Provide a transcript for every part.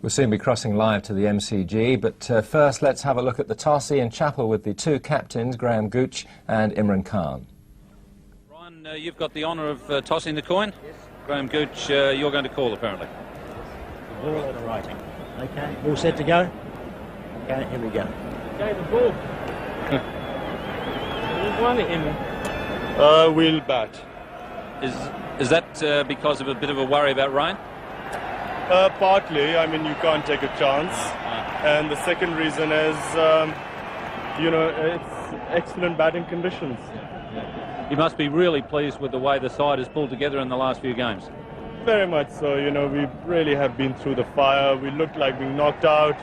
We'll soon be crossing live to the MCG, but first let's have a look at the toss. Ian Chappell with the two captains, Graham Gooch and Imran Khan. Ryan, you've got the honour of tossing the coin. Yes. Graham Gooch, you're going to call apparently. Ball or the writing? Okay, all set to go? Okay, here we go. Okay, the ball. Who's won it, Imran? We'll bat. Is that because of a bit of a worry about rain? Partly. I mean, you can't take a chance. And the second reason is, you know, it's excellent batting conditions. You must be really pleased with the way the side has pulled together in the last few games. Very much so. You know, we really have been through the fire. We looked like being knocked out.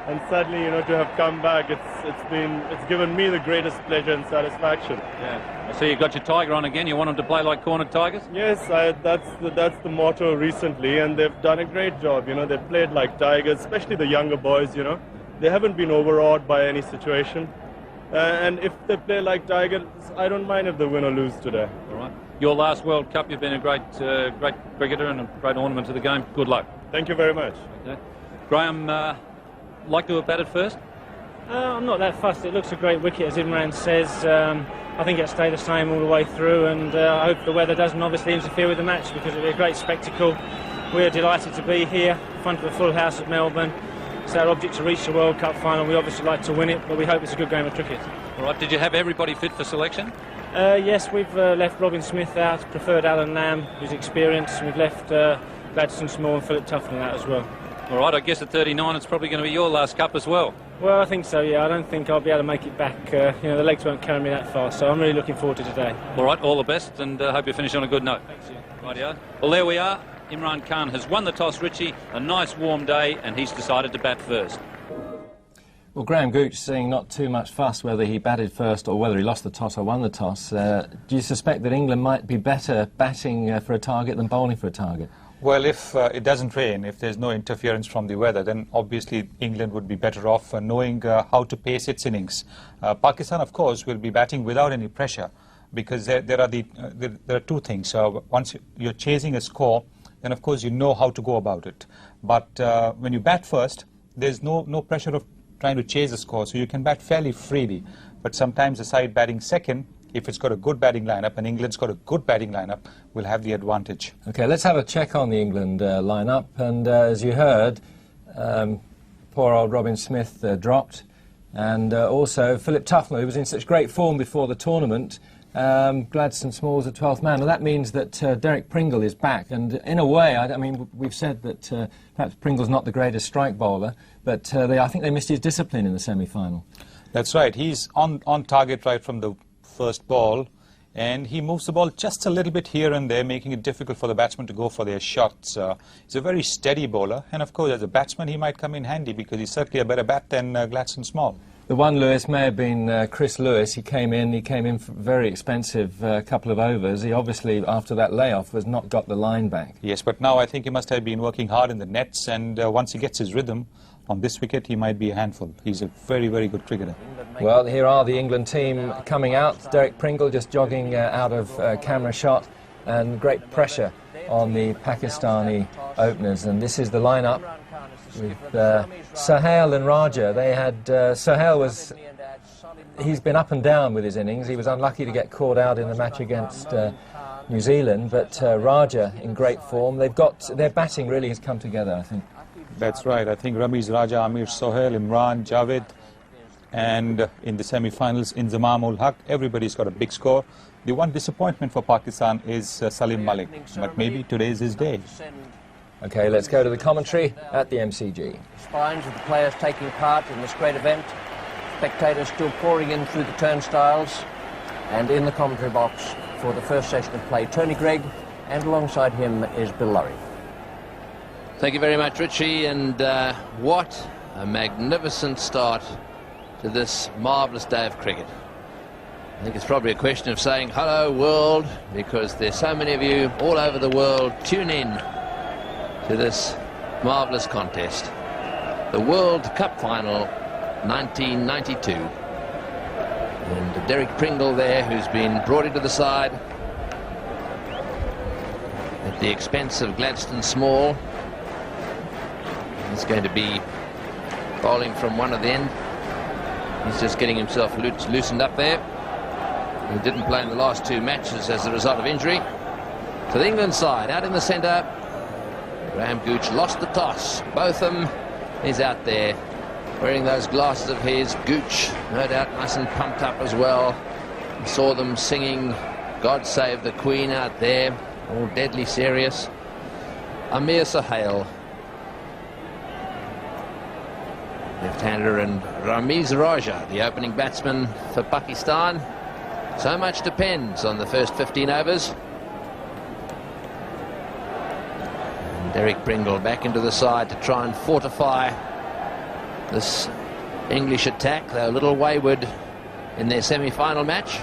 And suddenly, you know, to have come back, it's given me the greatest pleasure and satisfaction. Yeah. I see you've got your tiger on again. You want them to play like cornered tigers? Yes, that's the motto recently, and they've done a great job. You know, they've played like tigers, especially the younger boys. You know, they haven't been overawed by any situation. And if they play like tigers, I don't mind if they win or lose today. All right. Your last World Cup, you've been a great cricketer and a great ornament to the game. Good luck. Thank you very much. Okay. Graham, like to have batted first? I'm not that fussed. It looks a great wicket, as Imran says. I think it'll stay the same all the way through, and I hope the weather doesn't obviously interfere with the match, because it'll be a great spectacle. We're delighted to be here in front of a full house at Melbourne. It's our object to reach the World Cup final. We obviously like to win it, but we hope it's a good game of cricket. All right. Did you have everybody fit for selection? Yes, we've left Robin Smith out, preferred Alan Lamb, who's experienced. We've left Gladstone Small and Philip Tufnell out as well. All right, I guess at 39 it's probably going to be your last cup as well. Well, I think so, yeah. I don't think I'll be able to make it back. You know, the legs won't carry me that far, so I'm really looking forward to today. All right, all the best, and hope you finish on a good note. Thanks, yeah. Rightio. Well, there we are. Imran Khan has won the toss, Richie. A nice warm day, and he's decided to bat first. Well, Graham Gooch saying not too much fuss whether he batted first or whether he lost the toss or won the toss. Do you suspect that England might be better batting for a target than bowling for a target? Well, if it doesn't rain, if there's no interference from the weather, then obviously England would be better off knowing how to pace its innings. Pakistan, of course, will be batting without any pressure, because there are two things. Once you're chasing a score, then of course you know how to go about it. But when you bat first, there's no pressure of trying to chase a score, so you can bat fairly freely. But sometimes the side batting second, if it's got a good batting lineup, and England's got a good batting lineup, will have the advantage. OK, let's have a check on the England lineup. And as you heard, poor old Robin Smith dropped. And also Philip Tufnell, who was in such great form before the tournament. Gladstone Small's the 12th man. Well, that means that Derek Pringle is back. And in a way, I mean, we've said that perhaps Pringle's not the greatest strike bowler, but I think they missed his discipline in the semi-final. That's right. He's on target right from the first ball, and he moves the ball just a little bit here and there, making it difficult for the batsmen to go for their shots. He's a very steady bowler, and of course as a batsman he might come in handy, because he's certainly a better bat than Gladstone Small. The one Lewis may have been Chris Lewis. He came in for very expensive couple of overs. He obviously, after that layoff, has not got the line back. Yes, but now I think he must have been working hard in the nets, and once he gets his rhythm on this wicket, he might be a handful. He's a very, very good cricketer. Well, here are the England team coming out. Derek Pringle just jogging out of camera shot, and great pressure on the Pakistani openers. And this is the lineup with Sohail and Raja. They had Sohail he's been up and down with his innings. He was unlucky to get caught out in the match against New Zealand, but Raja in great form. Their batting really has come together, I think. That's right. I think Ramiz Raja, Amir Sohail, Imran, Javed, and in the semi-finals, Inzamam ul Haq, everybody's got a big score. The one disappointment for Pakistan is Salim Malik, but maybe today's his day. OK, let's go to the commentary at the MCG. Spines of the players taking part in this great event. Spectators still pouring in through the turnstiles. And in the commentary box for the first session of play, Tony Greig, and alongside him is Bill Lurry. Thank you very much, Richie, and what a magnificent start to this marvellous day of cricket. I think it's probably a question of saying hello world, because there's so many of you all over the world tune in to this marvellous contest. The World Cup Final 1992. And Derek Pringle there, who's been brought into the side at the expense of Gladstone Small. He's going to be bowling from one of the end. He's just getting himself loosened up there. He didn't play in the last 2 matches as a result of injury. To the England side, out in the centre, Graham Gooch lost the toss. Botham is out there wearing those glasses of his. Gooch, no doubt, nice and pumped up as well. We saw them singing God Save the Queen out there, all deadly serious. Amir Sohail, left-hander, and Ramiz Raja, the opening batsman for Pakistan. So much depends on the first 15 overs. And Derek Pringle back into the side to try and fortify this English attack. They're a little wayward in their semi-final match.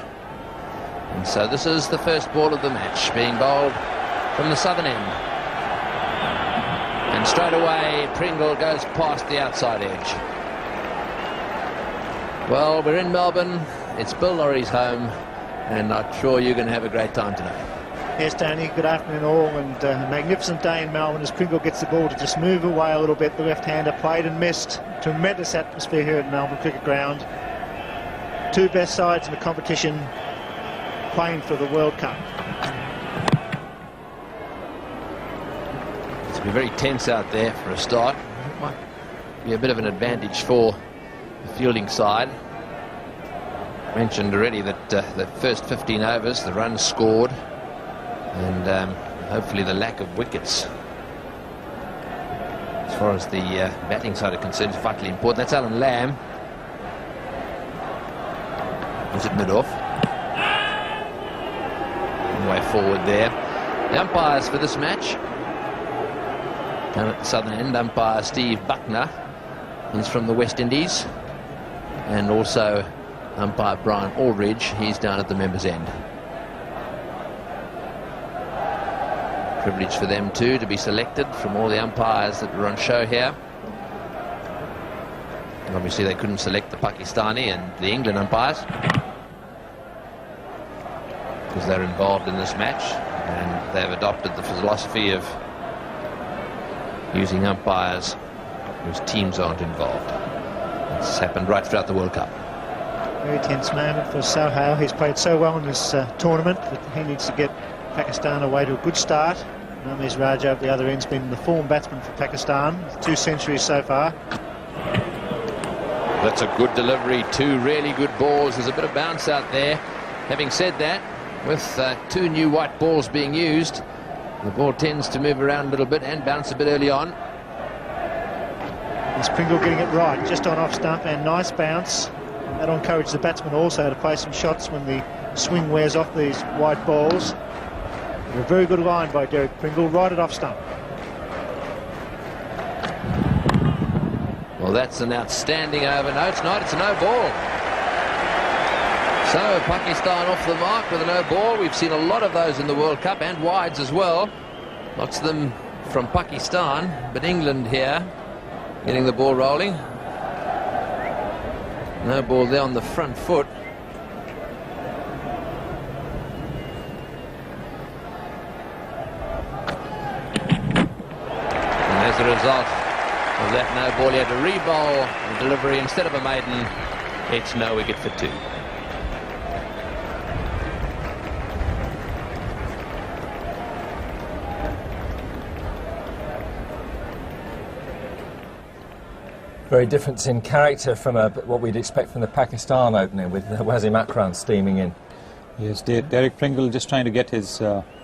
And so this is the first ball of the match, being bowled from the southern end. And straight away, Pringle goes past the outside edge. Well, we're in Melbourne. It's Bill Laurie's home, and I'm sure you're going to have a great time today. Yes, Tony, good afternoon all, and a magnificent day in Melbourne as Pringle gets the ball to just move away a little bit. The left-hander played and missed. Tremendous atmosphere here at Melbourne Cricket Ground. 2 best sides in the competition playing for the World Cup. It's been very tense out there for a start. Might be a bit of an advantage for the fielding side. Mentioned already that the first 15 overs, the runs scored, and hopefully the lack of wickets, as far as the batting side are concerned, is vitally important. That's Alan Lamb. Was it mid-off? Way forward there. The umpires for this match, down at the southern end, umpire Steve Buckner. He's from the West Indies. And also umpire Brian Aldridge. He's down at the members' end. Privilege for them too to be selected from all the umpires that were on show here. And obviously they couldn't select the Pakistani and the England umpires because they're involved in this match, and they've adopted the philosophy of using umpires whose teams aren't involved. It's happened right throughout the World Cup. Very tense moment for Sohail. He's played so well in this tournament that he needs to get Pakistan away to a good start. Ramiz Raja at the other end's been the form batsman for Pakistan, 2 centuries so far. That's a good delivery, 2 really good balls. There's a bit of bounce out there. Having said that, with 2 new white balls being used, the ball tends to move around a little bit and bounce a bit early on. Is Pringle getting it right, just on off stump, and nice bounce. That'll encourage the batsman also to play some shots when the swing wears off these white balls. A very good line by Derek Pringle, right at off stump. Well, that's an outstanding over. No, it's not. It's a no ball. So Pakistan off the mark with a no ball. We've seen a lot of those in the World Cup, and wides as well. Lots of them from Pakistan, but England here getting the ball rolling. No ball there on the front foot. And as a result of that no ball, he had to re-bowl the delivery instead of a maiden. It's no wicket for 2. Very different in character from what we'd expect from the Pakistan opening, with Wasim Akram steaming in. Yes, Derek Pringle just trying to get his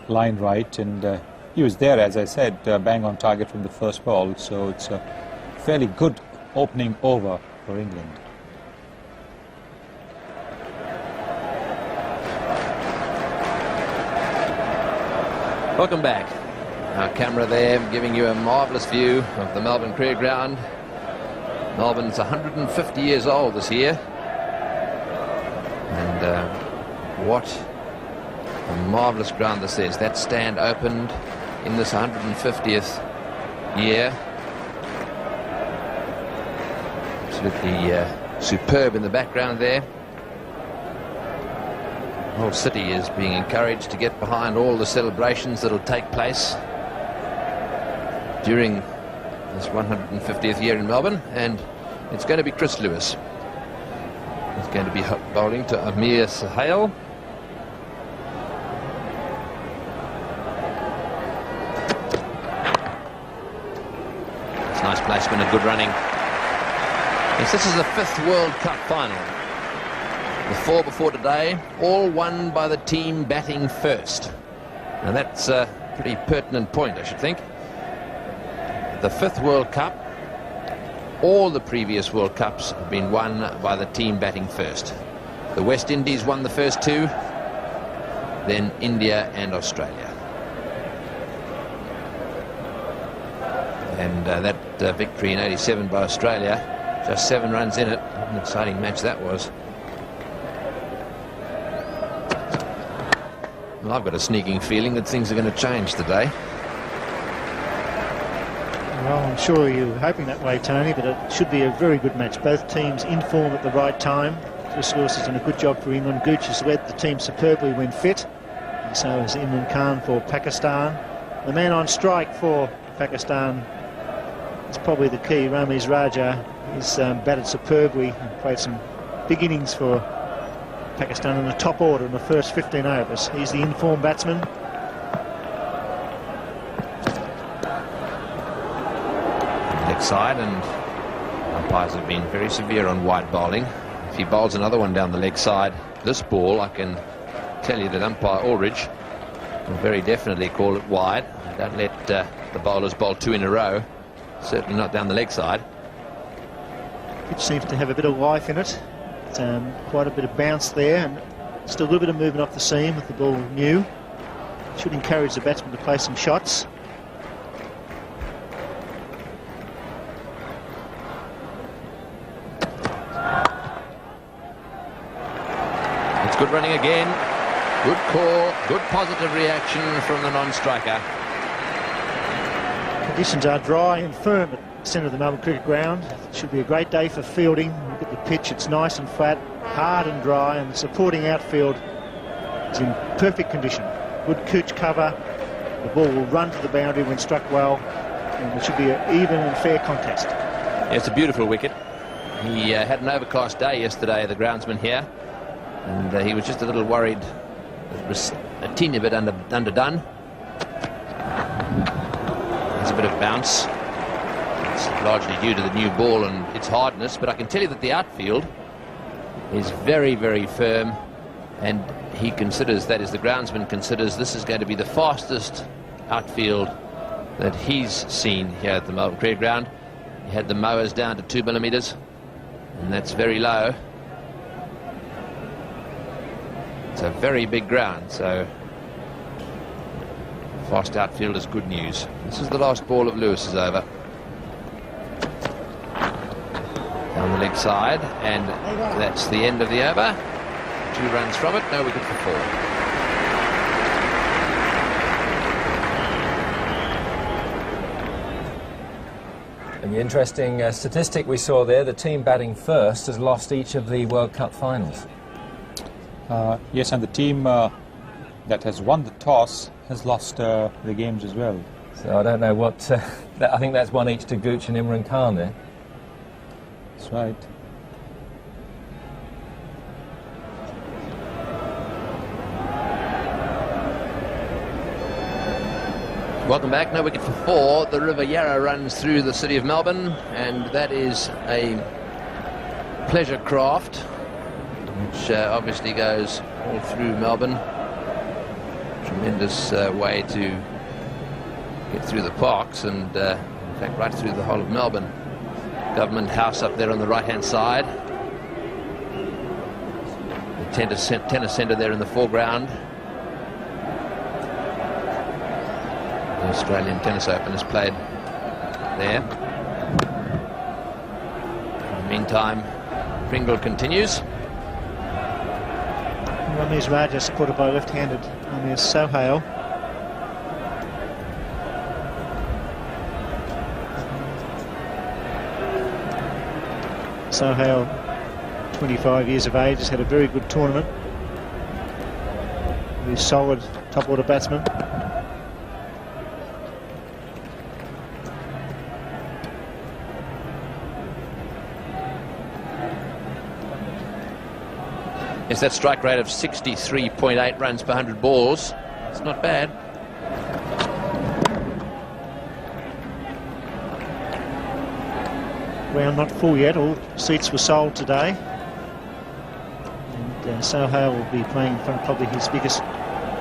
line right, and he was there, as I said, bang on target from the first ball, so it's a fairly good opening over for England. Welcome back. Our camera there giving you a marvellous view of the Melbourne Cricket Ground. Melbourne's 150 years old this year, and what a marvellous ground this is. That stand opened in this 150th year. Absolutely superb in the background there. The whole city is being encouraged to get behind all the celebrations that will take place during his 150th year in Melbourne, and it's going to be Chris Lewis. He's going to be bowling to Amir Sahel. It's nice placement and good running. Yes, this is the 5th World Cup final. The 4 before today, all won by the team batting first. And that's a pretty pertinent point, I should think. The 5th World Cup, all the previous World Cups have been won by the team batting first. The West Indies won the first 2, then India and Australia. And that victory in '87 by Australia, just 7 runs in it. What an exciting match that was. Well, I've got a sneaking feeling that things are going to change today. Well, I'm sure you're hoping that way, Tony, but it should be a very good match. Both teams in form at the right time. Chris Lewis has done a good job for England. Gooch has led the team superbly when fit. And so has Imran Khan for Pakistan. The man on strike for Pakistan is probably the key. Ramiz Raja has batted superbly and played some big innings for Pakistan in the top order in the first 15 overs. He's the in-form batsman. Leg side, and umpires have been very severe on wide bowling. If he bowls another one down the leg side, this ball, I can tell you that umpire Aldridge will very definitely call it wide. Don't let the bowlers bowl 2 in a row, certainly not down the leg side. Pitch seems to have a bit of life in it. Quite a bit of bounce there, and still a little bit of movement off the seam with the ball new. Should encourage the batsman to play some shots. It's good running again. Good call, good positive reaction from the non-striker. Conditions are dry and firm at the centre of the Melbourne Cricket Ground. It should be a great day for fielding. Look at the pitch, it's nice and flat, hard and dry, and the supporting outfield is in perfect condition. Good Cooch cover. The ball will run to the boundary when struck well, and it should be an even and fair contest. Yeah, it's a beautiful wicket. He had an overcast day yesterday, the groundsman here, and he was just a little worried. It was a teeny bit underdone. There's a bit of bounce. It's largely due to the new ball and its hardness, but I can tell you that the outfield is very, very firm, and he considers, that is, the groundsman considers, this is going to be the fastest outfield that he's seen here at the Melbourne Cricket Ground. He had the mowers down to 2 millimetres, and that's very low. It's a very big ground, so fast outfield is good news. This is the last ball of Lewis's over. Down the leg side, and that's the end of the over. 2 runs from it, no wicket for 4. And the interesting statistic we saw there, the team batting first has lost each of the World Cup finals. Yes, and the team that has won the toss has lost the games as well. So I don't know what... I think that's 1 each to Gooch and Imran Khan there. That's right. Welcome back. No wicket for 4. The River Yarra runs through the city of Melbourne, and that is a pleasure craft, which obviously goes all through Melbourne. Tremendous way to get through the parks, and in fact right through the whole of Melbourne. Government House up there on the right-hand side. The tennis centre there in the foreground. The Australian Tennis Open is played there. In the meantime, Pringle continues. Ramiz Raja supported by left-handed Amir Sohail. Sohail, 25 years of age, has had a very good tournament. He's a solid top-order batsman. Yes, that strike rate of 63.8 runs per 100 balls. It's not bad. Ground not full yet. All seats were sold today. And Sohail will be playing in front of probably his biggest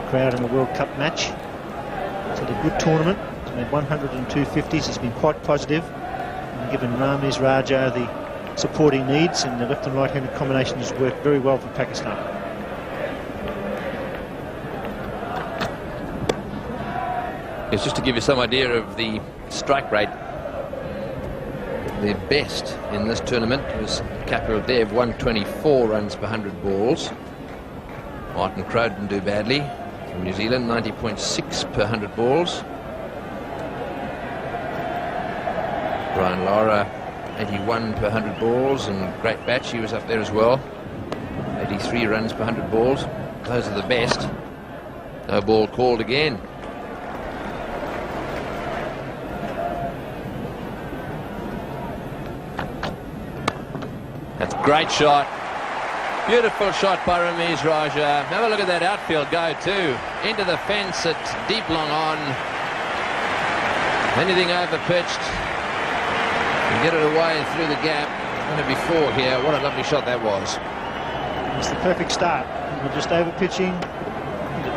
crowd in the World Cup match. It's had a good tournament. He's made 102 50s. He's been quite positive. And given Ramiz Raja the supporting needs, and the left and right-handed combination has worked very well for Pakistan. It's just to give you some idea of the strike rate. The best in this tournament was Kapil Dev, 124 runs per 100 balls. Martin Crowe didn't do badly from New Zealand, 90.6 per 100 balls. Brian Lara, 81 per 100 balls, and Great Batch, he was up there as well, 83 runs per 100 balls. Those are the best. No ball called again. That's a great shot. Beautiful shot by Ramiz Raja. Have a look at that outfield go too. Into the fence at deep long on. Anything over pitched. And get it away through the gap. Going to be 4 here. What a lovely shot that was. It's the perfect start. We're just over pitching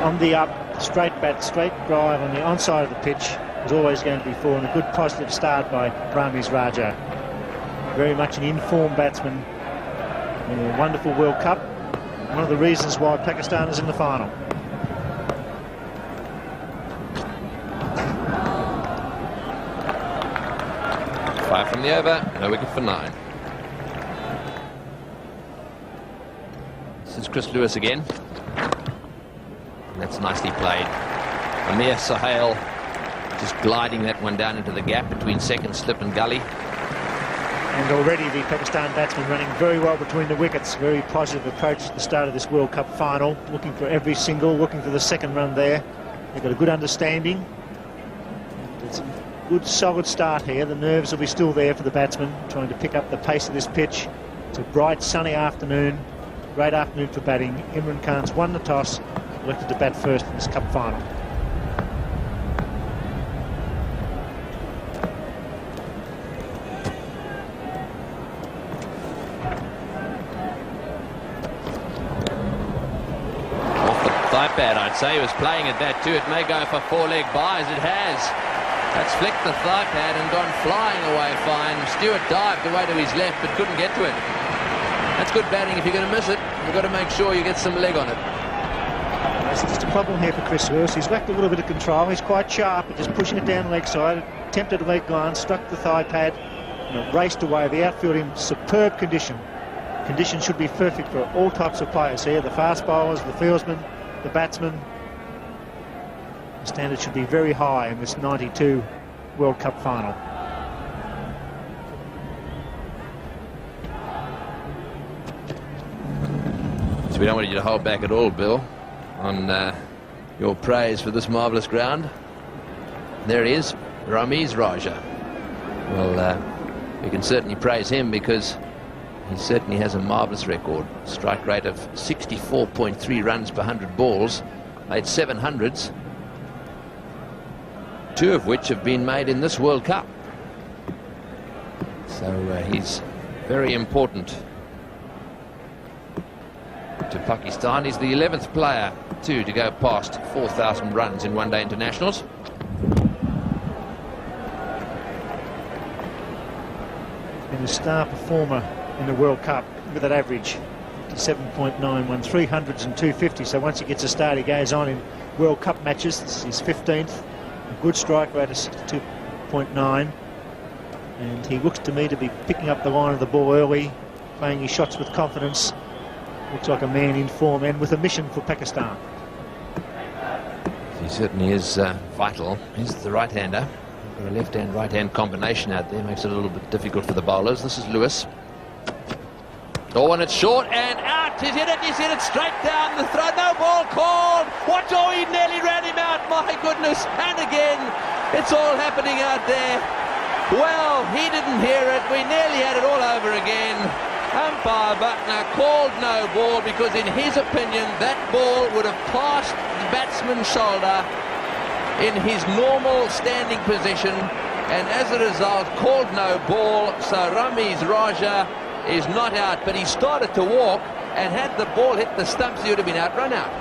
on the up, straight bat, straight drive on the onside of the pitch. Is always going to be 4, and a good positive start by Ramiz Raja. Very much an in-form batsman in a wonderful World Cup. One of the reasons why Pakistan is in the final. Five from the over, no wicket for 9. This is Chris Lewis again. And that's nicely played. Amir Sohail just gliding that one down into the gap between second slip and gully. And already the Pakistan batsman running very well between the wickets. Very positive approach at the start of this World Cup final. Looking for every single, looking for the second run there. They've got a good understanding. It's a good solid start here. The nerves will be still there for the batsman, trying to pick up the pace of this pitch. It's a bright sunny afternoon. Great afternoon for batting. Imran Khan's won the toss, elected to bat first in this Cup final. Pad, I'd say he was playing at that too. It may go for 4-leg buys. It has. That's flicked the thigh pad and gone flying away fine. Stewart dived away to his left but couldn't get to it. That's good batting. If you're going to miss it, you've got to make sure you get some leg on it. It's just a problem here for Chris Lewis. He's lacked a little bit of control. He's quite sharp at just pushing it down the leg side. Attempted a leg line, struck the thigh pad, and it raced away. The outfield in superb condition. Conditions should be perfect for all types of players here. The fast bowlers, the fieldsmen, the batsman. The standard should be very high in this 92 World Cup final. So we don't want you to hold back at all, Bill, on your praise for this marvellous ground. There he is, Ramiz Raja. Well, we can certainly praise him because he certainly has a marvellous record. Strike rate of 64.3 runs per 100 balls. Made 700s. 2 of which have been made in this World Cup. So he's very important to Pakistan. He's the 11th player to go past 4,000 runs in one-day internationals. And a star performer in the World Cup with that average 57.91, 300s and 250. So once he gets a start, he goes on in World Cup matches. This is his 15th. A good strike rate of 62.9, and he looks to me to be picking up the line of the ball early, playing his shots with confidence. Looks like a man in form and with a mission for Pakistan. He certainly is vital. He's the right-hander. A left-hand, right-hand combination out there makes it a little bit difficult for the bowlers. This is Lewis. Oh, and it's short and out. He's hit it straight down the throat. No ball called. What? Oh, he nearly ran him out. My goodness. And again, it's all happening out there. Well, he didn't hear it. We nearly had it all over again. Umpire Buckner called no ball because in his opinion that ball would have passed the batsman's shoulder in his normal standing position, and as a result called no ball. So Ramiz Raja is not out, but he started to walk, and had the ball hit the stumps he would have been out, run out.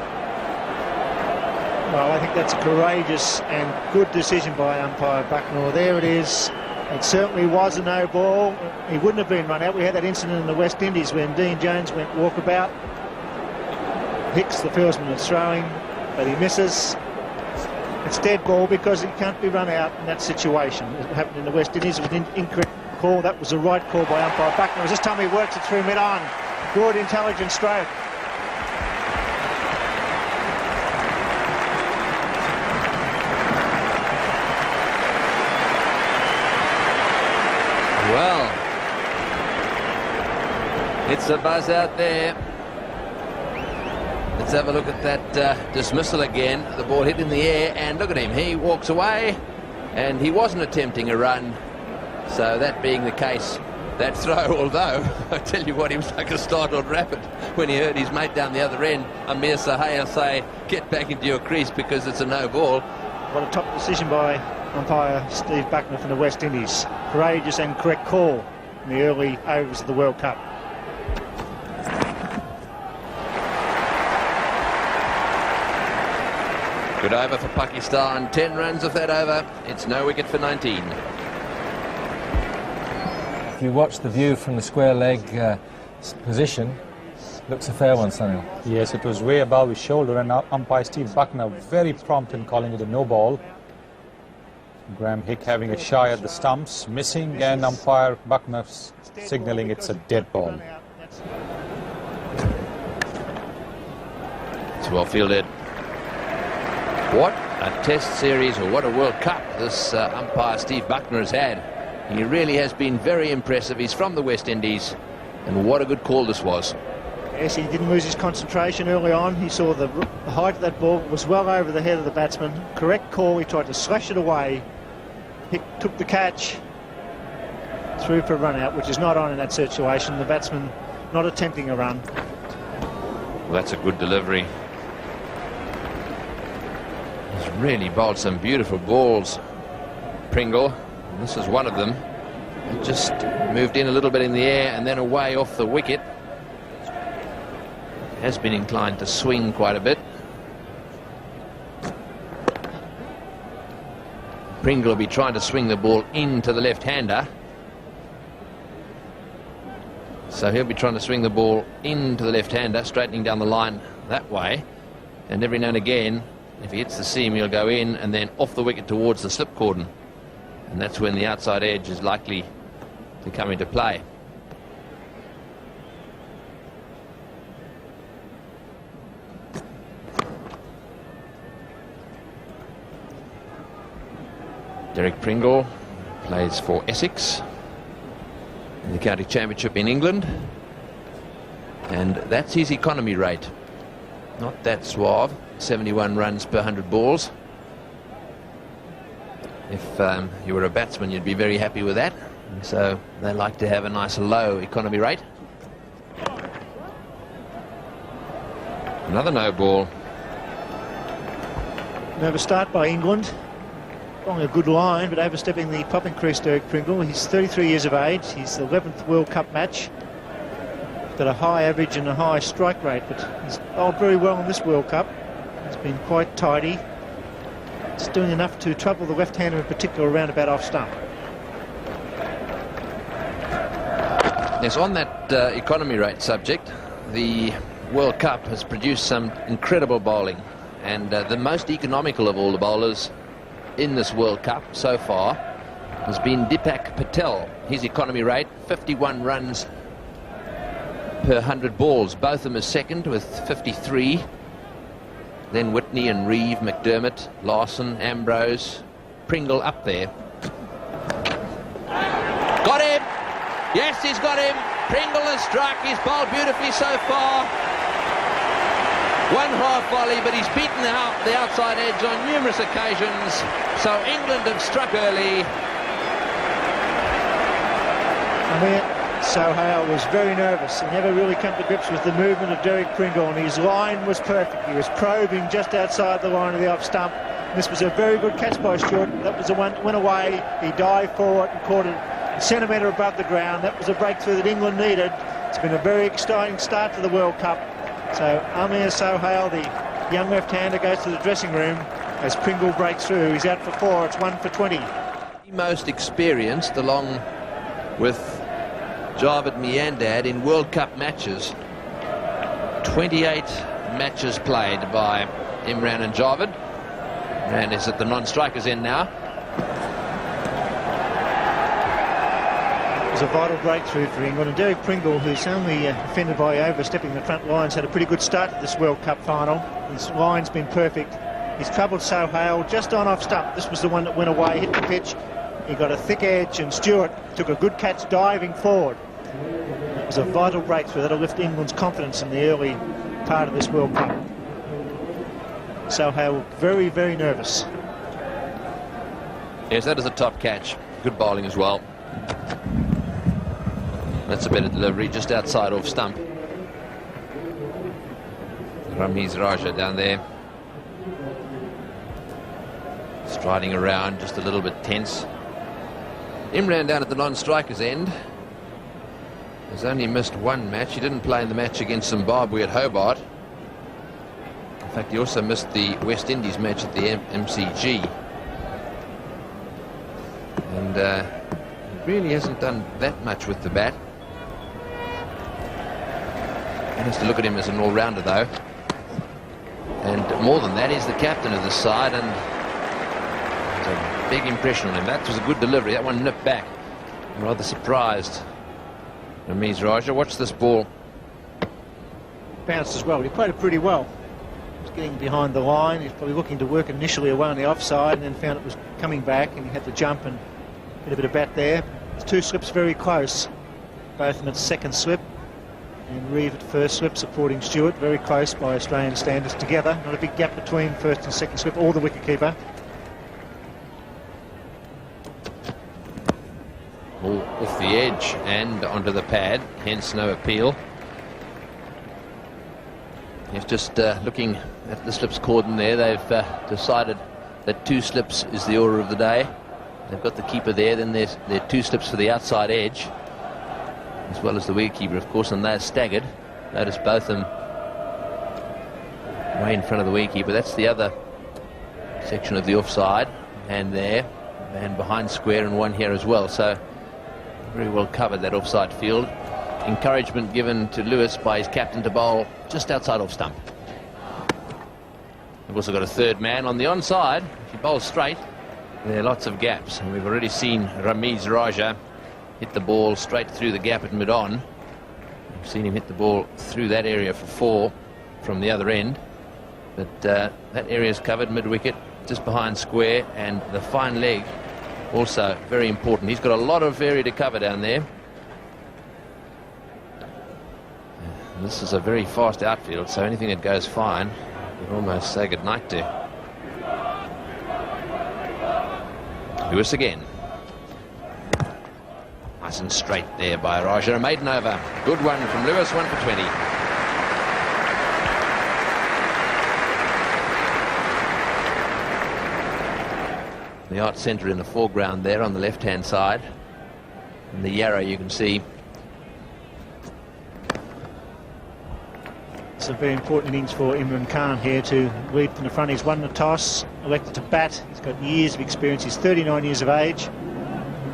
Well, I think that's a courageous and good decision by umpire Bucknor. There it is. It certainly was a no ball. He wouldn't have been run out. We had that incident in the West Indies when Dean Jones went walkabout. Hicks, the fieldsman, is throwing, but he misses. It's dead ball because he can't be run out in that situation. It happened in the West Indies. It was an incorrect call. That was the right call by umpire Bucknor. This time he works it through mid-on. Good, intelligent stroke. Well, it's a buzz out there. Let's have a look at that dismissal again. The ball hit in the air, and look at him. He walks away, and he wasn't attempting a run. So that being the case, that throw, although I tell you what, he was like a startled rabbit when he heard his mate down the other end, Amir Sahaya, say, get back into your crease because it's a no ball. What a top decision by umpire Steve Bucknor from the West Indies. Courageous and correct call in the early overs of the World Cup. Good over for Pakistan. 10 runs of that over. It's no wicket for 19. If you watch the view from the square leg position, looks a fair one, Sunil. Yes, it was way above his shoulder, and umpire Steve Bucknor very prompt in calling it a no ball. Graham Hick having a shy at the stumps, missing, and umpire Bucknor signalling it's a dead ball. It's well fielded. What a test series, or what a World Cup this umpire Steve Bucknor has had. He really has been very impressive. He's from the West Indies, and what a good call this was. Yes, he didn't lose his concentration early on. He saw the height of that ball was well over the head of the batsman. Correct call. He tried to slash it away. He took the catch through for a run out, which is not on in that situation. The batsman not attempting a run. Well, that's a good delivery. He's really bowled some beautiful balls, Pringle. This is one of them. He just moved in a little bit in the air and then away off the wicket. Has been inclined to swing quite a bit. Pringle will be trying to swing the ball into the left-hander. So he'll be trying to swing the ball into the left-hander, straightening down the line that way. And every now and again, if he hits the seam, he'll go in and then off the wicket towards the slip cordon. And that's when the outside edge is likely to come into play. Derek Pringle plays for Essex in the county championship in England, and that's his economy rate. Not that suave, 71 runs per 100 balls. If you were a batsman, you'd be very happy with that. And so they like to have a nice low economy rate. Another no ball. Nervous start by England. Along a good line, but overstepping the popping crease, Derek Pringle. He's 33 years of age. He's the 11th World Cup match. Got a high average and a high strike rate, but he's bowled very well in this World Cup. He's been quite tidy. It's doing enough to trouble the left-hander in particular around about off stump. Yes, on that economy rate subject, the World Cup has produced some incredible bowling, and the most economical of all the bowlers in this World Cup so far has been Deepak Patel. His economy rate, 51 runs per 100 balls. Both of them are second with 53. Then Whitney and Reeve, McDermott, Larson, Ambrose, Pringle up there. Got him! Yes, he's got him! Pringle has struck. He's bowled beautifully so far. One half volley, but he's beaten out the outside edge on numerous occasions. So England have struck early. Amir Sohail was very nervous. He never really come to grips with the movement of Derek Pringle, and his line was perfect. He was probing just outside the line of the off stump. This was a very good catch by Stewart. That was the one that went away. He dived for it and caught it a centimetre above the ground. That was a breakthrough that England needed. It's been a very exciting start to the World Cup. So Amir Sohail, the young left-hander, goes to the dressing room as Pringle breaks through. He's out for 4. It's 1 for 20. The most experienced, along with Javed Miandad, in World Cup matches. 28 matches played by Imran and Javed. Imran is at the non-strikers end now. It was a vital breakthrough for England, and Derek Pringle, who's only offended by overstepping the front lines, had a pretty good start to this World Cup final. His line's been perfect. He's troubled Sohail just on off stump. This was the one that went away, hit the pitch. He got a thick edge, and Stewart took a good catch diving forward. It was a vital breakthrough that'll lift England's confidence in the early part of this World Cup. Sohail very, very nervous. Yes, that is a top catch. Good bowling as well. That's a better delivery, just outside off stump. Ramiz Raja down there, striding around, just a little bit tense. Imran down at the non-strikers end has only missed one match. He didn't play in the match against Zimbabwe at Hobart. In fact, he also missed the West Indies match at the MCG. And he really hasn't done that much with the bat. One has to look at him as an all-rounder, though. And more than that, he's the captain of the side, and a big impression on him. That was a good delivery. That one nipped back. I'm rather surprised. Ramiz Raja, watch this ball. Bounced as well. He played it pretty well. He was getting behind the line. He was probably looking to work initially away on the offside, and then found it was coming back, and he had to jump and get a bit of bat there. His two slips very close. Both of them at second slip, and Reeve at first slip, supporting Stewart. Very close by Australian standards together. Not a big gap between first and second slip, or the wicketkeeper. Ball off the edge and onto the pad, hence no appeal. He's just looking at the slips cordon there. They've decided that 2 slips is the order of the day. They've got the keeper there, then there's 2 slips for the outside edge, as well as the wicketkeeper, of course, and they're staggered. Notice both of them way in front of the wicketkeeper. That's the other section of the offside, and there, and behind square, and one here as well. So very well covered, that offside field. Encouragement given to Lewis by his captain to bowl just outside off stump. We've also got a third man on the onside. If he bowls straight, there are lots of gaps, and we've already seen Ramiz Raja hit the ball straight through the gap at mid-on. We've seen him hit the ball through that area for 4 from the other end. But that area is covered mid-wicket, just behind square, and the fine leg also very important. He's got a lot of area to cover down there. And this is a very fast outfield, so anything that goes fine, you'd almost say goodnight to. Lewis again. Nice and straight there by Raja. A maiden over. Good one from Lewis, 1 for 20. The art centre in the foreground there on the left-hand side. And the Yarrow you can see. It's a very important innings for Imran Khan here to lead from the front. He's won the toss, elected to bat. He's got years of experience. He's 39 years of age.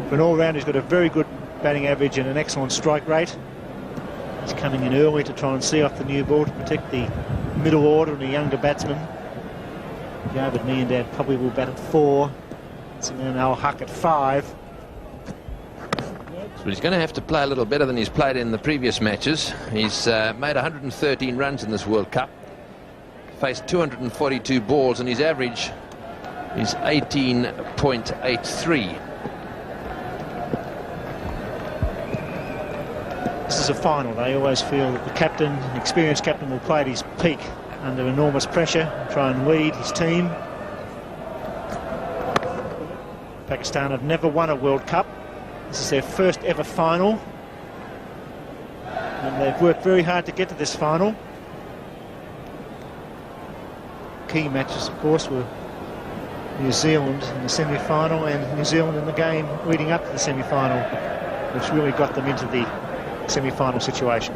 For an all-rounder, he's got a very good batting average and an excellent strike rate. He's coming in early to try and see off the new ball to protect the middle order and the younger batsmen. Javed Miandad probably will bat at 4. And Al Huck at 5. So he's going to have to play a little better than he's played in the previous matches. He's made 113 runs in this World Cup, faced 242 balls, and his average is 18.83. This is a final. They always feel that the captain, the experienced captain, will play at his peak under enormous pressure, try and lead his team. Pakistan have never won a World Cup. This is their first ever final. and they've worked very hard to get to this final. Key matches, of course, were New Zealand in the semi-final and New Zealand in the game leading up to the semi-final, which really got them into the semi-final situation.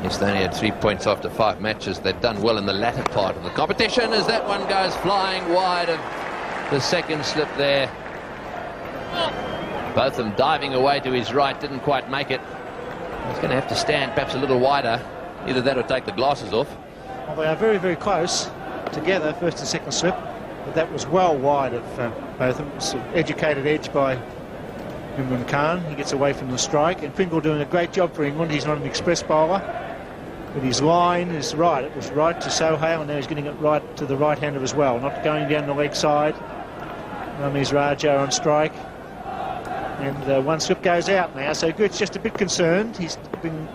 Yes, they only had 3 points after 5 matches. They've done well in the latter part of the competition as that one goes flying wide of the second slip there. Both of them diving away to his right, didn't quite make it. He's going to have to stand perhaps a little wider. Either that or take the glasses off. Well, they are very, very close together, first and second slip, but that was well wide of both of them. It's an educated edge by Imran Khan. He gets away from the strike, and Pringle doing a great job for England. He's not an express bowler, but his line is right. It was right to Sohail, and now he's getting it right to the right-hander as well, not going down the leg side. Ramesh Raja on strike, and one slip goes out now, so Gooch just a bit concerned. He's been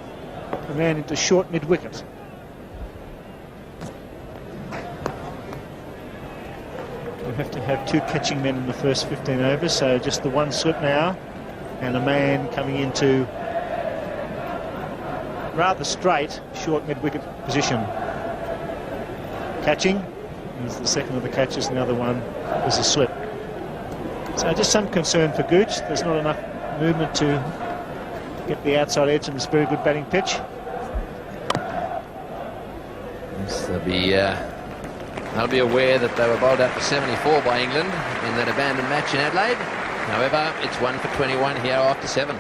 the man into short mid-wicket. We have to have 2 catching men in the first 15 overs, so just the one slip now, and a man coming into rather straight short mid-wicket position. Catching is the second of the catches, and the other one is a slip. So just some concern for Gooch. There's not enough movement to get the outside edge on this very good batting pitch. Yes, they'll be aware that they were bowled out for 74 by England in that abandoned match in Adelaide. However, it's 1 for 21 here after 7.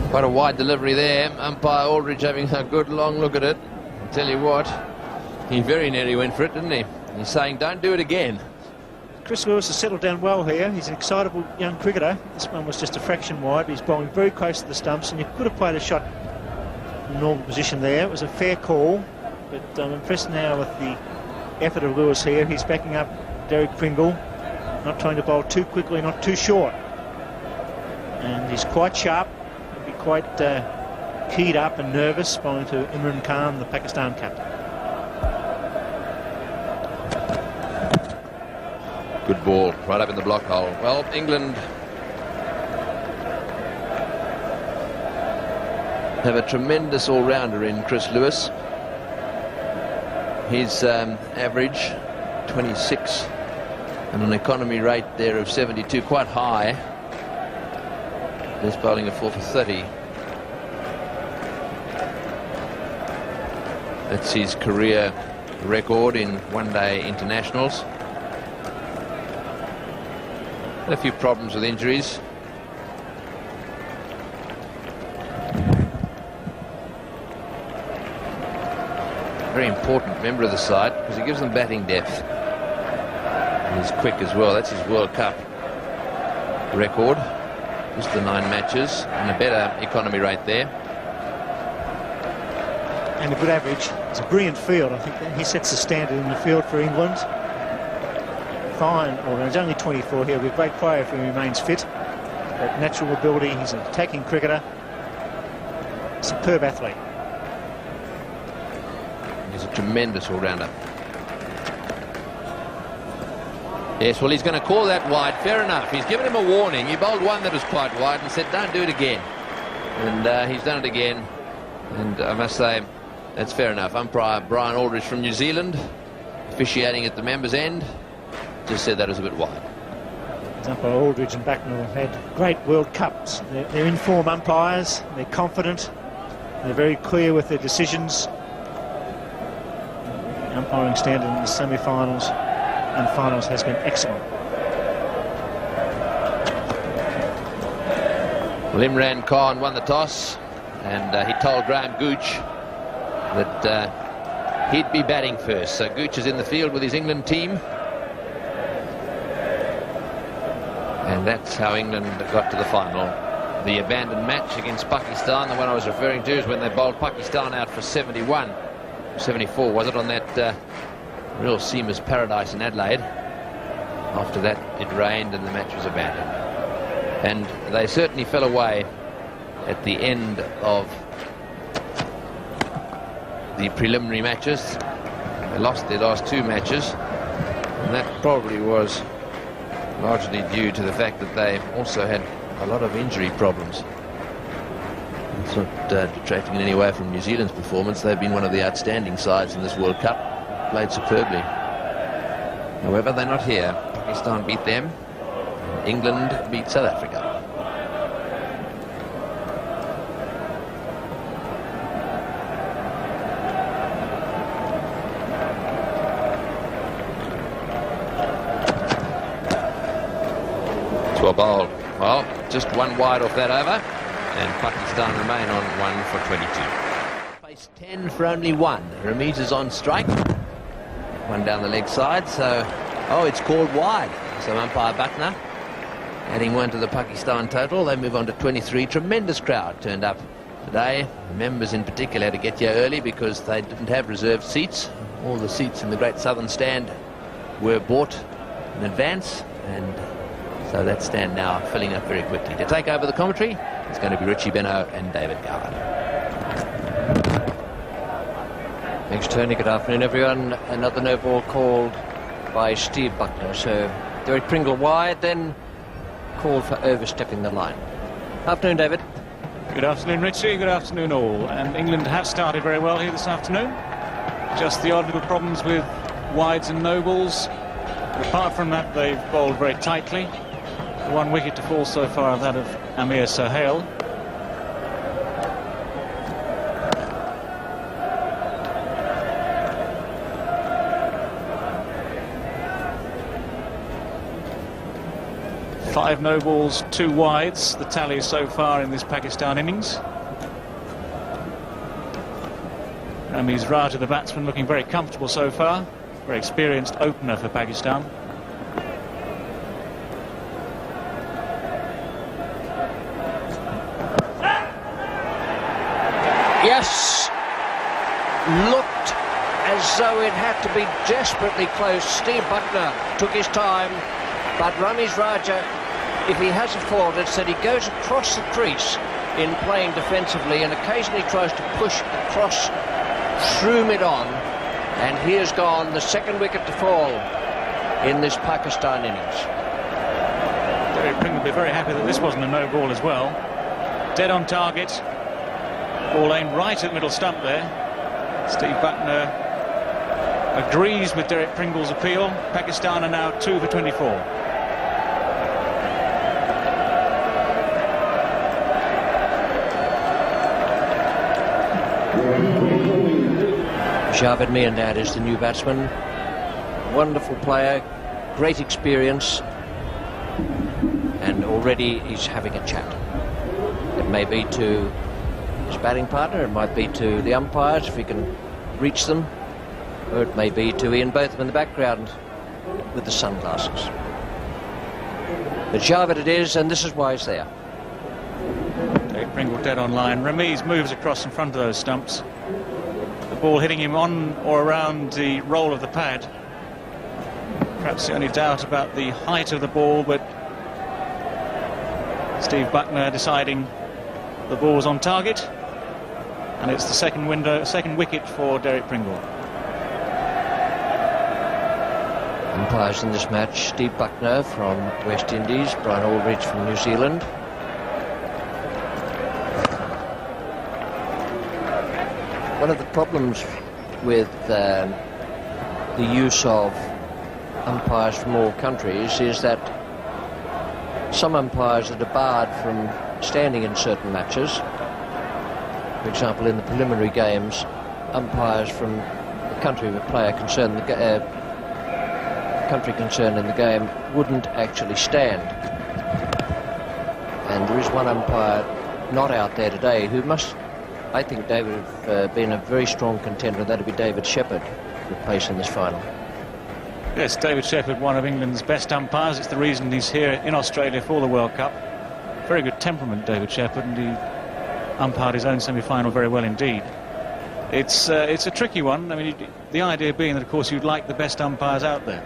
Quite a wide delivery there. Umpire Aldridge having a good long look at it. I'll tell you what, he very nearly went for it, didn't he? He's saying, don't do it again. Chris Lewis has settled down well here. He's an excitable young cricketer. This one was just a fraction wide, but he's bowling very close to the stumps, and you could have played a shot in normal position there. It was a fair call, but I'm impressed now with the effort of Lewis here. He's backing up Derek Pringle, not trying to bowl too quickly, not too short. And he's quite sharp, he'll be quite keyed up and nervous, bowling to Imran Khan, the Pakistan captain. Good ball, right up in the block hole. Well, England have a tremendous all-rounder in Chris Lewis. His average, 26, and an economy rate there of 72, quite high. He's bowling a 4 for 30. That's his career record in one-day internationals. A few problems with injuries. Very important member of the side because he gives them batting depth. And he's quick as well. That's his World Cup record. Just the 9 matches and a better economy rate there. And a good average. It's a brilliant field. I think he sets the standard in the field for England. Fine, although he's only 24 here, with a great player if he remains fit. But natural ability, he's an attacking cricketer. Superb athlete. He's a tremendous all-rounder. Yes, well, he's going to call that wide. Fair enough. He's given him a warning. He bowled one that was quite wide and said, don't do it again. And he's done it again. And I must say, that's fair enough. Umpire Brian Aldridge from New Zealand, officiating at the members' end, just said that was a bit wide. Umpire Aldridge and Bucknell have had great World Cups. They're in-form umpires. They're confident. They're very clear with their decisions. The umpiring standard in the semi-finals and finals has been excellent. Well, Imran Khan won the toss, and he told Graham Gooch that he'd be batting first. So Gooch is in the field with his England team. And that's how England got to the final. The abandoned match against Pakistan, the one I was referring to, is when they bowled Pakistan out for 71. 74, was it, on that real seamer's paradise in Adelaide. After that, it rained and the match was abandoned. And they certainly fell away at the end of the preliminary matches. They lost their last 2 matches, and that probably was largely due to the fact that they also had a lot of injury problems. It's not detracting in any way from New Zealand's performance. They've been one of the outstanding sides in this World Cup, played superbly. However, they're not here. Pakistan beat them. England beat South Africa. To a bowl. Well, just 1 wide off that over, and Pakistan remain on 1 for 22. Place 10 for only 1. Ramiz is on strike. 1 down the leg side, so it's called wide. So umpire Buckner adding 1 to the Pakistan total. They move on to 23. Tremendous crowd turned up today. Members in particular had to get here early because they didn't have reserved seats. All the seats in the Great Southern Stand were bought in advance, and so that stand now filling up very quickly. To take over the commentary, it's going to be Richie Benaud and David Goward. Thanks, Tony. Good afternoon, everyone. Another no ball called by Steve Buckner. So Derek Pringle wide, then called for overstepping the line. Afternoon, David. Good afternoon, Richie. Good afternoon, all. And England have started very well here this afternoon. Just the odd little problems with wides and no balls. But apart from that, they've bowled very tightly. 1 wicket to fall so far, that of Amir Sohail. Five no balls, 2 wides, the tally so far in this Pakistan innings. Ramiz Raja, the batsman, looking very comfortable so far. Very experienced opener for Pakistan. Yes, looked as though it had to be desperately close. Steve Buckner took his time, but Ramiz Raja, if he has a fault, it's that he goes across the crease in playing defensively and occasionally tries to push across through mid-on, and he has gone the 2nd wicket to fall in this Pakistan innings. Derek Pringle will be very happy that this wasn't a no ball as well. Dead on target. Ball aimed right at middle stump there. Steve Buckner agrees with Derek Pringle's appeal. Pakistan are now 2 for 24. Javed Miandad is the new batsman. Wonderful player, great experience, and already he's having a chat. It may be to his batting partner, it might be to the umpires if he can reach them, or it may be to Ian Botham in the background with the sunglasses. But Javed it is, and this is why he's there. Derek Pringle dead on line. Ramiz moves across in front of those stumps. The ball hitting him on or around the roll of the pad. Perhaps the only doubt about the height of the ball, but Steve Buckner deciding the ball was on target, and it's the second wicket for Derek Pringle. Umpires in this match: Steve Buckner from West Indies, Brian Aldridge from New Zealand. One of the problems with the use of umpires from all countries is that some umpires are debarred from standing in certain matches. For example, in the preliminary games, umpires from the country of a player concerned, country concerned in the game, wouldn't actually stand. And there is one umpire not out there today who must, I think, David, have been a very strong contender. That'd be David Shepherd, for a place in this final. Yes, David Shepherd, one of England's best umpires. It's the reason he's here in Australia for the World Cup. Very good temperament, David Shepherd, and he umpired his own semi-final very well indeed. It's a tricky one. I mean, the idea being that, of course, you'd like the best umpires out there.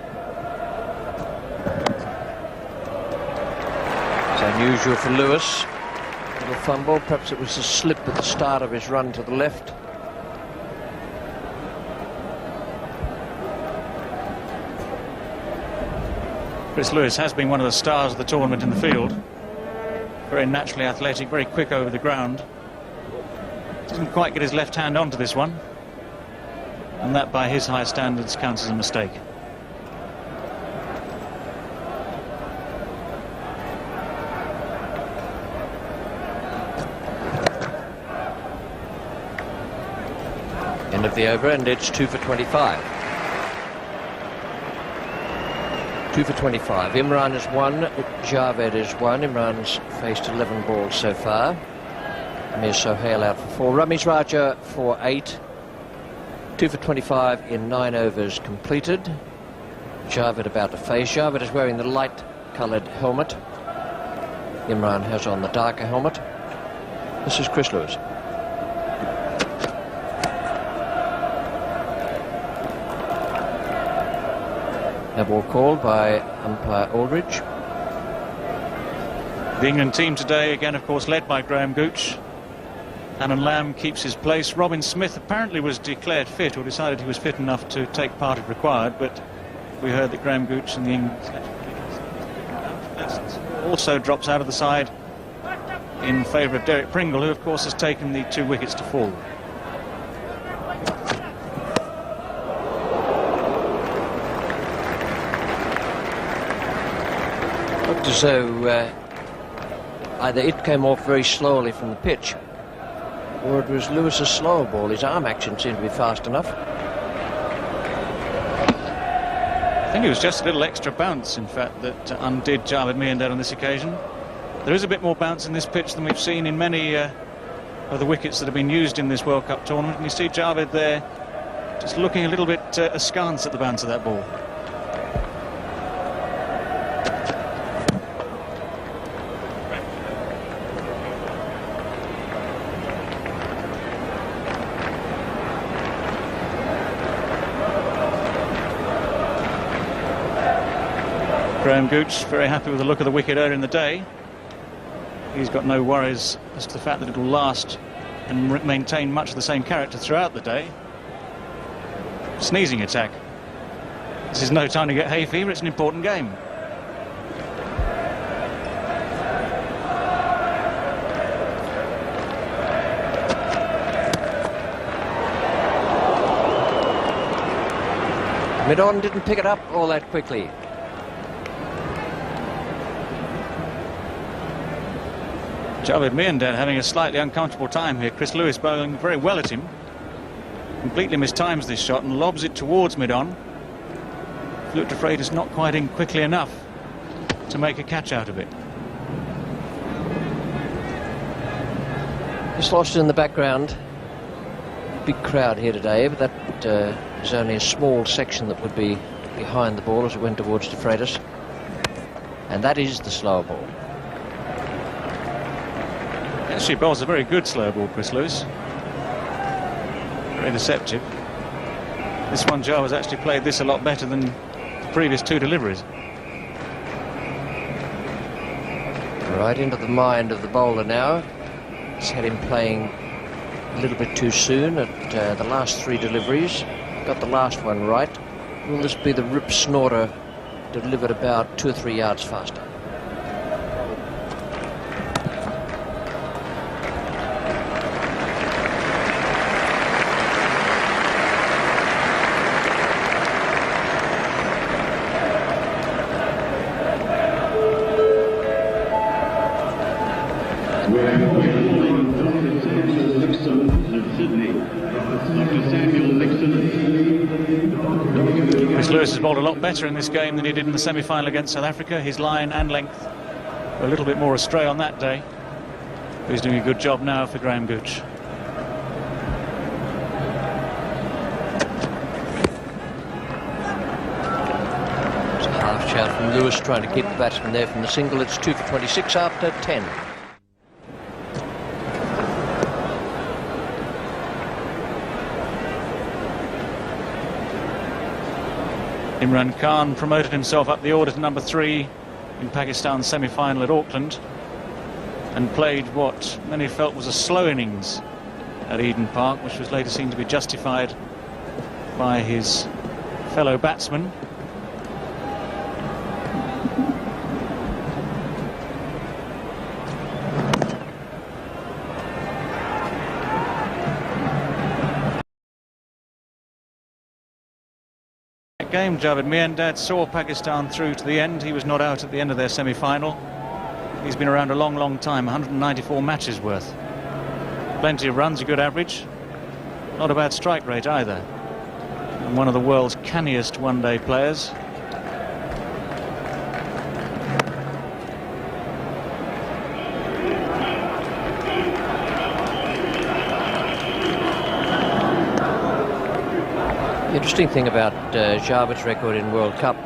It's unusual for Lewis. Little fumble. Perhaps it was a slip at the start of his run to the left. Chris Lewis has been one of the stars of the tournament in the field. Very naturally athletic, very quick over the ground. Doesn't quite get his left hand onto this one. And that, by his high standards, counts as a mistake. End of the over, and it's 2 for 25. 2 for 25. Imran has won, Javed has won. Imran's faced 11 balls so far. Mir Sohail out for 4. Ramiz Raja for 8. 2 for 25 in 9 overs completed. Javed about to face. Javed is wearing the light-coloured helmet. Imran has on the darker helmet. This is Chris Lewis. No ball called by umpire Aldridge. The England team today, again, of course, led by Graham Gooch. Alan Lamb keeps his place. Robin Smith apparently was declared fit, or decided he was fit enough to take part if required, but we heard that Graham Gooch and the England also drops out of the side in favour of Derek Pringle, who, of course, has taken the 2 wickets to fall. Looked as though either it came off very slowly from the pitch, or it was Lewis's slower ball. His arm action seemed to be fast enough. I think it was just a little extra bounce, in fact, that undid Javed Miandad on this occasion. There is a bit more bounce in this pitch than we've seen in many of the wickets that have been used in this World Cup tournament. And you see Javed there just looking a little bit askance at the bounce of that ball. Graham Gooch very happy with the look of the wicket earlier in the day. He's got no worries as to the fact that it will last and maintain much of the same character throughout the day. Sneezing attack. This is no time to get hay fever, it's an important game. Mid-on didn't pick it up all that quickly. Javed Miandad having a slightly uncomfortable time here. Chris Lewis bowling very well at him. Completely mistimes this shot and lobs it towards mid-on. Flew to Freitas not quite in quickly enough to make a catch out of it. Just lost in the background. Big crowd here today, but that is only a small section that would be behind the ball as it went towards de Freitas. And that is the slower ball. Actually bowls a very good slow ball, Chris Lewis. Very deceptive. This one, Joe, has actually played this a lot better than the previous 2 deliveries. Right into the mind of the bowler now. He's had him playing a little bit too soon at the last 3 deliveries. Got the last one right. Will this be the rip snorter delivered about 2 or 3 yards faster? Chris Lewis has bowled a lot better in this game than he did in the semi-final against South Africa. His line and length were a little bit more astray on that day. But he's doing a good job now for Graham Gooch. It's a half shout from Lewis trying to keep the batsman there from the single. It's 2 for 26 after 10. Imran Khan promoted himself up the order to number 3 in Pakistan's semi-final at Auckland and played what many felt was a slow innings at Eden Park, which was later seen to be justified by his fellow batsman. game. Javed Miandad saw Pakistan through to the end. He was not out at the end of their semi-final. He's been around a long, long time, 194 matches worth. Plenty of runs, a good average. Not a bad strike rate either. And one of the world's canniest one-day players. The interesting thing about Javed's record in World Cup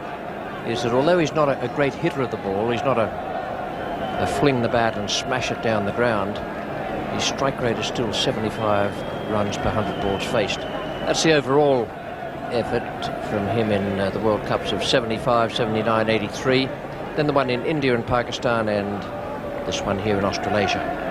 is that although he's not a great hitter of the ball, he's not a fling the bat and smash it down the ground, his strike rate is still 75 runs per 100 balls faced. That's the overall effort from him in the World Cups of 75, 79, 83, then the one in India and Pakistan, and this one here in Australasia.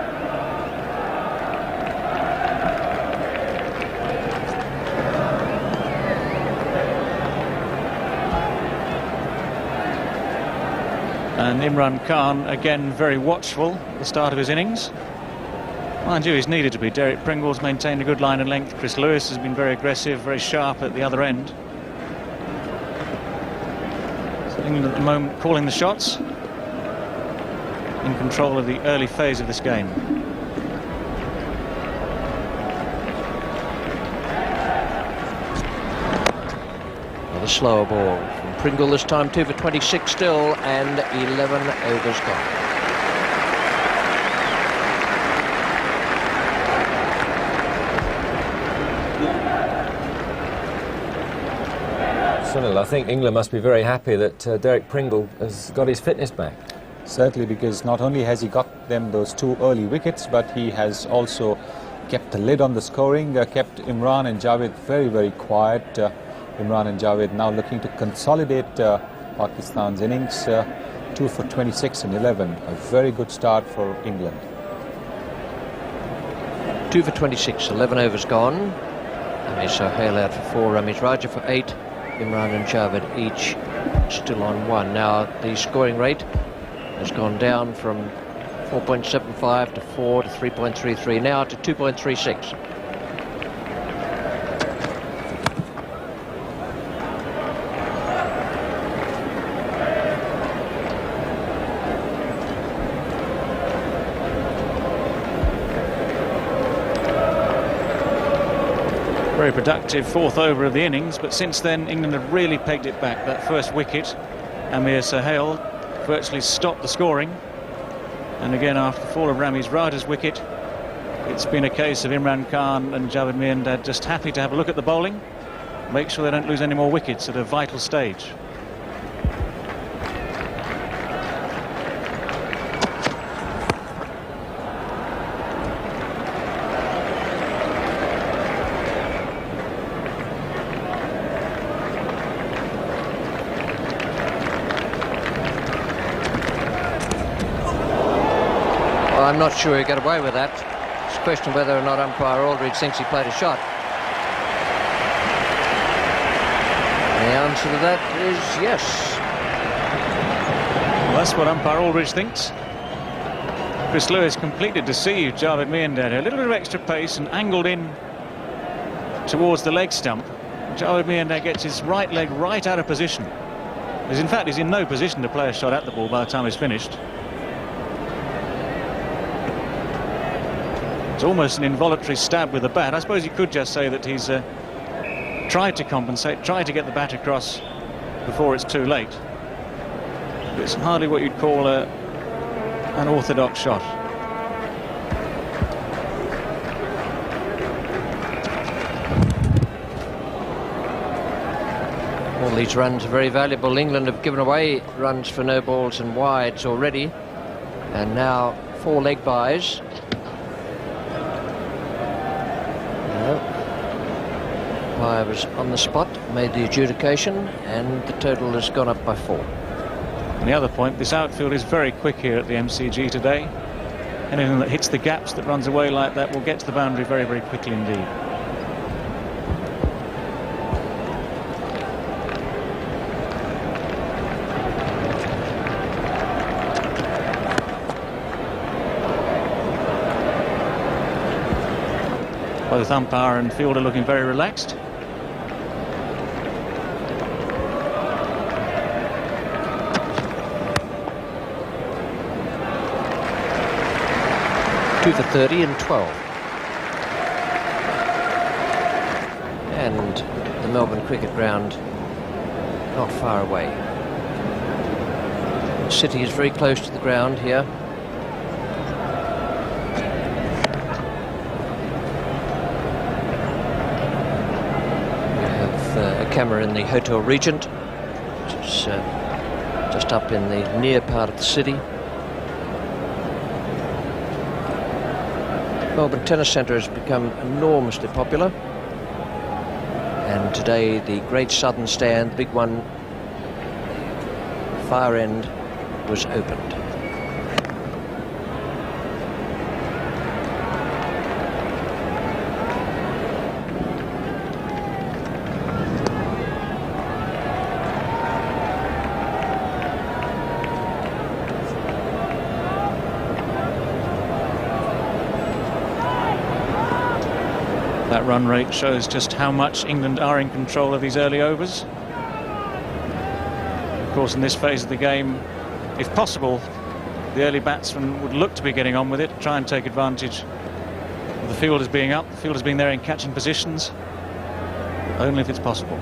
And Imran Khan, again, very watchful at the start of his innings. Mind you, he's needed to be. Derek Pringle's maintained a good line and length. Chris Lewis has been very aggressive, very sharp at the other end. So England at the moment calling the shots, in control of the early phase of this game. Another slower ball from Pringle this time, 2 for 26 still, and 11 overs gone. Sunil, I think England must be very happy that Derek Pringle has got his fitness back. Certainly, because not only has he got them those 2 early wickets, but he has also kept a lid on the scoring, kept Imran and Javed very, very quiet. Imran and Javed now looking to consolidate Pakistan's innings. 2 for 26 and 11. A very good start for England. 2 for 26, 11 overs gone. Ramesh Sohail out for 4, Ramesh Raja for 8. Imran and Javed each still on 1. Now the scoring rate has gone down from 4.75 to 4 to 3.33, now to 2.36. Very productive 4th over of the innings, but since then England have really pegged it back. That first wicket, Amir Sohail virtually stopped the scoring, and again after the fall of Ramesh Raja's wicket, it's been a case of Imran Khan and Javed Miandad just happy to have a look at the bowling, make sure they don't lose any more wickets at a vital stage. I'm not sure he got away with that. It's a question whether or not umpire Aldridge thinks he played a shot. The answer to that is yes. Well, that's what umpire Aldridge thinks. Chris Lewis completely deceived Javed Miandad. A little bit of extra pace and angled in towards the leg stump. Javed Miandad gets his right leg right out of position. In fact, he's in no position to play a shot at the ball by the time he's finished. It's almost an involuntary stab with the bat. I suppose you could just say that he's tried to compensate, tried to get the bat across before it's too late. But it's hardly what you'd call an orthodox shot. All these runs are very valuable. England have given away runs for no balls and wides already, and now 4 leg byes. Umpire was on the spot, made the adjudication, and the total has gone up by 4. And the other point, this outfield is very quick here at the MCG today. Anything that hits the gaps, that runs away like that, will get to the boundary very, very quickly indeed. Both umpire and fielder looking very relaxed. 2 for 30 and 12. And the Melbourne Cricket Ground not far away. The city is very close to the ground here. We have a camera in the Hotel Regent, which is just up in the near part of the city. Melbourne Tennis Centre has become enormously popular, and today the Great Southern Stand, the big one, far end, was opened. That run rate shows just how much England are in control of these early overs. Of course, in this phase of the game, if possible, the early batsmen would look to be getting on with it, try and take advantage of the fielders being up, the fielders being there in catching positions, only if it's possible.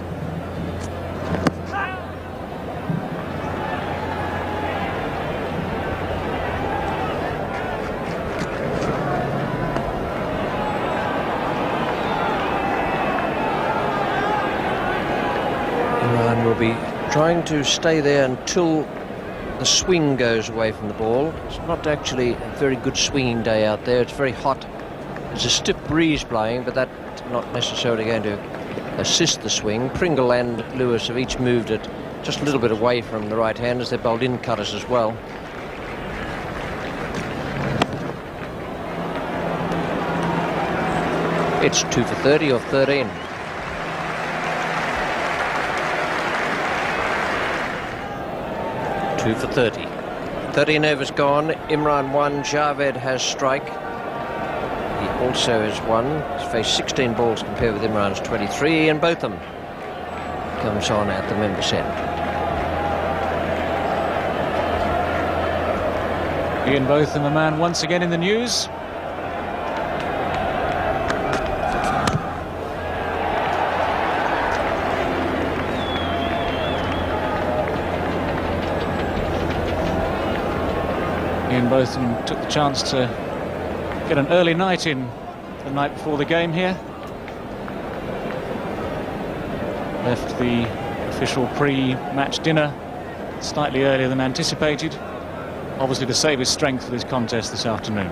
Will be trying to stay there until the swing goes away from the ball. It's not actually a very good swinging day out there. It's very hot. There's a stiff breeze blowing, but that's not necessarily going to assist the swing. Pringle and Lewis have each moved it just a little bit away from the right handers. They're bowled in cutters as well. It's 2 for 30 or 13. Two for 30. 13 overs gone. Imran won. Javed has strike. He also has won. He's faced 16 balls compared with Imran's 23, and Botham comes on at the members' end. Ian Botham, a man once again in the news. Ian Botham took the chance to get an early night in the night before the game here. Left the official pre-match dinner slightly earlier than anticipated, obviously to save his strength for this contest this afternoon.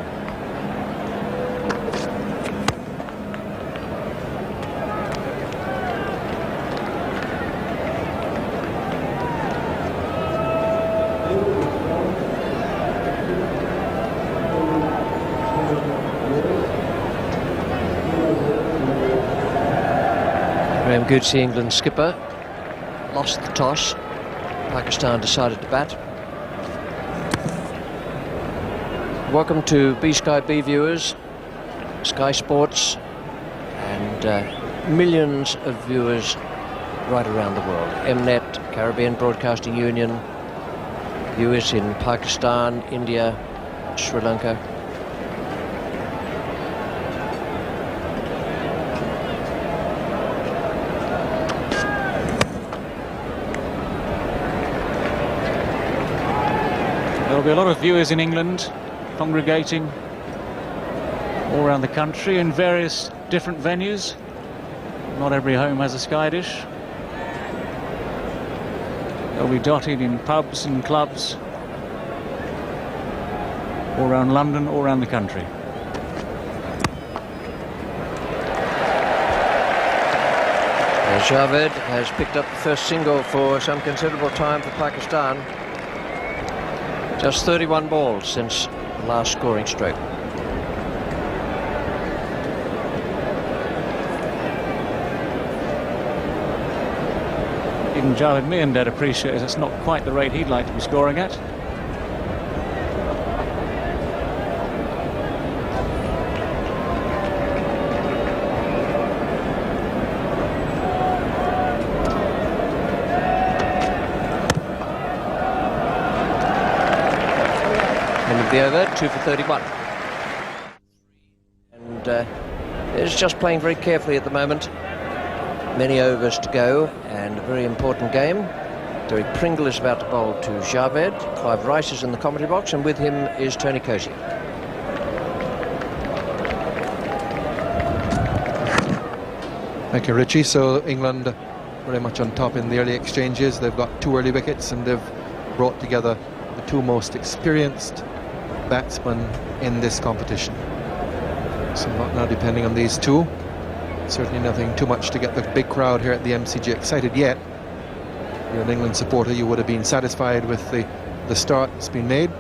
Graham Goodsey, England skipper, lost the toss. Pakistan decided to bat. Welcome to B Sky B viewers, Sky Sports, and millions of viewers right around the world. Mnet, Caribbean Broadcasting Union, viewers in Pakistan, India, Sri Lanka. There'll be a lot of viewers in England congregating all around the country in various different venues. Not every home has a Sky dish. They'll be dotted in pubs and clubs all around London, all around the country. Javed has picked up the first single for some considerable time for Pakistan. Just 31 balls since the last scoring stroke. Even Javed Miandad appreciates it's not quite the rate he'd like to be scoring at. End of the over, 2 for 31. and is just playing very carefully at the moment. Many overs to go, and a very important game. Derek Pringle is about to bowl to Javed. Clive Rice is in the commentary box, and with him is Tony Cozier. Thank you, Richie. So England very much on top in the early exchanges. They've got 2 early wickets, and they've brought together the 2 most experienced batsmen in this competition. So not now depending on these 2. Certainly nothing too much to get the big crowd here at the MCG excited yet. If you're an England supporter, you would have been satisfied with the start that's been made.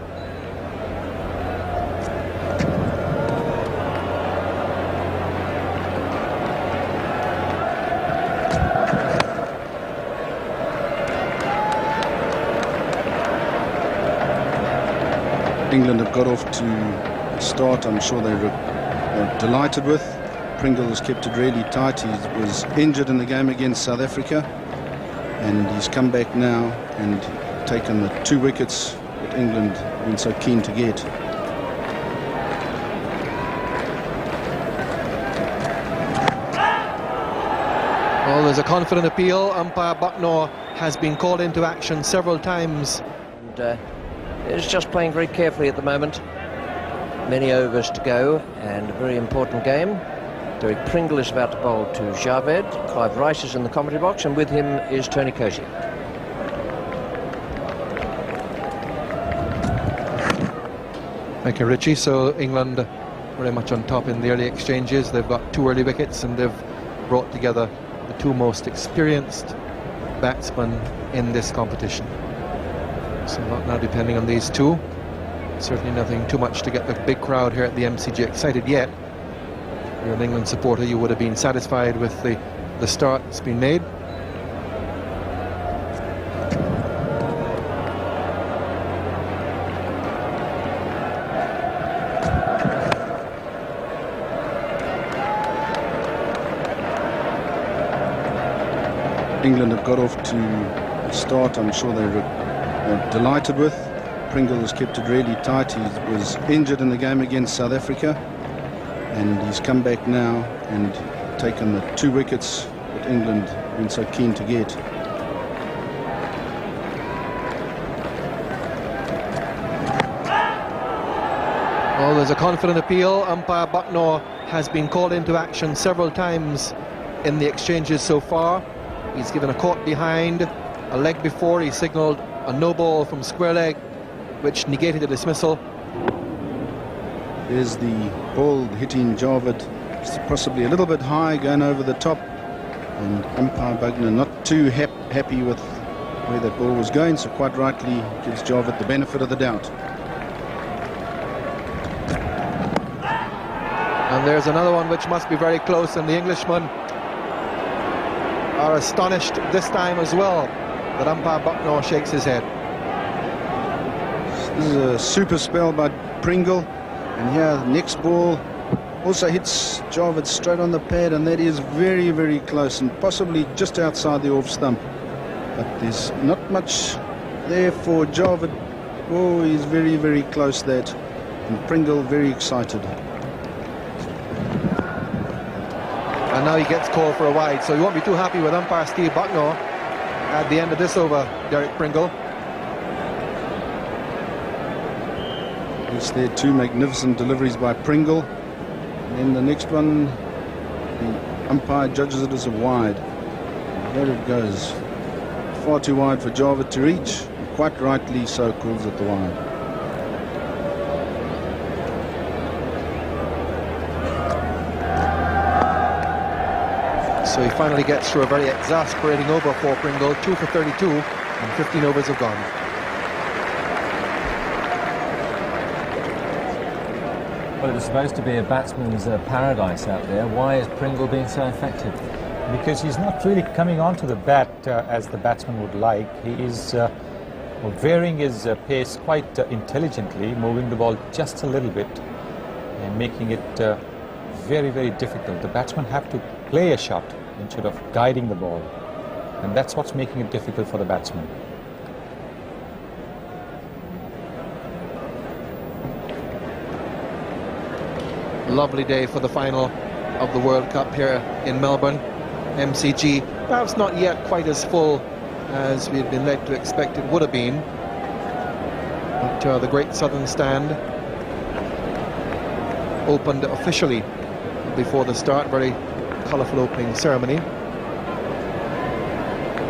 England have got off to a start I'm sure they're delighted with. Pringle has kept it really tight. He was injured in the game against South Africa, and he's come back now and taken the 2 wickets that England have been so keen to get. Well, there's a confident appeal. Umpire Bucknor has been called into action several times. And is just playing very carefully at the moment. Many overs to go, and a very important game. Derek Pringle is about to bowl to Javed. Clive Rice is in the commentary box, and with him is Tony Cozier. Thank you, Richie. So England very much on top in the early exchanges. They've got 2 early wickets, and they've brought together the 2 most experienced batsmen in this competition. So not now depending on these 2. Certainly nothing too much to get the big crowd here at the MCG excited yet. If you're an England supporter, you would have been satisfied with the start that's been made. England have got off to a start I'm sure they're delighted with. Pringle has kept it really tight. He was injured in the game against South Africa, and he's come back now and taken the 2 wickets that England have been so keen to get. Well, there's a confident appeal. Umpire Bucknor has been called into action several times in the exchanges so far. He's given a caught behind, a leg before. He signalled a no ball from square leg, which negated the dismissal. There's the ball hitting Javed, possibly a little bit high, going over the top, and umpire Bucknor not too happy with where that ball was going, so quite rightly gives Javed the benefit of the doubt. And there's another one which must be very close, and the Englishmen are astonished this time as well that umpire Bucknor shakes his head. This is a super spell by Pringle, and here the next ball also hits Javed straight on the pad, and that is very, very close and possibly just outside the off stump, but there's not much there for Javed. Oh, he's very, very close that, and Pringle very excited. And now he gets called for a wide, so you won't be too happy with umpire Steve Bucknor at the end of this over, Derek Pringle. Yes, there are 2 magnificent deliveries by Pringle, and then the next one, the umpire judges it as a wide. And there it goes, far too wide for Javed to reach, and quite rightly so calls it the wide. So he finally gets through a very exasperating over for Pringle. 2 for 32, and 15 overs have gone. Well, it was supposed to be a batsman's paradise out there. Why is Pringle being so effective? Because he's not really coming onto the bat as the batsman would like. He is varying his pace quite intelligently, moving the ball just a little bit and making it very, very difficult. The batsmen have to play a shot instead of guiding the ball, and that's what's making it difficult for the batsman. Lovely day for the final of the World Cup here in Melbourne. MCG, perhaps not yet quite as full as we had been led to expect it would have been. But the Great Southern Stand opened officially before the start. Very colourful opening ceremony.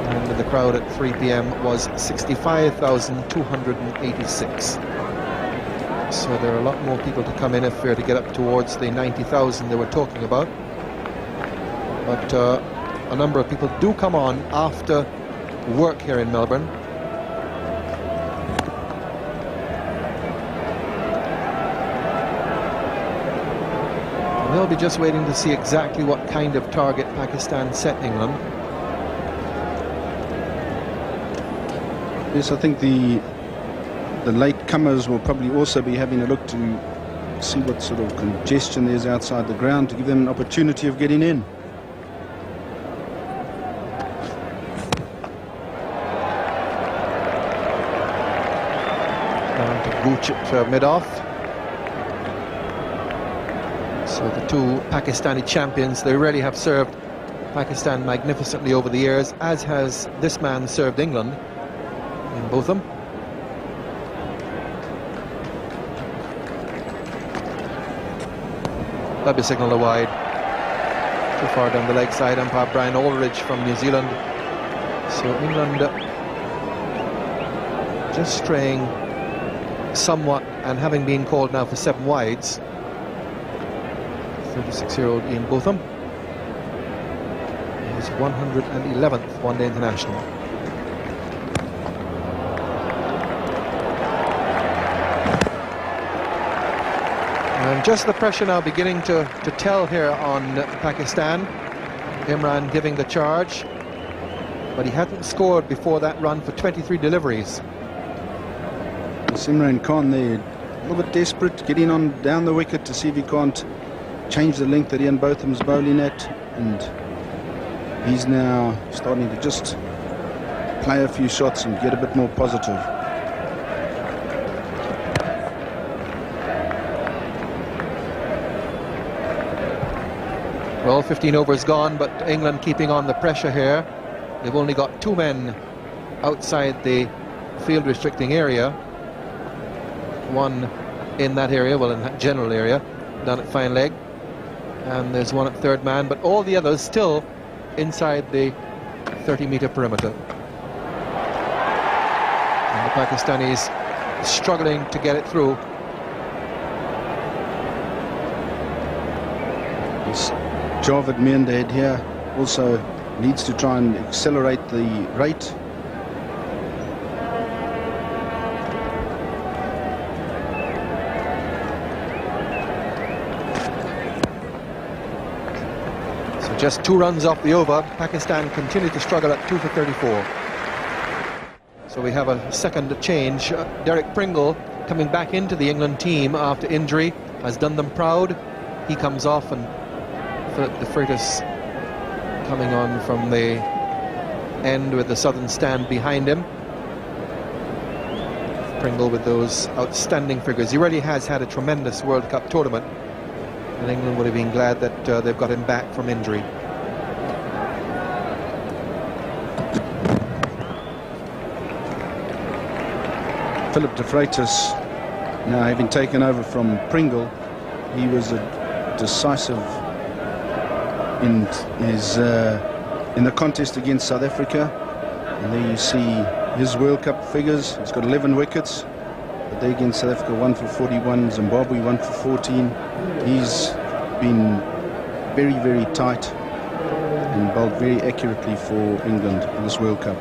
And the crowd at 3 p.m. was 65,286. So there are a lot more people to come in if we're to get up towards the 90,000 they were talking about. But a number of people do come on after work here in Melbourne. And they'll be just waiting to see exactly what kind of target Pakistan set England. Yes, I think the late comers will probably also be having a look to see what sort of congestion there is outside the ground to give them an opportunity of getting in. Down to Gooch at mid-off. So the two Pakistani champions, they really have served Pakistan magnificently over the years, as has this man served England in both of them. That'll be signalled wide. Too far down the leg side. Umpire Brian Aldridge from New Zealand. So England just straying somewhat, and having been called now for 7 wides. 36-year-old Ian Botham. He's 111th one-day international. And just the pressure now beginning to tell here on Pakistan. Imran giving the charge, but he hadn't scored before that run for 23 deliveries. Imran Khan there, a little bit desperate, getting on down the wicket to see if he can't change the length that Ian Botham's bowling at, and he's now starting to just play a few shots and get a bit more positive. Well, 15 overs gone, but England keeping on the pressure here. They've only got 2 men outside the field restricting area. One in that area, well, in that general area, down at fine leg. And there's one at third man, but all the others still inside the 30-meter perimeter. And the Pakistanis struggling to get it through. Javed Miandad here also needs to try and accelerate the rate. So just 2 runs off the over. Pakistan continue to struggle at 2 for 34. So we have a second change. Derek Pringle coming back into the England team after injury has done them proud. He comes off, and Philip de Freitas coming on from the end with the southern stand behind him. Pringle with those outstanding figures. He really has had a tremendous World Cup tournament, and England would have been glad that they've got him back from injury. Philip de Freitas now having taken over from Pringle. He was a decisive in the contest against South Africa, and there you see his World Cup figures. He's got 11 wickets, but they against South Africa 1 for 41, Zimbabwe 1 for 14. He's been very, very tight and bowled very accurately for England in this World Cup.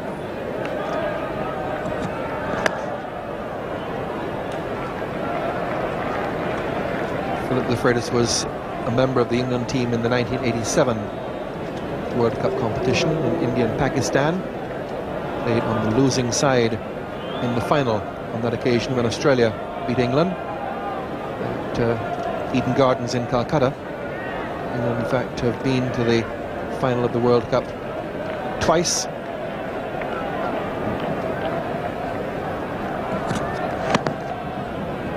Philip de Freitas was a member of the England team in the 1987 World Cup competition in India and Pakistan. Played on the losing side in the final on that occasion when Australia beat England at Eden Gardens in Calcutta. England, in fact, have been to the final of the World Cup twice.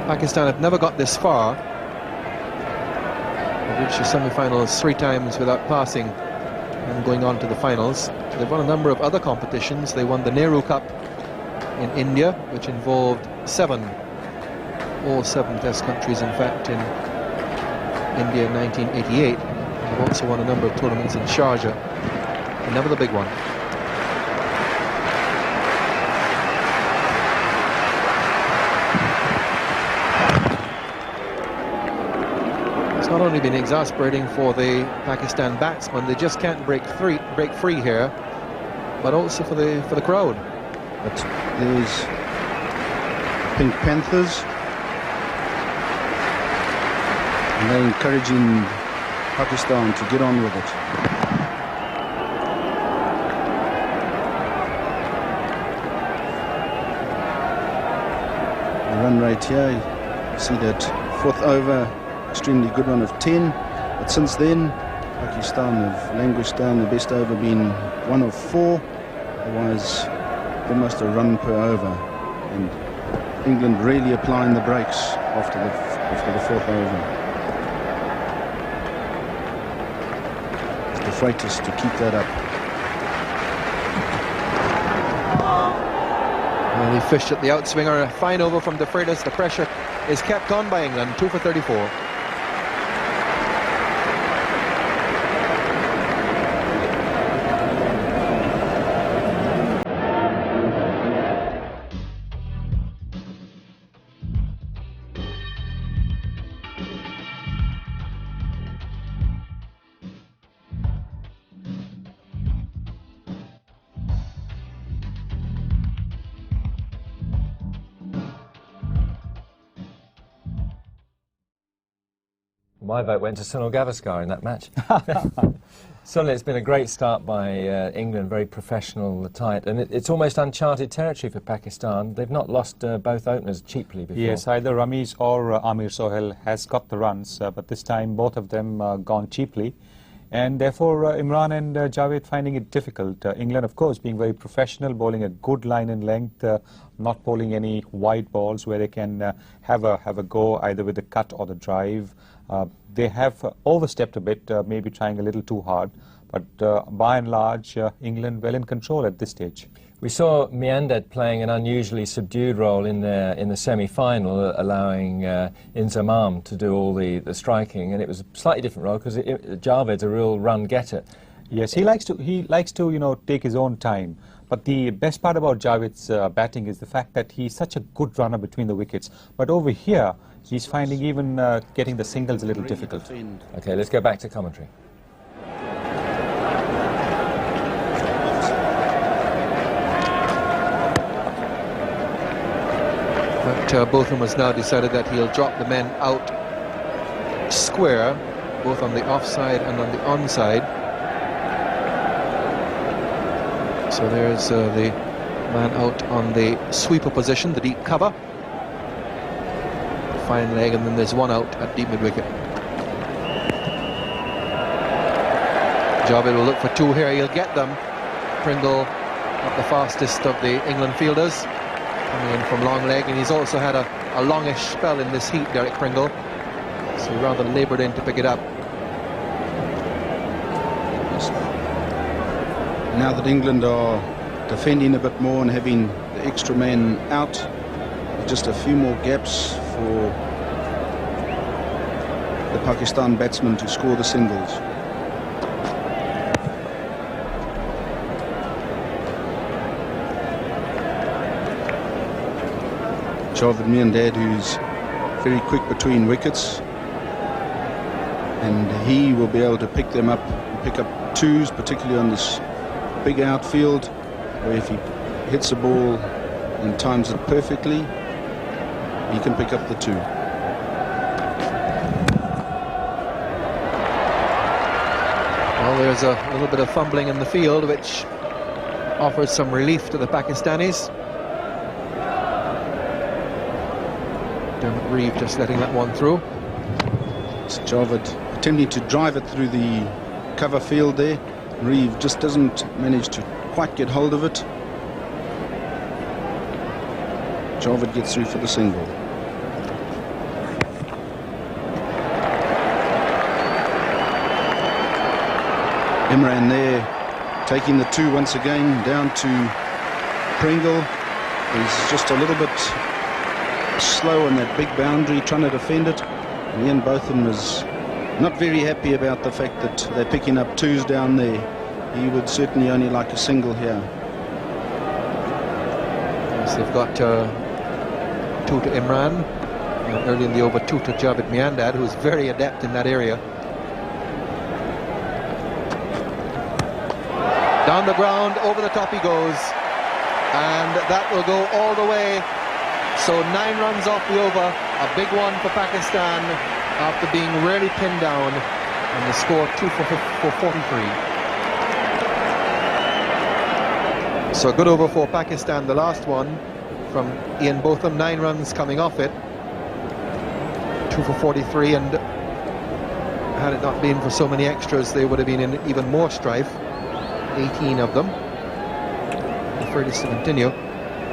Pakistan have never got this far. They've reached the semi-finals 3 times without passing and going on to the finals. They've won a number of other competitions. They won the Nehru Cup in India, which involved all 7 test countries, in fact, in India in 1988. They've also won a number of tournaments in Sharjah, and never the big one. It's not only been exasperating for the Pakistan batsmen, they just can't break free here, but also for the crowd. But there's Pink Panthers, and they're encouraging Pakistan to get on with it. The run rate here, you see that 4th over, extremely good one of 10, but since then Pakistan have languished down. The best over being 1 of 4, otherwise almost a run per over, and England really applying the brakes after the 4th over. The Freightos to keep that up. Well, he fished at the outswinger. A fine over from De Freitas. The pressure is kept on by England. 2 for 34. My vote went to Sunil Gavaskar in that match. Sunil, it's been a great start by England, very professional, tight, and it's almost uncharted territory for Pakistan. They've not lost both openers cheaply before. Yes, either Ramiz or Amir Sohail has got the runs, but this time both of them gone cheaply. And therefore, Imran and Javed finding it difficult. England, of course, being very professional, bowling a good line and length, not bowling any wide balls where they can have a go either with the cut or the drive. They have overstepped a bit, maybe trying a little too hard, but by and large, England well in control at this stage. We saw Miandad playing an unusually subdued role in the semi-final, allowing Inzamam to do all the striking, and it was a slightly different role because Javed's a real run getter. Yes, he likes to take his own time. But the best part about Javed's batting is the fact that he's such a good runner between the wickets. But over here, he's finding even getting the singles a little difficult. Okay, let's go back to commentary. But Botham has now decided that he'll drop the men out square, both on the offside and on the onside. So there's the man out on the sweeper position, the deep cover. Fine leg, and then there's one out at deep mid-wicket. Javed will look for 2 here. He'll get them. Pringle, not the fastest of the England fielders, coming in from long leg, and he's also had a longish spell in this heat, Derek Pringle. So he rather laboured in to pick it up. Now that England are defending a bit more and having the extra man out, just a few more gaps for the Pakistan batsmen to score the singles. Javed Miandad, who's very quick between wickets, and he will be able to pick them up and pick up 2s, particularly on this big outfield, where if he hits the ball and times it perfectly, he can pick up the 2. Well, there's a little bit of fumbling in the field, which offers some relief to the Pakistanis. Dermot Reeve just letting that one through. It's Javed attempting to drive it through the cover field there. Reeve just doesn't manage to quite get hold of it. Javed gets through for the single. Imran there, taking the 2 once again, down to Pringle. He's just a little bit slow on that big boundary, trying to defend it. And Ian Botham is not very happy about the fact that they're picking up 2s down there. He would certainly only like a single here. Yes, they've got 2 to Imran. Early in the over, 2 to Javed Miandad, who's very adept in that area. Down the ground, over the top he goes. And that will go all the way. So 9 runs off the over. A big one for Pakistan after being really pinned down. And the score 2 for 43. So a good over for Pakistan, the last one from Ian Botham. 9 runs coming off it. 2 for 43, and had it not been for so many extras, they would have been in even more strife. 18 of them. The furthest to continue.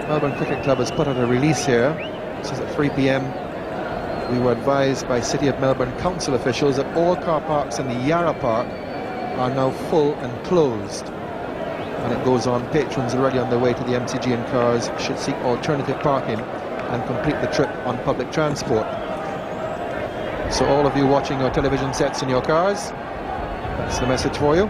Melbourne Cricket Club has put out a release here. This is at 3 p.m. We were advised by City of Melbourne council officials that all car parks in the Yarra Park are now full and closed. And it goes on, patrons already on their way to the MCG in cars should seek alternative parking and complete the trip on public transport. So all of you watching your television sets in your cars, that's the message for you.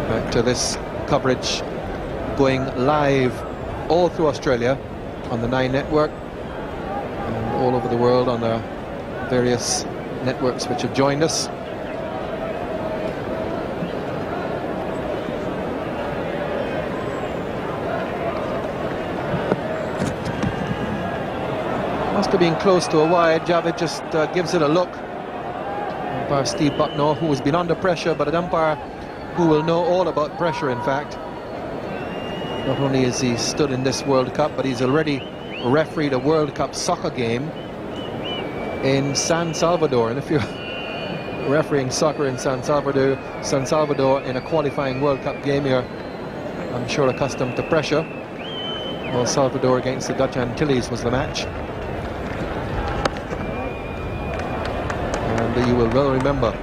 Back to this coverage going live all through Australia on the 9 network and all over the world on the various networks which have joined us. Must have been close to a wide. Javed just gives it a look. Umpire Steve Bucknor, who has been under pressure, but an umpire who will know all about pressure, in fact. Not only has he stood in this World Cup, but he's already refereed a World Cup soccer game in San Salvador. And if you're refereeing soccer in San Salvador in a qualifying World Cup game, you're, I'm sure, accustomed to pressure. El Salvador against the Dutch Antilles was the match. And you will well remember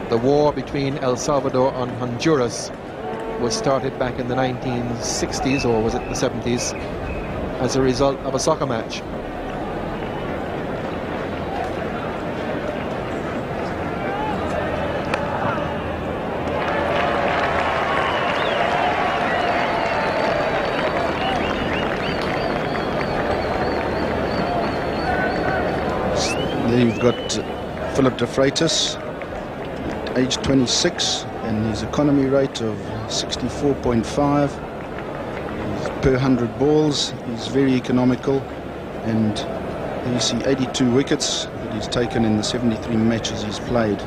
the war between El Salvador and Honduras was started back in the 1960s, or was it the 70s, as a result of a soccer match. There you've got Philip de Freitas, age 26, and his economy rate of 64.5 per 100 balls. He's very economical, and you see 82 wickets that he's taken in the 73 matches he's played.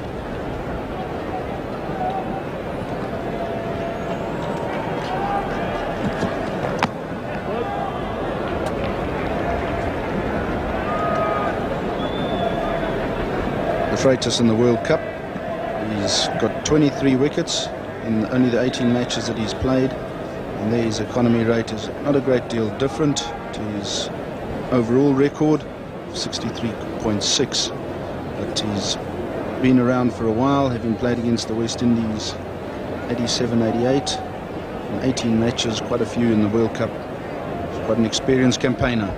De Freitas in the World Cup, he's got 23 wickets in only the 18 matches that he's played, and there his economy rate is not a great deal different to his overall record of 63.6, but he's been around for a while, having played against the West Indies 87, 88, and 18 matches, quite a few in the World Cup. He's quite an experienced campaigner.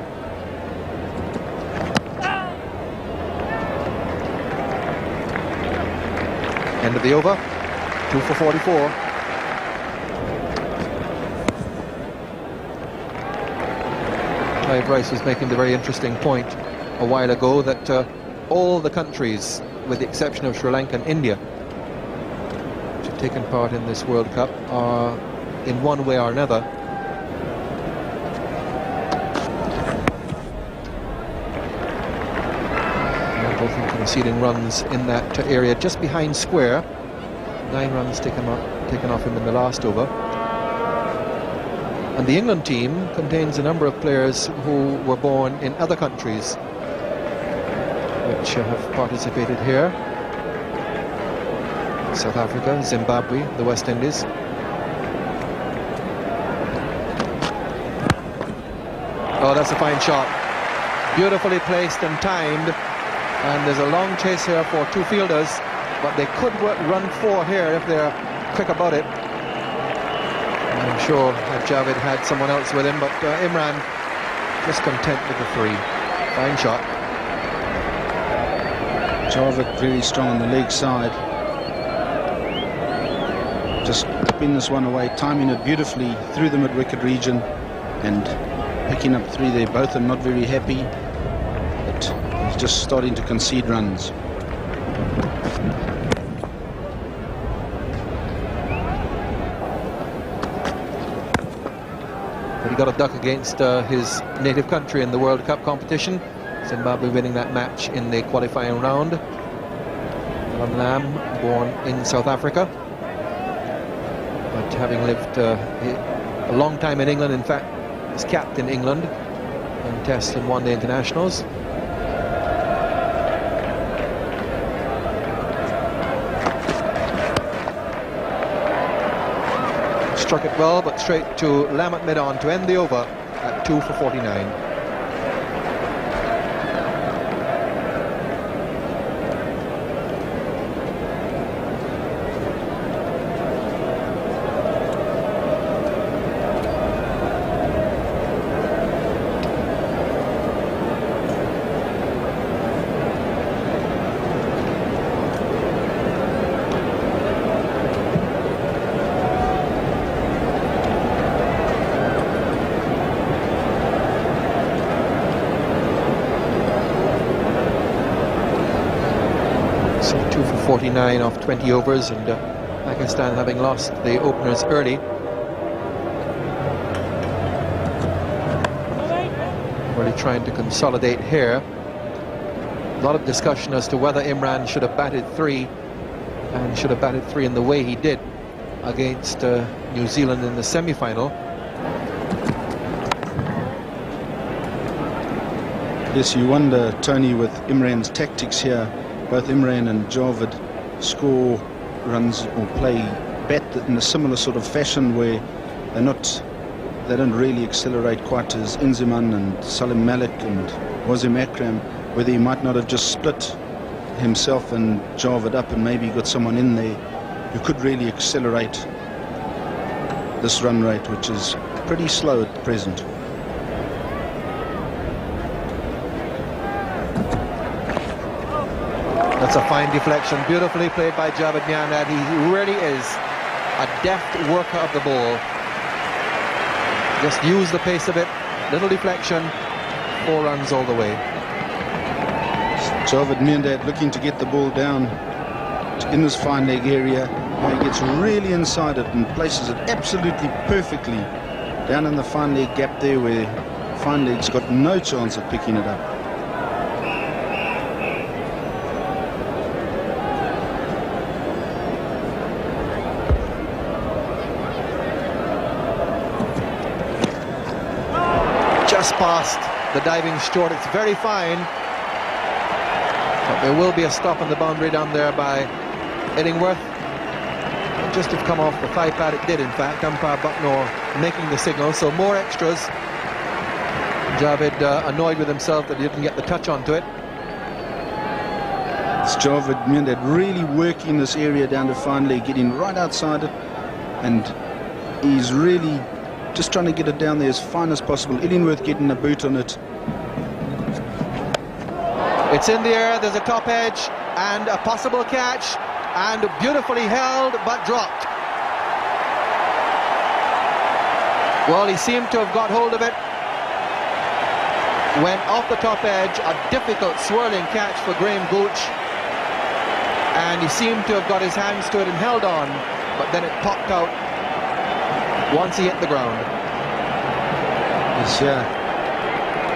End of the over, 2 for 44. Clive Rice was making the very interesting point a while ago that all the countries, with the exception of Sri Lanka and India, which have taken part in this World Cup, are in one way or another conceding runs in that area just behind square. 9 runs taken off him in the last over. And the England team contains a number of players who were born in other countries which have participated here: South Africa, Zimbabwe, the West Indies. Oh, that's a fine shot. Beautifully placed and timed, and there's a long chase here for two fielders, but they could run 4 here if they're quick about it. I'm sure that Javed had someone else with him, but Imran just content with the 3. Fine shot. Javed very strong on the leg side. Just pin this one away, timing it beautifully through the mid-wicket region and picking up 3 there. Both are not very happy, but he's just starting to concede runs. He got a duck against his native country in the World Cup competition. Zimbabwe winning that match in the qualifying round. Alan Lamb, born in South Africa, but having lived a long time in England, in fact, he's capped in England in Test and One-Day Internationals. Struck it well, but straight to Lamont mid-on to end the over at 2 for 49. So 2 for 49 off 20 overs, and Pakistan having lost the openers early. Really trying to consolidate here. A lot of discussion as to whether Imran should have batted 3, and should have batted 3 in the way he did against New Zealand in the semi-final. Yes, you wonder, Tony, with Imran's tactics here. Both Imran and Javed score runs or bat in a similar sort of fashion where they don't really accelerate quite as Inziman and Salim Malik and Wasim Akram, whether he might not have just split himself and Javed up and maybe got someone in there who could really accelerate this run rate, which is pretty slow at present. That's a fine deflection, beautifully played by Javed Miandad. He really is a deft worker of the ball. Just use the pace of it, little deflection, 4 runs all the way. Javed Miandad looking to get the ball down in this fine leg area. He gets really inside it and places it absolutely perfectly down in the fine leg gap there, where fine leg's got no chance of picking it up. Just past the diving short. It's very fine, but there will be a stop on the boundary down there by Illingworth. It just have come off the thigh pad. It did, in fact. Umpire Bucknor making the signal, so more extras. Javed annoyed with himself that he didn't get the touch onto it. It's Javed Miandad really working this area down to fine leg, getting right outside it, and he's really just trying to get it down there as fine as possible. Illingworth getting a boot on it. It's in the air, there's a top edge, and a possible catch, and beautifully held, but dropped. Well, he seemed to have got hold of it. Went off the top edge, a difficult swirling catch for Graham Gooch, and he seemed to have got his hands to it and held on, but then it popped out once he hit the ground. He's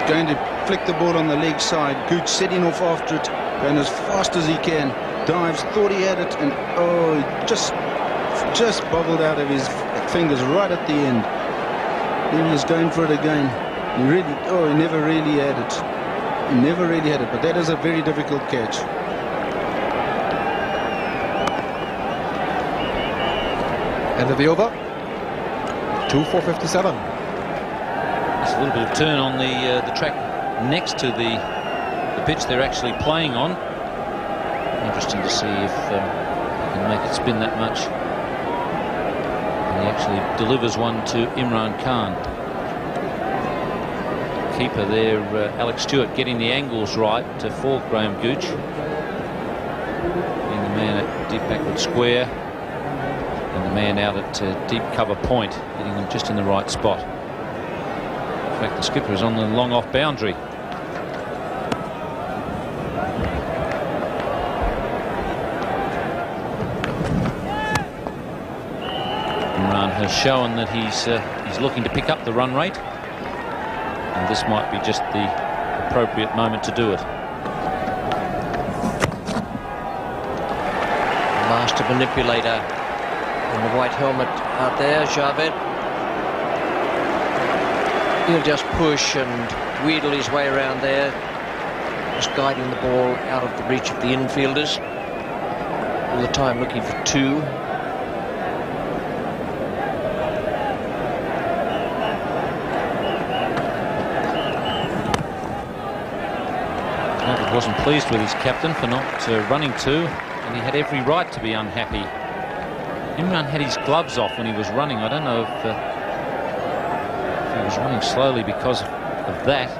going to flick the ball on the leg side. Gooch setting off after it, going as fast as he can. Dives, thought he had it, and oh, just bobbled out of his fingers right at the end. Then he's going for it again. He never really had it. He never really had it, but that is a very difficult catch. End of the over. 2 for 57. There's a little bit of turn on the track next to the pitch they're actually playing on. Interesting to see if he can make it spin that much. And he actually delivers one to Imran Khan. Keeper there, Alex Stewart, getting the angles right for Graham Gooch. Being the man at deep backward square, and the man out at deep cover point, hitting them just in the right spot. In fact, the skipper is on the long off boundary. Imran has shown that he's looking to pick up the run rate, and this might be just the appropriate moment to do it. Master manipulator in the white helmet out there, Javed. He'll just push and wheedle his way around there, just guiding the ball out of the reach of the infielders. All the time looking for two. He wasn't pleased with his captain for not running two, and he had every right to be unhappy. Imran had his gloves off when he was running. I don't know if he was running slowly because of that.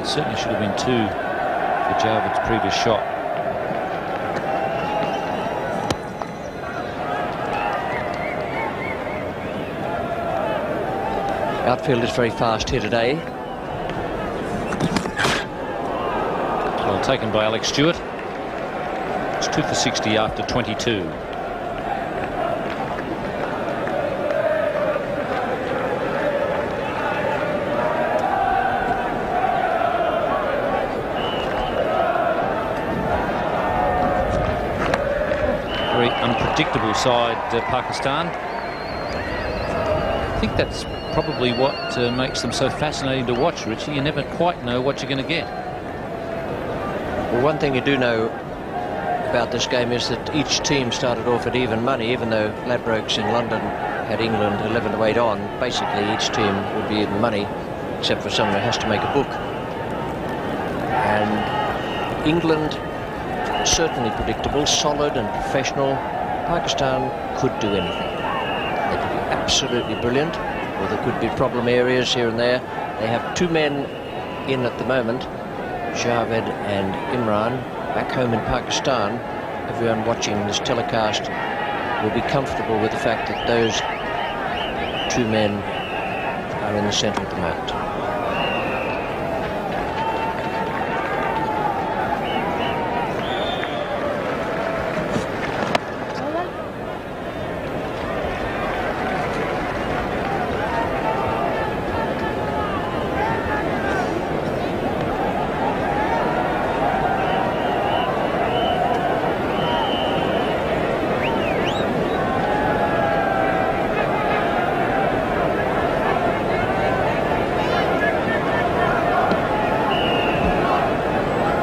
It certainly should have been two for Javed's previous shot. Outfield is very fast here today. Well taken by Alex Stewart. It's 2 for 60 after 22. Very unpredictable side, Pakistan. I think that's probably what makes them so fascinating to watch, Richie. You never quite know what you're going to get. Well, one thing you do know about this game is that each team started off at even money, even though Ladbrokes in London had England 11 to 8 on. Basically, each team would be even money, except for someone who has to make a book. And England, certainly predictable, solid and professional. Pakistan could do anything. They could be absolutely brilliant, or there could be problem areas here and there. They have two men in at the moment, Javed and Imran. Back home in Pakistan, everyone watching this telecast will be comfortable with the fact that those two men are in the centre of the mat.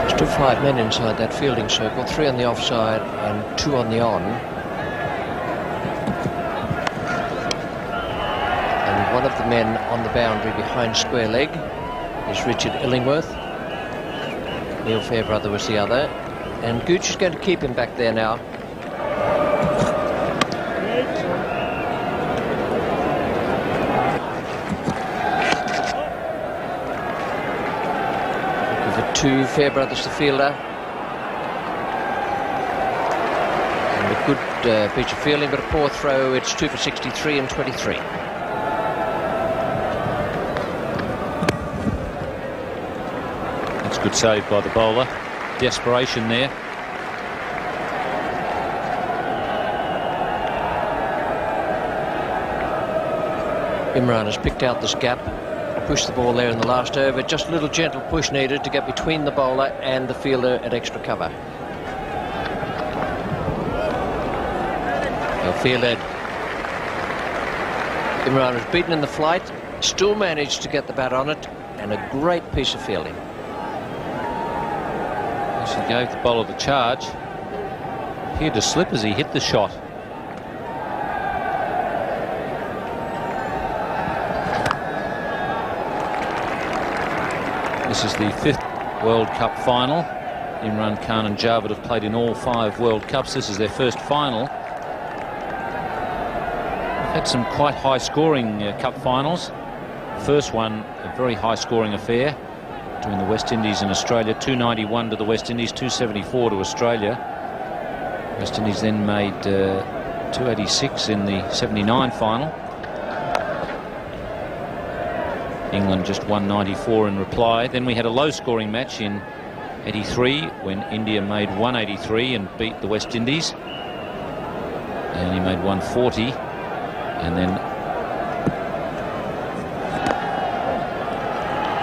Still 5 men inside that fielding circle, 3 on the offside and 2 on the on. And one of the men on the boundary behind square leg is Richard Illingworth. Neil Fairbrother was the other. And Gooch is going to keep him back there now. To Fairbrother's the fielder, and a good pitch of fielding, but a poor throw. It's 2 for 63 and 23. That's a good save by the bowler. Desperation there. Imran has picked out this gap. Pushed the ball there in the last over. Just a little gentle push needed to get between the bowler and the fielder at extra cover. Well fielded. Imran was beaten in the flight, still managed to get the bat on it, and a great piece of fielding. Actually gave the bowler the charge. Appeared to slip as he hit the shot. This is the 5th World Cup final. Imran Khan and Javed have played in all 5 World Cups. This is their first final. We've had some quite high-scoring cup finals. The first one, a very high-scoring affair between the West Indies and Australia. 291 to the West Indies, 274 to Australia. West Indies then made 286 in the 79 final. England just 194 in reply. Then we had a low-scoring match in 83 when India made 183 and beat the West Indies. They only made 140, and then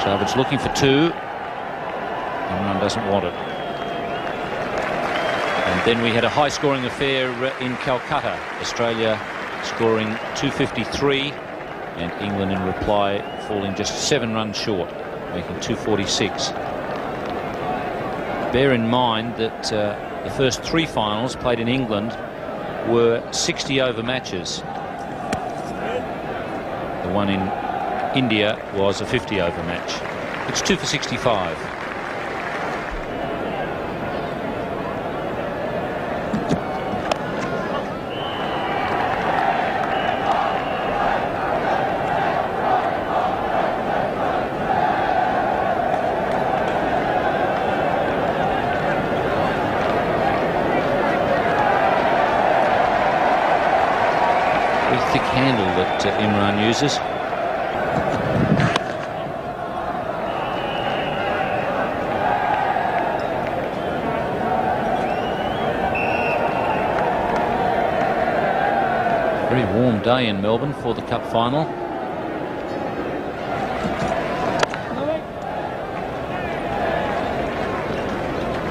Javed's looking for 2. Imran doesn't want it. And then we had a high-scoring affair in Calcutta. Australia scoring 253 and England in reply falling just 7 runs short, making 246. Bear in mind that the first 3 finals played in England were 60-over matches. The one in India was a 50-over match. It's 2 for 65. Thick handle that Imran uses. Very warm day in Melbourne for the Cup final.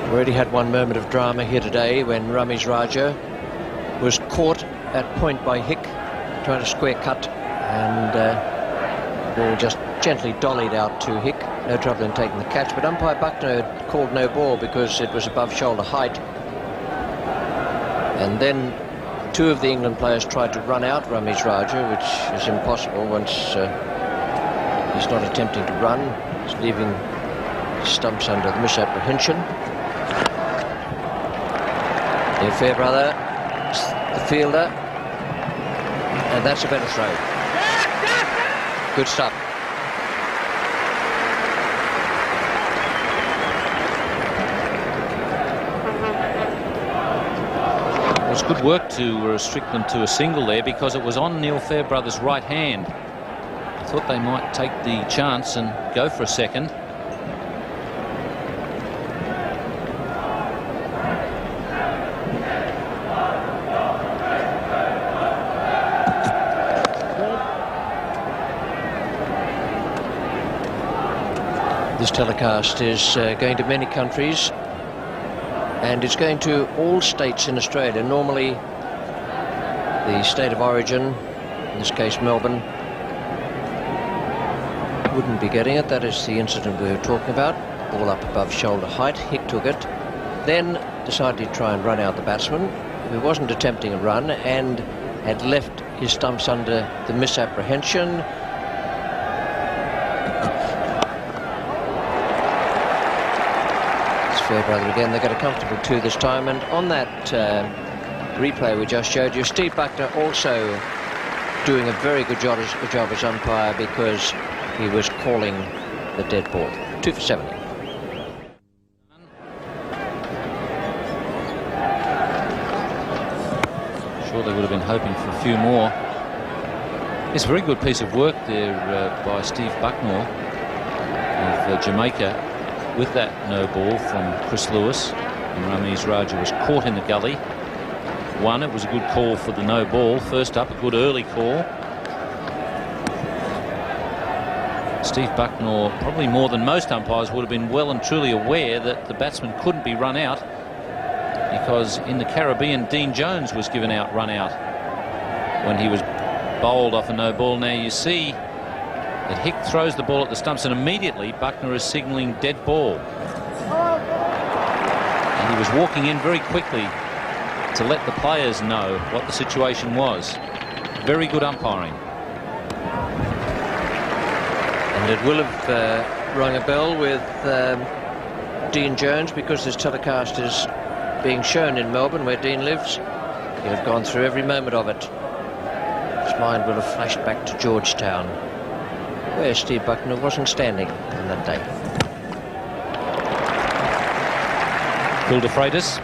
We already had one moment of drama here today when Ramiz Raja was caught at point by Hick, trying to square cut, and the ball just gently dollied out to Hick. No trouble in taking the catch, but umpire Buckner had called no ball because it was above shoulder height. And then 2 of the England players tried to run out Ramiz Raja, which is impossible once he's not attempting to run. He's leaving stumps under the misapprehension. Their Fairbrother, the fielder, and that's a better throw. Good stuff. It was good work to restrict them to a single there because it was on Neil Fairbrother's right hand. I thought they might take the chance and go for a second. This telecast is going to many countries, and it's going to all states in Australia. Normally the state of origin, in this case Melbourne, wouldn't be getting it. That is the incident we were talking about. Ball up above shoulder height. Hick took it, then decided to try and run out the batsman, who wasn't attempting a run and had left his stumps under the misapprehension. Fairbrother again. They got a comfortable 2 this time, and on that replay we just showed you, Steve Buckner also doing a very good job as umpire because he was calling the dead ball. 2 for 70. Sure, they would have been hoping for a few more. It's a very good piece of work there by Steve Bucknor of Jamaica, with that no ball from Chris Lewis, and Ramiz Raja was caught in the gully. It was a good call for the no ball. First up, a good early call. Steve Bucknor, probably more than most umpires, would have been well and truly aware that the batsman couldn't be run out, because in the Caribbean, Dean Jones was given out run out when he was bowled off a no ball. Now you see that Hick throws the ball at the stumps, and immediately Buckner is signalling dead ball. And he was walking in very quickly to let the players know what the situation was. Very good umpiring. And it will have rung a bell with Dean Jones, because this telecast is being shown in Melbourne, where Dean lives. He'll have gone through every moment of it. His mind will have flashed back to Georgetown, where Steve Buckner wasn't standing on that day. Phil de Freitas.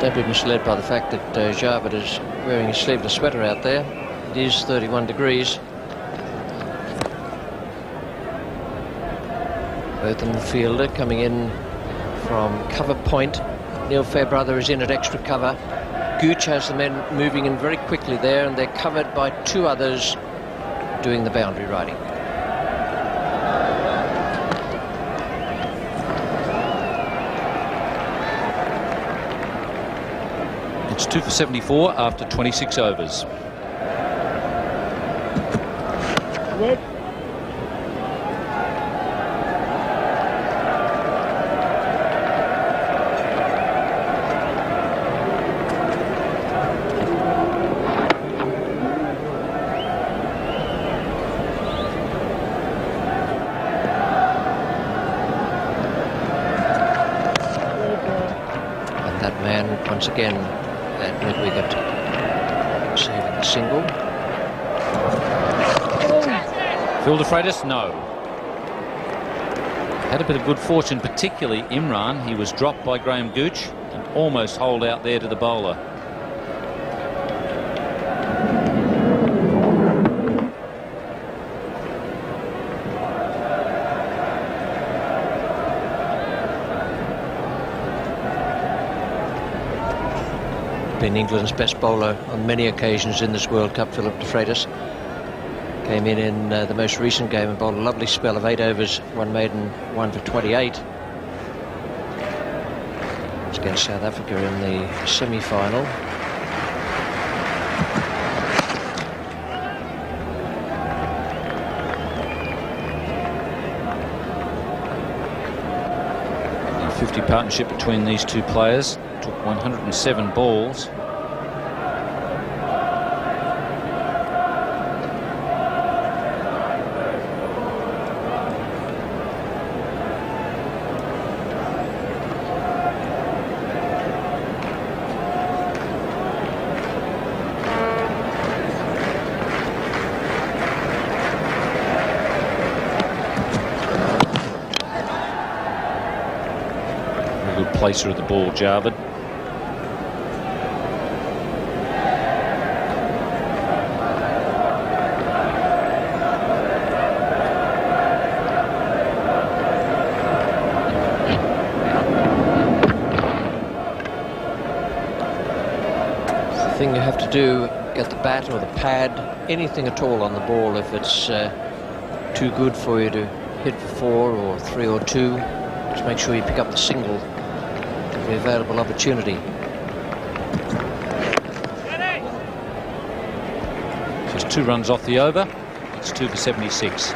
Don't be misled by the fact that Jarvid is wearing a sleeveless sweater out there. It is 31 degrees. Both in the fielder coming in from cover point. Neil Fairbrother is in at extra cover. Gooch has the men moving in very quickly there, and they're covered by two others doing the boundary riding. It's 2 for 74 after 26 overs. And that man, once again, at mid-wicket, saving the single. Phil de Freitas, no. Had a bit of good fortune, particularly Imran. He was dropped by Graham Gooch and almost holed out there to the bowler. Been England's best bowler on many occasions in this World Cup, Philip de Freitas. Came in the most recent game and bowled a lovely spell of 8 overs, 1 maiden, 1 for 28. It's against South Africa in the semi-final. The 50 partnership between these two players took 107 balls. Good placer of the ball, Jarvid. The thing you have to do, get the bat or the pad, anything at all on the ball if it's too good for you to hit for 4 or 3 or 2. Just make sure you pick up the single, every available opportunity. Just 2 runs off the over. It's 2 for 76.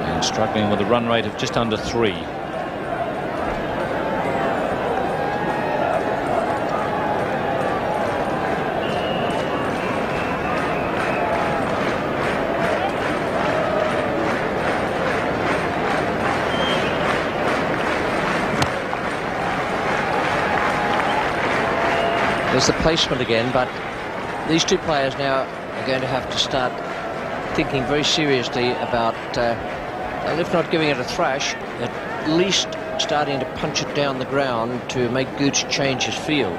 And struggling with a run rate of just under 3. There's the placement again, but these two players now are going to have to start thinking very seriously about, well, if not giving it a thrash, at least starting to punch it down the ground to make Gooch change his field.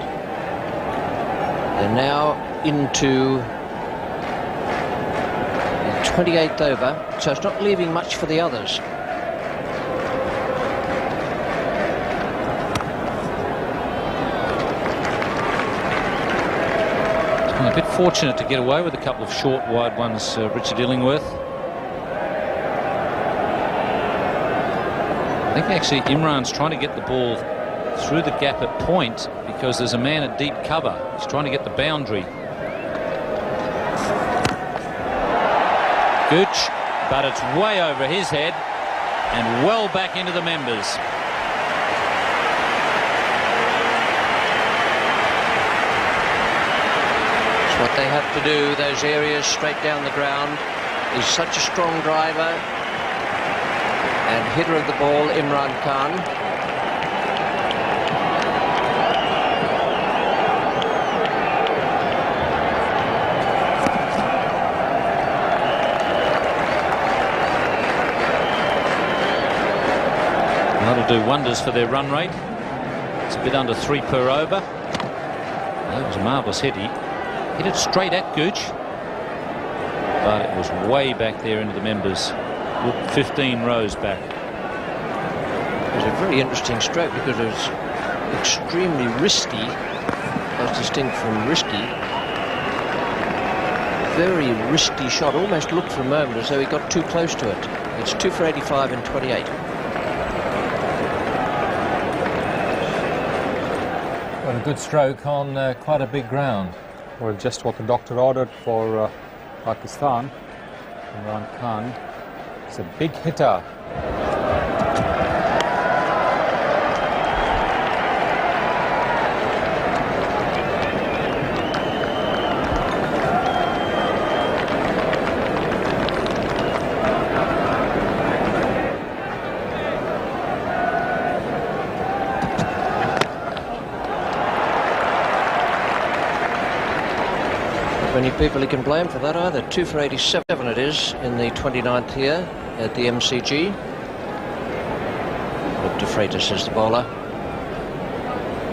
They're now into the 28th over, so it's not leaving much for the others. A bit fortunate to get away with a couple of short, wide ones, Richard Illingworth. I think actually Imran's trying to get the ball through the gap at point because there's a man at deep cover. He's trying to get the boundary. Gooch, but it's way over his head and well back into the members. It's what they have to do, those areas straight down the ground. He's such a strong driver. And hitter of the ball, Imran Khan. That'll do wonders for their run rate. It's a bit under 3 per over. That was a marvellous hit. He hit it straight at Gooch, but it was way back there into the members. 15 rows back. It was a very interesting stroke because it was extremely risky, as distinct from risky. Very risky shot. Almost looked for a moment as though he got too close to it. It's 2 for 85 and 28. Well, a good stroke on quite a big ground. Well, just what the doctor ordered for Pakistan. Imran Khan. It's a big hitter. Many people he can blame for that either. 2 for 87 it is in the 29th here at the MCG. Look to Freitas as the bowler.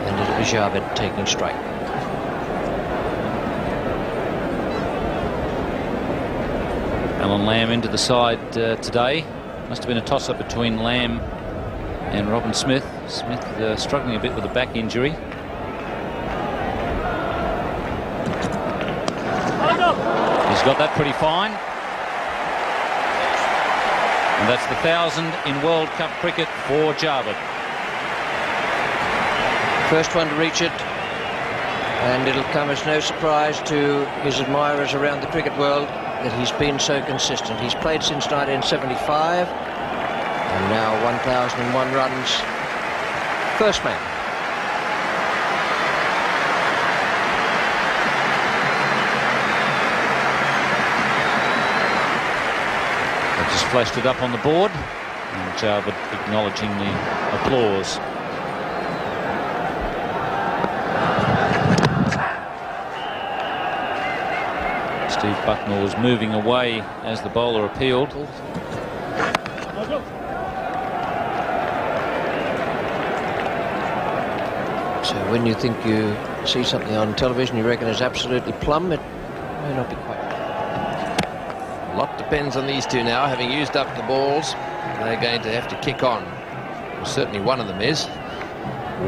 And it'll be Javed taking strike. Alan Lamb into the side today. Must have been a toss-up between Lamb and Robin Smith. Smith struggling a bit with a back injury. He's got that pretty fine. And that's the 1,000 in World Cup cricket for Javed. First one to reach it. And it'll come as no surprise to his admirers around the cricket world that he's been so consistent. He's played since 1975. And now 1,001 runs. First man. Just flashed it up on the board, and Javed acknowledging the applause. Steve Bucknor was moving away as the bowler appealed. So when you think you see something on television you reckon is absolutely plumb, it may not be quite. A lot depends on these two now. Having used up the balls, they're going to have to kick on. Well, certainly one of them is.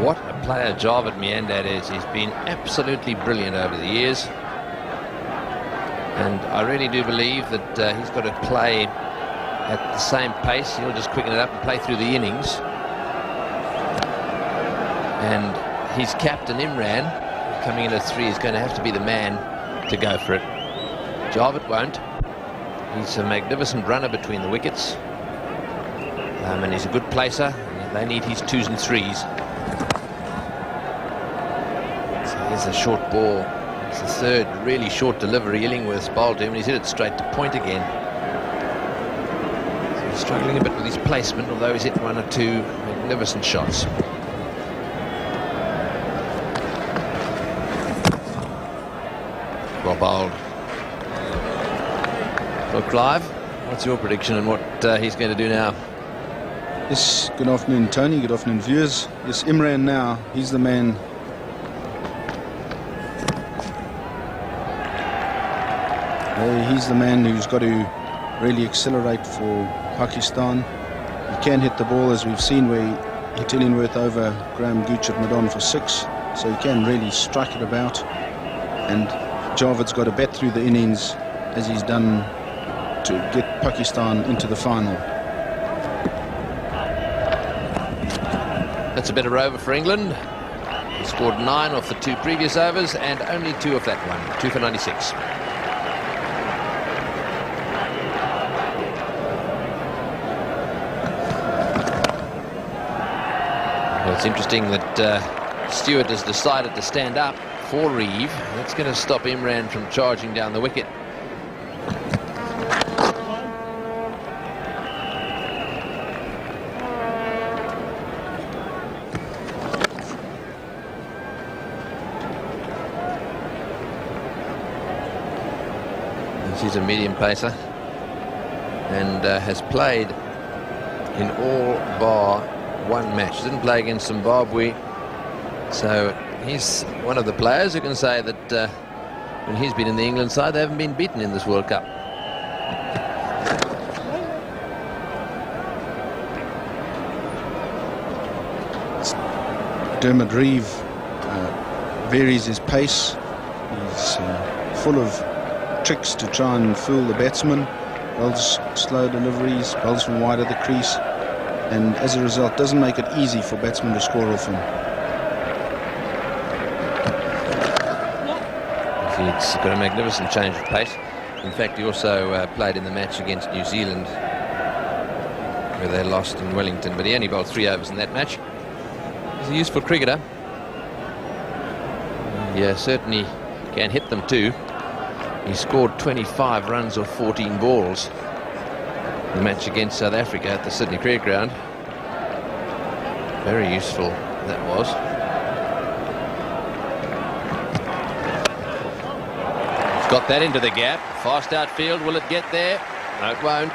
What a player Javed Miandad is. He's been absolutely brilliant over the years. And I really do believe that he's got to play at the same pace. He'll just quicken it up and play through the innings. And his captain, Imran, coming in at 3, is going to have to be the man to go for it. Javed won't. He's a magnificent runner between the wickets, and he's a good placer. They need his 2s and 3s. So here's a short ball. It's the third really short delivery Illingworth's bowled to him, and he's hit it straight to point again. So he's struggling a bit with his placement, although he's hit 1 or 2 magnificent shots. Well bowled. Well, Clive, what's your prediction on what he's going to do now? Yes, good afternoon, Tony. Good afternoon, viewers. Yes, Imran now, he's the man. He's the man who's got to really accelerate for Pakistan. He can hit the ball, as we've seen, where he hit Illingworth over Graham Gooch at Madon for 6. So he can really strike it about. And Javed's got to bet through the innings, as he's done, to get Pakistan into the final. That's a better over for England. He scored 9 off the 2 previous overs and only 2 off that one. 2 for 96. It's interesting that Stewart has decided to stand up for Reeve. That's going to stop Imran from charging down the wicket. He's a medium pacer and has played in all bar one match. Didn't play against Zimbabwe, so he's one of the players who can say that when he's been in the England side, they haven't been beaten in this World Cup. Dermot Reeve varies his pace. He's full of tricks to try and fool the batsman. Bowls slow deliveries, bowls from wide of the crease, and as a result doesn't make it easy for batsmen to score off him. He's got a magnificent change of pace. In fact, he also played in the match against New Zealand where they lost in Wellington, but he only bowled 3 overs in that match. He's a useful cricketer. Yeah, certainly can hit them too. He scored 25 runs off 14 balls in the match against South Africa at the Sydney Cricket Ground. Very useful that was. He's got that into the gap. Fast outfield. Will it get there? No, it won't.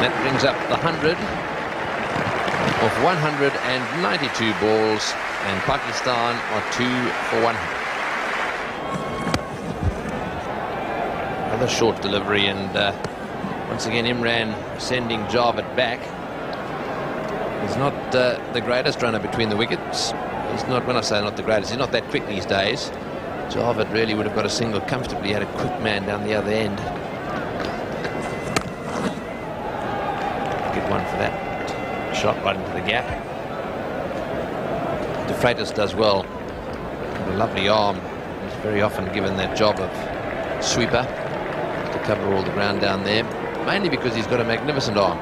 That brings up the 100 off 192 balls, and Pakistan are 2 for 100. Another short delivery, and once again Imran sending Javed back. He's not the greatest runner between the wickets. He's not, when I say not the greatest, he's not that quick these days. Javed really would have got a single comfortably, had a quick man down the other end. Good one for that shot right into the gap. De Freitas does well. A lovely arm. He's very often given that job of sweeper to cover all the ground down there, mainly because he's got a magnificent arm.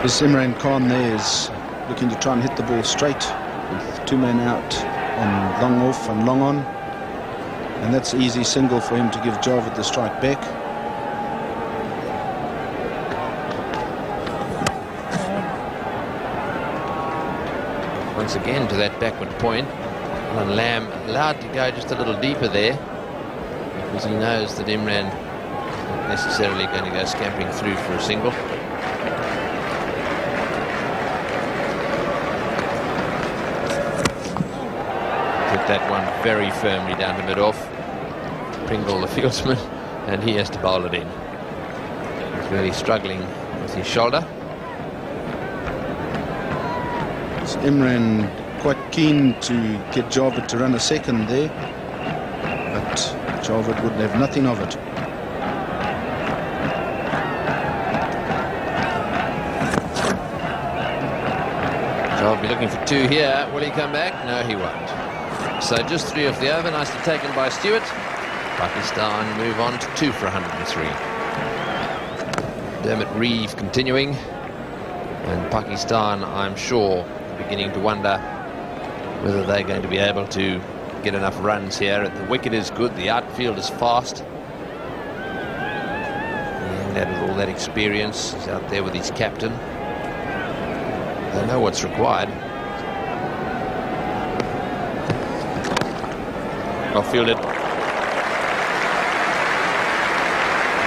This Imran Khan there is looking to try and hit the ball straight with 2 men out on long off and long on, and that's an easy single for him to give Javed the strike back. Once again to that backward point, Alan Lamb allowed to go just a little deeper there because he knows that Imran not necessarily going to go scampering through for a single. Hit that one very firmly down to mid-off. Pringle the fieldsman, and he has to bowl it in. He's really struggling with his shoulder. Imran quite keen to get Javed to run a second there, but Javed would have nothing of it. Javed will be looking for 2 here. Will he come back? No, he won't. So just 3 off the over, nicely taken by Stewart. Pakistan move on to 2 for 103. Dermot Reeve continuing, and Pakistan, I'm sure, beginning to wonder whether they're going to be able to get enough runs here. The wicket is good, the outfield is fast. And with all that experience, he's out there with his captain. They know what's required. Well fielded.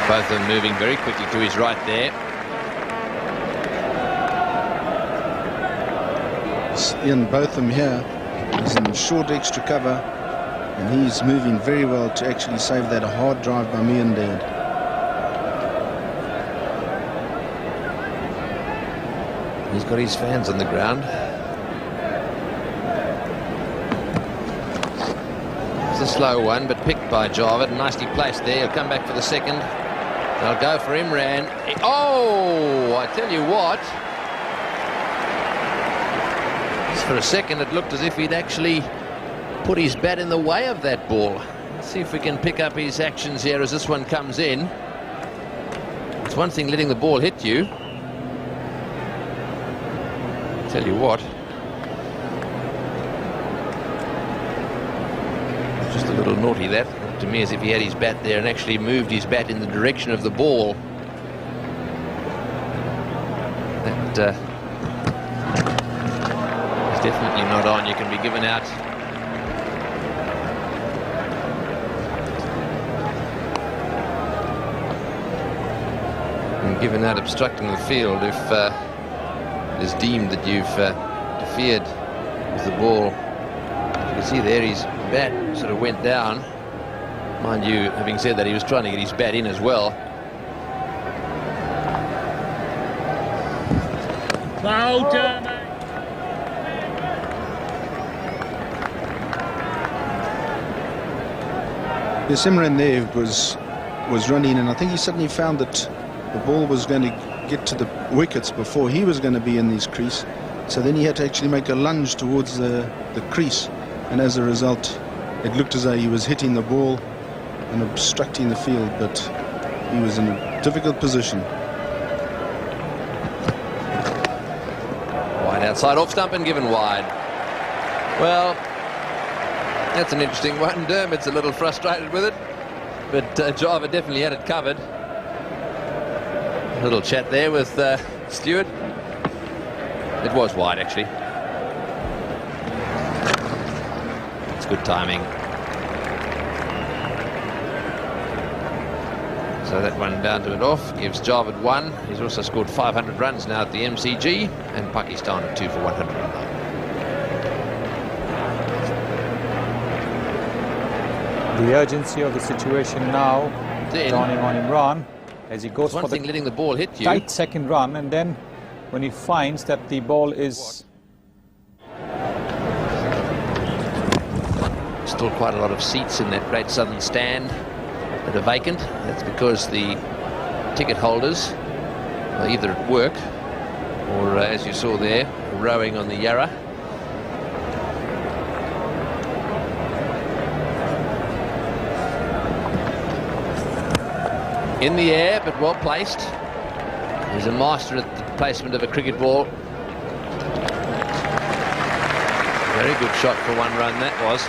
Both of them moving very quickly to his right there. Ian Botham here is in short extra cover, and he's moving very well to actually save that hard drive by Miandad. He's got his fans on the ground. It's a slow one, but picked by Javed. Nicely placed there. He'll come back for the second. They'll go for Imran. Oh, I tell you what. For a second it looked as if he'd actually put his bat in the way of that ball. Let's see if we can pick up his actions here as this one comes in. It's one thing letting the ball hit you. Tell you what, just a little naughty that. Looked to me as if he had his bat there and actually moved his bat in the direction of the ball. That is definitely not on. You can be given out. And given out obstructing the field if it is deemed that you've interfered with the ball. You can see there his bat sort of went down. Mind you, having said that, he was trying to get his bat in as well. Foul, Dermot. Imran there was running, and I think he suddenly found that the ball was going to get to the wickets before he was going to be in his crease. So then he had to actually make a lunge towards the crease, and as a result it looked as though he was hitting the ball and obstructing the field, but he was in a difficult position. Wide outside, off stump and given wide. Well, that's an interesting one. Dermot's a little frustrated with it, but Java definitely had it covered. A little chat there with Stewart. It was wide, actually. It's good timing. So that one down to it off gives Javed 1. He's also scored 500 runs now at the MCG, and Pakistan at 2 for 109. The urgency of the situation now dawning on Imran as he goes for the letting the ball hit you. Tight second run, and then when he finds that the ball is still quite a lot of seats in that Great Southern Stand that are vacant. That's because the ticket holders are either at work or, as you saw there, rowing on the Yarra. In the air, but well placed. He's a master at the placement of a cricket ball. Very good shot for 1 run, that was.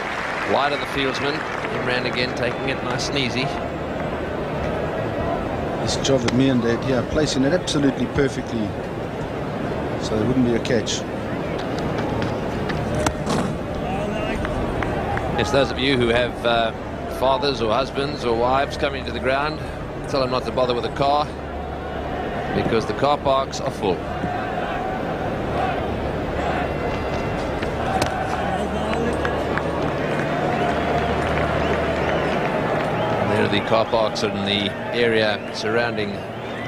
Wide of the fieldsman. Imran again taking it nice and easy. This Javed Miandad, yeah, placing it absolutely perfectly, so there wouldn't be a catch. Yes, those of you who have fathers or husbands or wives coming to the ground, tell them not to bother with a car, because the car parks are full. And there are the car parks in the area surrounding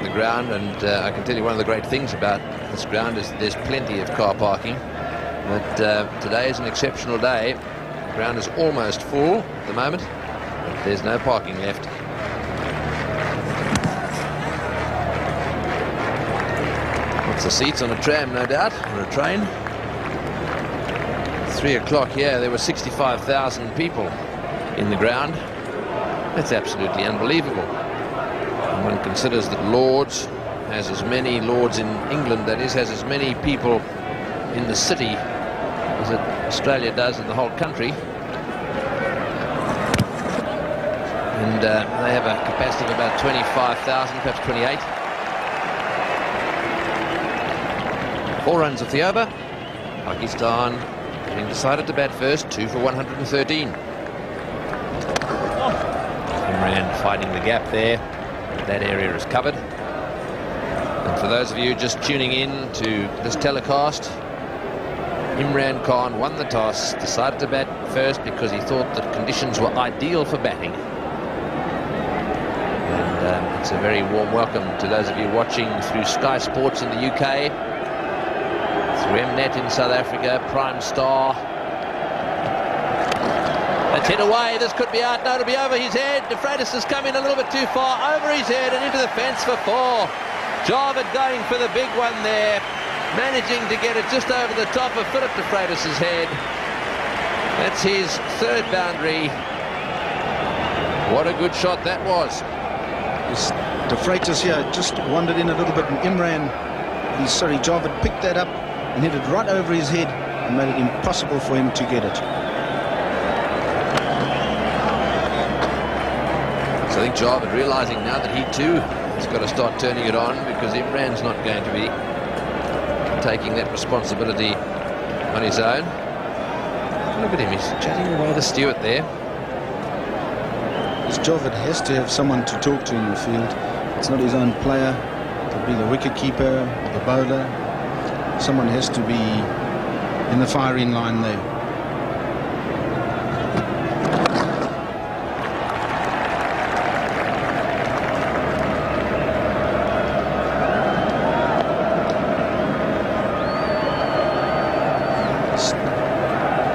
the ground, and I can tell you one of the great things about this ground is there's plenty of car parking, but today is an exceptional day. The ground is almost full at the moment, but there's no parking left. Lots of seats on a tram, no doubt, or a train. 3 o'clock here, there were 65,000 people in the ground. That's absolutely unbelievable. And one considers that Lords has as many, Lords in England, that is, has as many people in the city as Australia does in the whole country. And they have a capacity of about 25,000, perhaps 28. 4 runs of the over. Pakistan getting decided to bat first, 2 for 113. Imran fighting the gap there. That area is covered. And for those of you just tuning in to this telecast, Imran Khan won the toss, decided to bat first because he thought that conditions were ideal for batting. And it's a very warm welcome to those of you watching through Sky Sports in the UK, through Mnet in South Africa, Prime Star. It's hit away, this could be out, no, it'll be over his head. De Freitas has come in a little bit too far, over his head and into the fence for 4. Javed going for the big one there, managing to get it just over the top of Philip De Freitas' head. That's his third boundary. What a good shot that was. De Freitas here just wandered in a little bit, and Jarvid picked that up and hit it right over his head and made it impossible for him to get it. So I think Jarvid realising now that he too has got to start turning it on, because Imran's not going to be taking that responsibility on his own. Look at him, he's chatting away the steward there. Jarvid has to have someone to talk to in the field. It's not his own player. It'll be the wicketkeeper, the bowler. Someone has to be in the firing line there.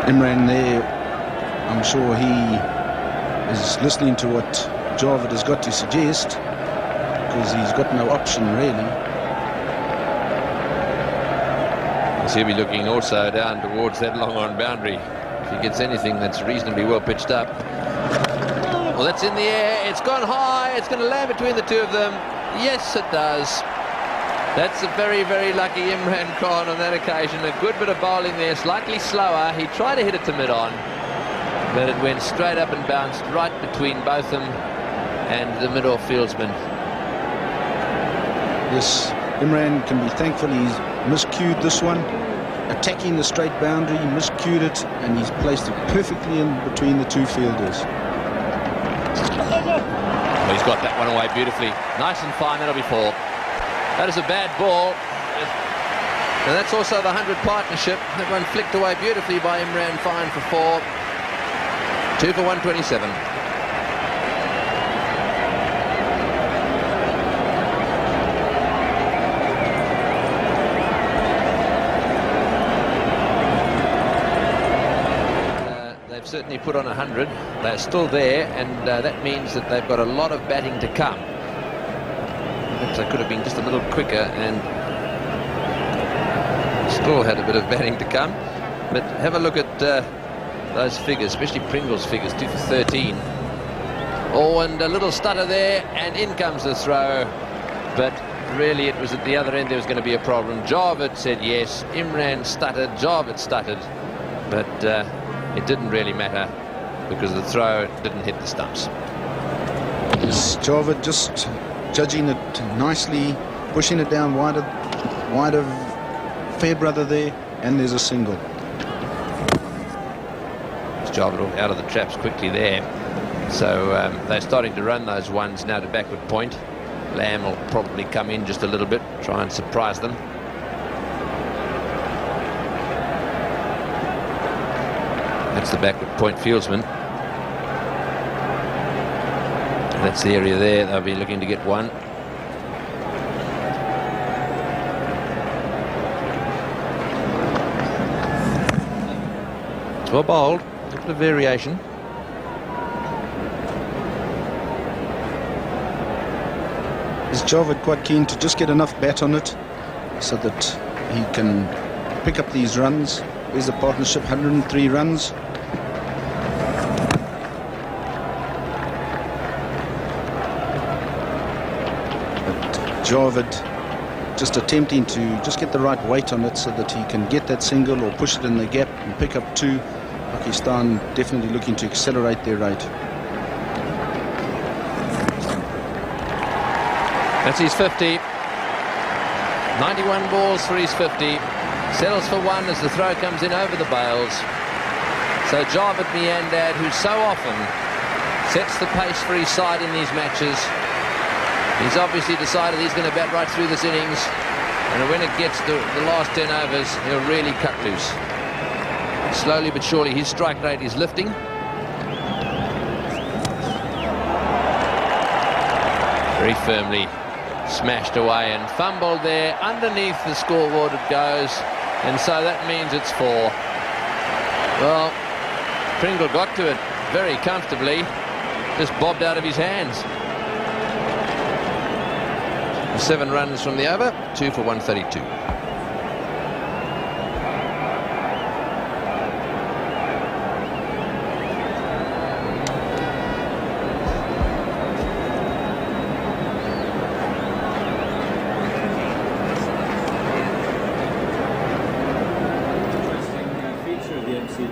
Imran there, I'm sure he is listening to what Jarvid has got to suggest, because he's got no option really. So he'll be looking also down towards that long on boundary. If he gets anything that's reasonably well pitched up. Well, that's in the air, it's gone high, it's going to land between the two of them. Yes, it does. That's a very, very lucky Imran Khan on that occasion. A good bit of bowling there, slightly slower. He tried to hit it to mid-on, but it went straight up and bounced right between Botham and the mid-off fieldsman. Yes, Imran can be thankful he's miscued this one. Attacking the straight boundary, he miscued it, and he's placed it perfectly in between the two fielders. Well, he's got that one away beautifully. Nice and fine, that'll be 4. That is a bad ball. And that's also the 100 partnership. That one flicked away beautifully by Imran, fine for 4. 2 for 127. They've certainly put on 100. They're still there, and that means that they've got a lot of batting to come. Perhaps they could have been just a little quicker and still had a bit of batting to come. But have a look at those figures, especially Pringle's figures, 2 for 13. Oh, and a little stutter there, and in comes the throw. But really, it was at the other end there was going to be a problem. Jarvid said yes, Imran stuttered, Jarvid stuttered, but it didn't really matter because the throw didn't hit the stumps. Jarvid just judging it nicely, pushing it down wide of Fairbrother there, and there's a single. Jarvid out of the traps quickly there. So they're starting to run those ones now to backward point. Lamb will probably come in just a little bit, try and surprise them. That's the backward point fieldsman. That's the area there. They'll be looking to get one. It's well bowled. A bit of variation. Is Jarvid quite keen to just get enough bat on it so that he can pick up these runs? There's the partnership, 103 runs. Jarvid just attempting to just get the right weight on it so that he can get that single or push it in the gap and pick up 2. Pakistan definitely looking to accelerate their rate. That's his 50. 91 balls for his 50. Settles for 1 as the throw comes in over the bails. So Jarvid Miandad, who so often sets the pace for his side in these matches, he's obviously decided he's going to bat right through this innings, and when it gets to the last 10 overs, he'll really cut loose. Slowly but surely, his strike rate is lifting. Very firmly smashed away and fumbled there. Underneath the scoreboard it goes, and so that means it's 4. Well, Pringle got to it very comfortably, just bobbed out of his hands. 7 runs from the over, 2 for 132.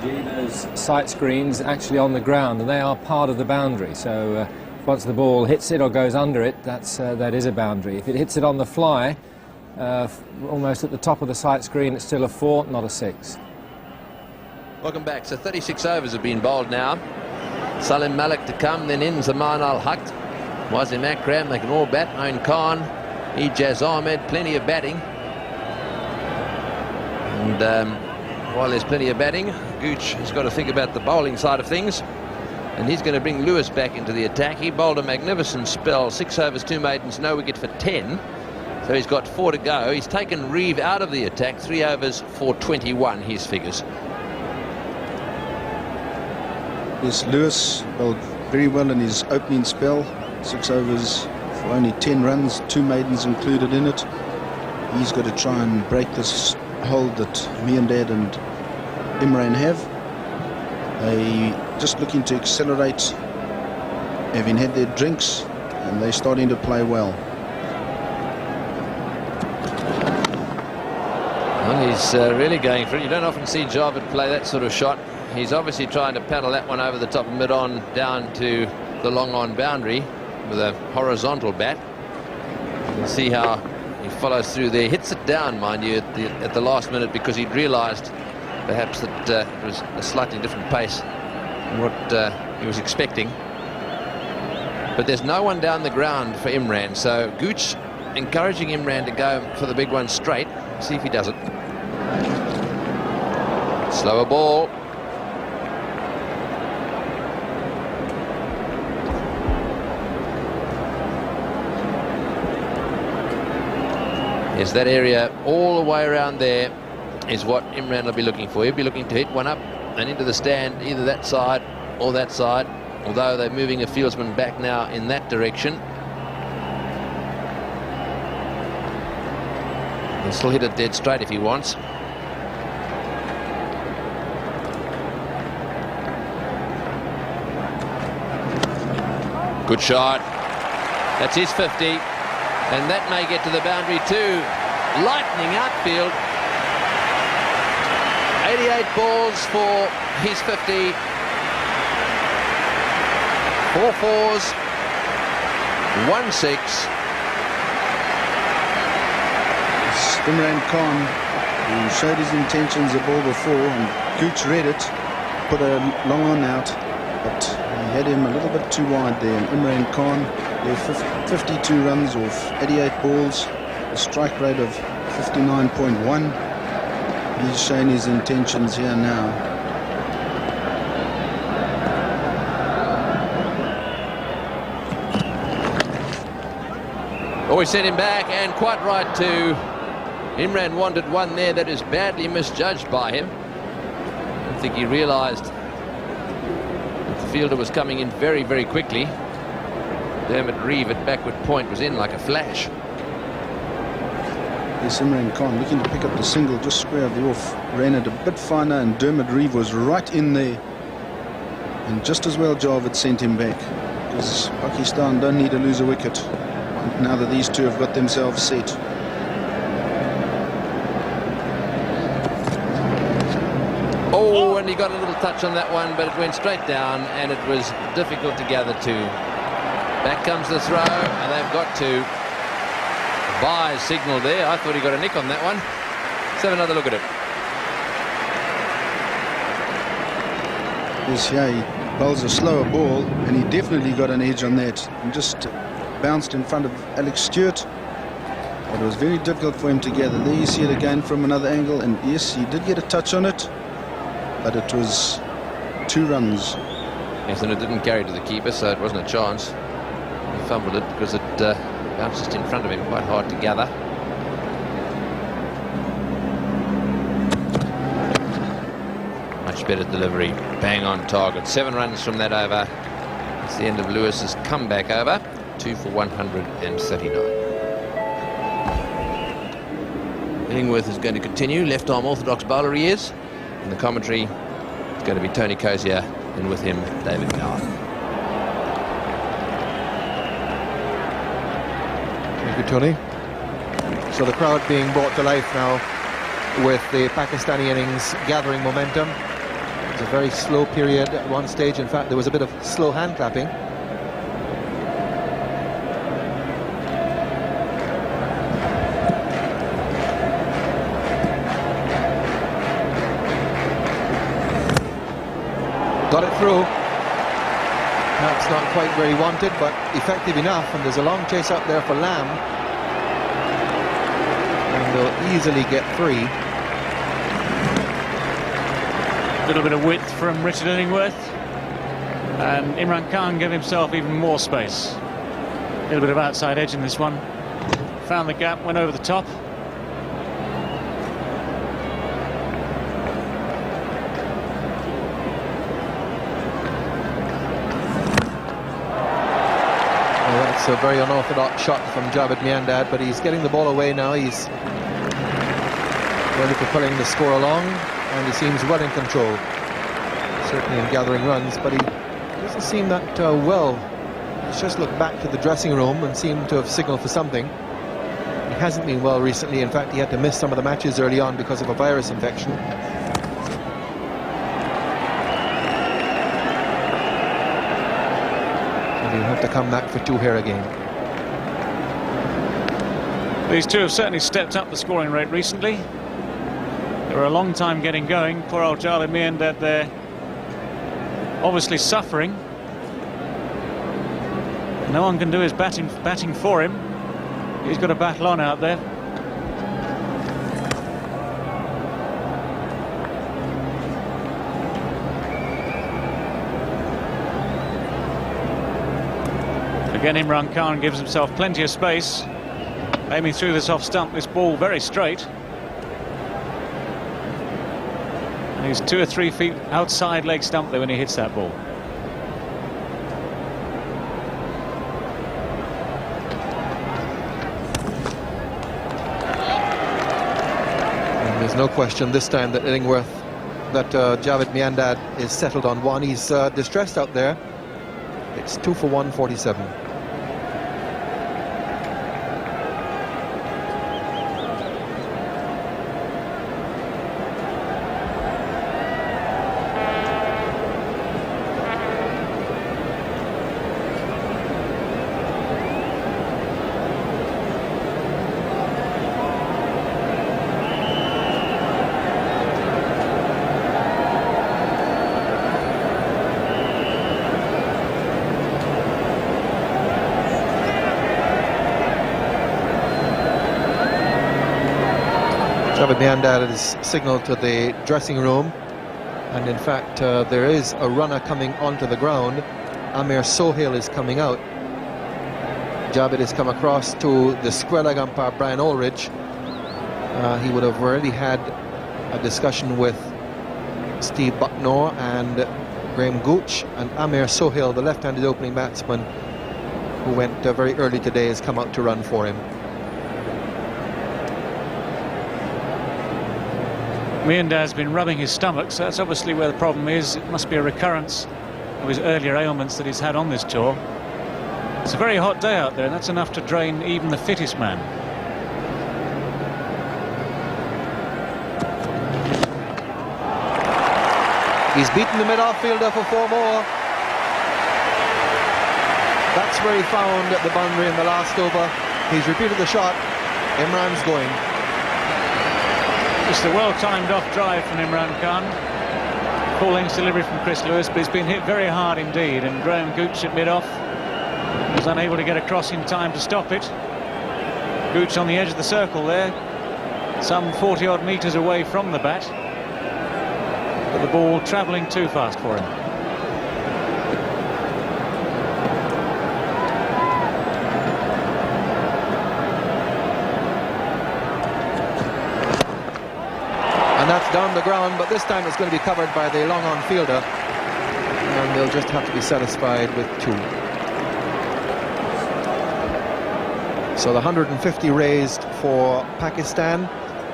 Richie, those sight screens actually on the ground, and they are part of the boundary. So once the ball hits it or goes under it, that is a boundary. If it hits it on the fly, almost at the top of the sight screen, it's still a 4, not a 6. Welcome back. So 36 overs have been bowled now. Salim Malik to come, then in Zaman Al-Haq, Wasim Akram, they can all bat. Moin Khan, Ijaz Ahmed, plenty of batting. And while there's plenty of batting, Gooch has got to think about the bowling side of things. And he's going to bring Lewis back into the attack. He bowled a magnificent spell, 6 overs, 2 maidens, no wicket for 10. So he's got 4 to go. He's taken Reeve out of the attack, 3 overs for 21, his figures. Yes, Lewis bowled very well in his opening spell. 6 overs for only 10 runs, 2 maidens included in it. He's got to try and break this hold that Miandad and Imran have. They just looking to accelerate, having had their drinks, and they're starting to play well. Well, he's really going for it. You don't often see Javed play that sort of shot. He's obviously trying to paddle that one over the top of mid-on down to the long-on boundary with a horizontal bat. You can see how he follows through there. Hits it down, mind you, at the last minute, because he'd realised perhaps that it was a slightly different pace than what he was expecting. But there's no one down the ground for Imran, so Gooch encouraging Imran to go for the big one straight. See if he does it. Slower ball. Yes, that area all the way around there is what Imran will be looking for. He'll be looking to hit one up and into the stand, either that side or that side, although they're moving a fieldsman back now in that direction. He'll still hit it dead straight if he wants. Good shot. That's his 50. And that may get to the boundary too. Lightning outfield. 88 balls for his 50. 4 fours. 1 6. Imran Khan, who showed his intentions the ball before, and Gooch read it, put a long on out, but he had him a little bit too wide there. And Imran Khan, there 52 runs off 88 balls, a strike rate of 59.1. He's shown his intentions here now. Always sent him back, and quite right too. Imran wanted one there that is badly misjudged by him. I think he realised that the fielder was coming in very, very quickly. Dermot Reeve at backward point was in like a flash. Yes, Imran Khan looking to pick up the single just square of the off. Ran it a bit finer, and Dermot Reeve was right in there. And just as well Javed sent him back, because Pakistan don't need to lose a wicket now that these two have got themselves set. Oh, and he got a little touch on that one, but it went straight down, and it was difficult to gather two. Back comes the throw, and they've got to buy signal there. I thought he got a nick on that one. Let's have another look at it. Yes, yeah, he bowls a slower ball, and he definitely got an edge on that. And just bounced in front of Alex Stewart. But it was very difficult for him to gather. There you see it again from another angle, and yes, he did get a touch on it, but it was 2 runs. Yes, and it didn't carry to the keeper, so it wasn't a chance. He fumbled it because it bounced just in front of him, quite hard to gather. Much better delivery, bang on target. 7 runs from that over. It's the end of Lewis's comeback over. 2 for 139. Illingworth is going to continue. Left arm orthodox bowler he is. In the commentary, it's going to be Tony Cozier, and with him, David Gower. Thank you, Tony. So the crowd being brought to life now with the Pakistani innings gathering momentum. was a very slow period at one stage. In fact, there was a bit of slow hand clapping. Got it through. Perhaps not quite where he wanted, but effective enough. And there's a long chase up there for Lamb. And they'll easily get 3. A little bit of width from Richard Illingworth. And Imran Khan gave himself even more space. A little bit of outside edge in this one. Found the gap, went over the top. It's a very unorthodox shot from Javed Miandad, but he's getting the ball away now. He's really propelling the score along, and he seems well in control, certainly in gathering runs, but he doesn't seem that well. He's just looked back to the dressing room and seemed to have signaled for something. He hasn't been well recently. In fact, he had to miss some of the matches early on because of a virus infection. He'll have to come back for 2 here again. These two have certainly stepped up the scoring rate recently. They were a long time getting going. Poor old Jalid Miandad there, obviously suffering. No one can do his batting for him. He's got to battle on out there. Again, Imran Khan gives himself plenty of space, aiming through this off stump, this ball very straight. And he's 2 or 3 feet outside leg stump there when he hits that ball. And there's no question this time that Javed Miandad is settled on 1. He's distressed out there. It's 2 for 147. Javed Miandad has signalled to the dressing room, and in fact there is a runner coming onto the ground. Amir Sohail is coming out. Javed has come across to the square leg umpire Brian Ulrich. He would have already had a discussion with Steve Bucknor and Graham Gooch, and Amir Sohail, the left-handed opening batsman who went very early today, has come out to run for him. Miandad's been rubbing his stomach, so that's obviously where the problem is. It must be a recurrence of his earlier ailments that he's had on this tour. It's a very hot day out there, and that's enough to drain even the fittest man. He's beaten the mid-off fielder for 4 more. That's where he found the boundary in the last over. He's repeated the shot. Imran's going. Just a well-timed off drive from Imran Khan. Full length delivery from Chris Lewis, but he's been hit very hard indeed, and Graham Gooch at mid-off was unable to get across in time to stop it. Gooch on the edge of the circle there, some 40-odd metres away from the bat, but the ball travelling too fast for him. And that's down the ground, but this time it's going to be covered by the long-on fielder, and they'll just have to be satisfied with 2. So the 150 raised for Pakistan,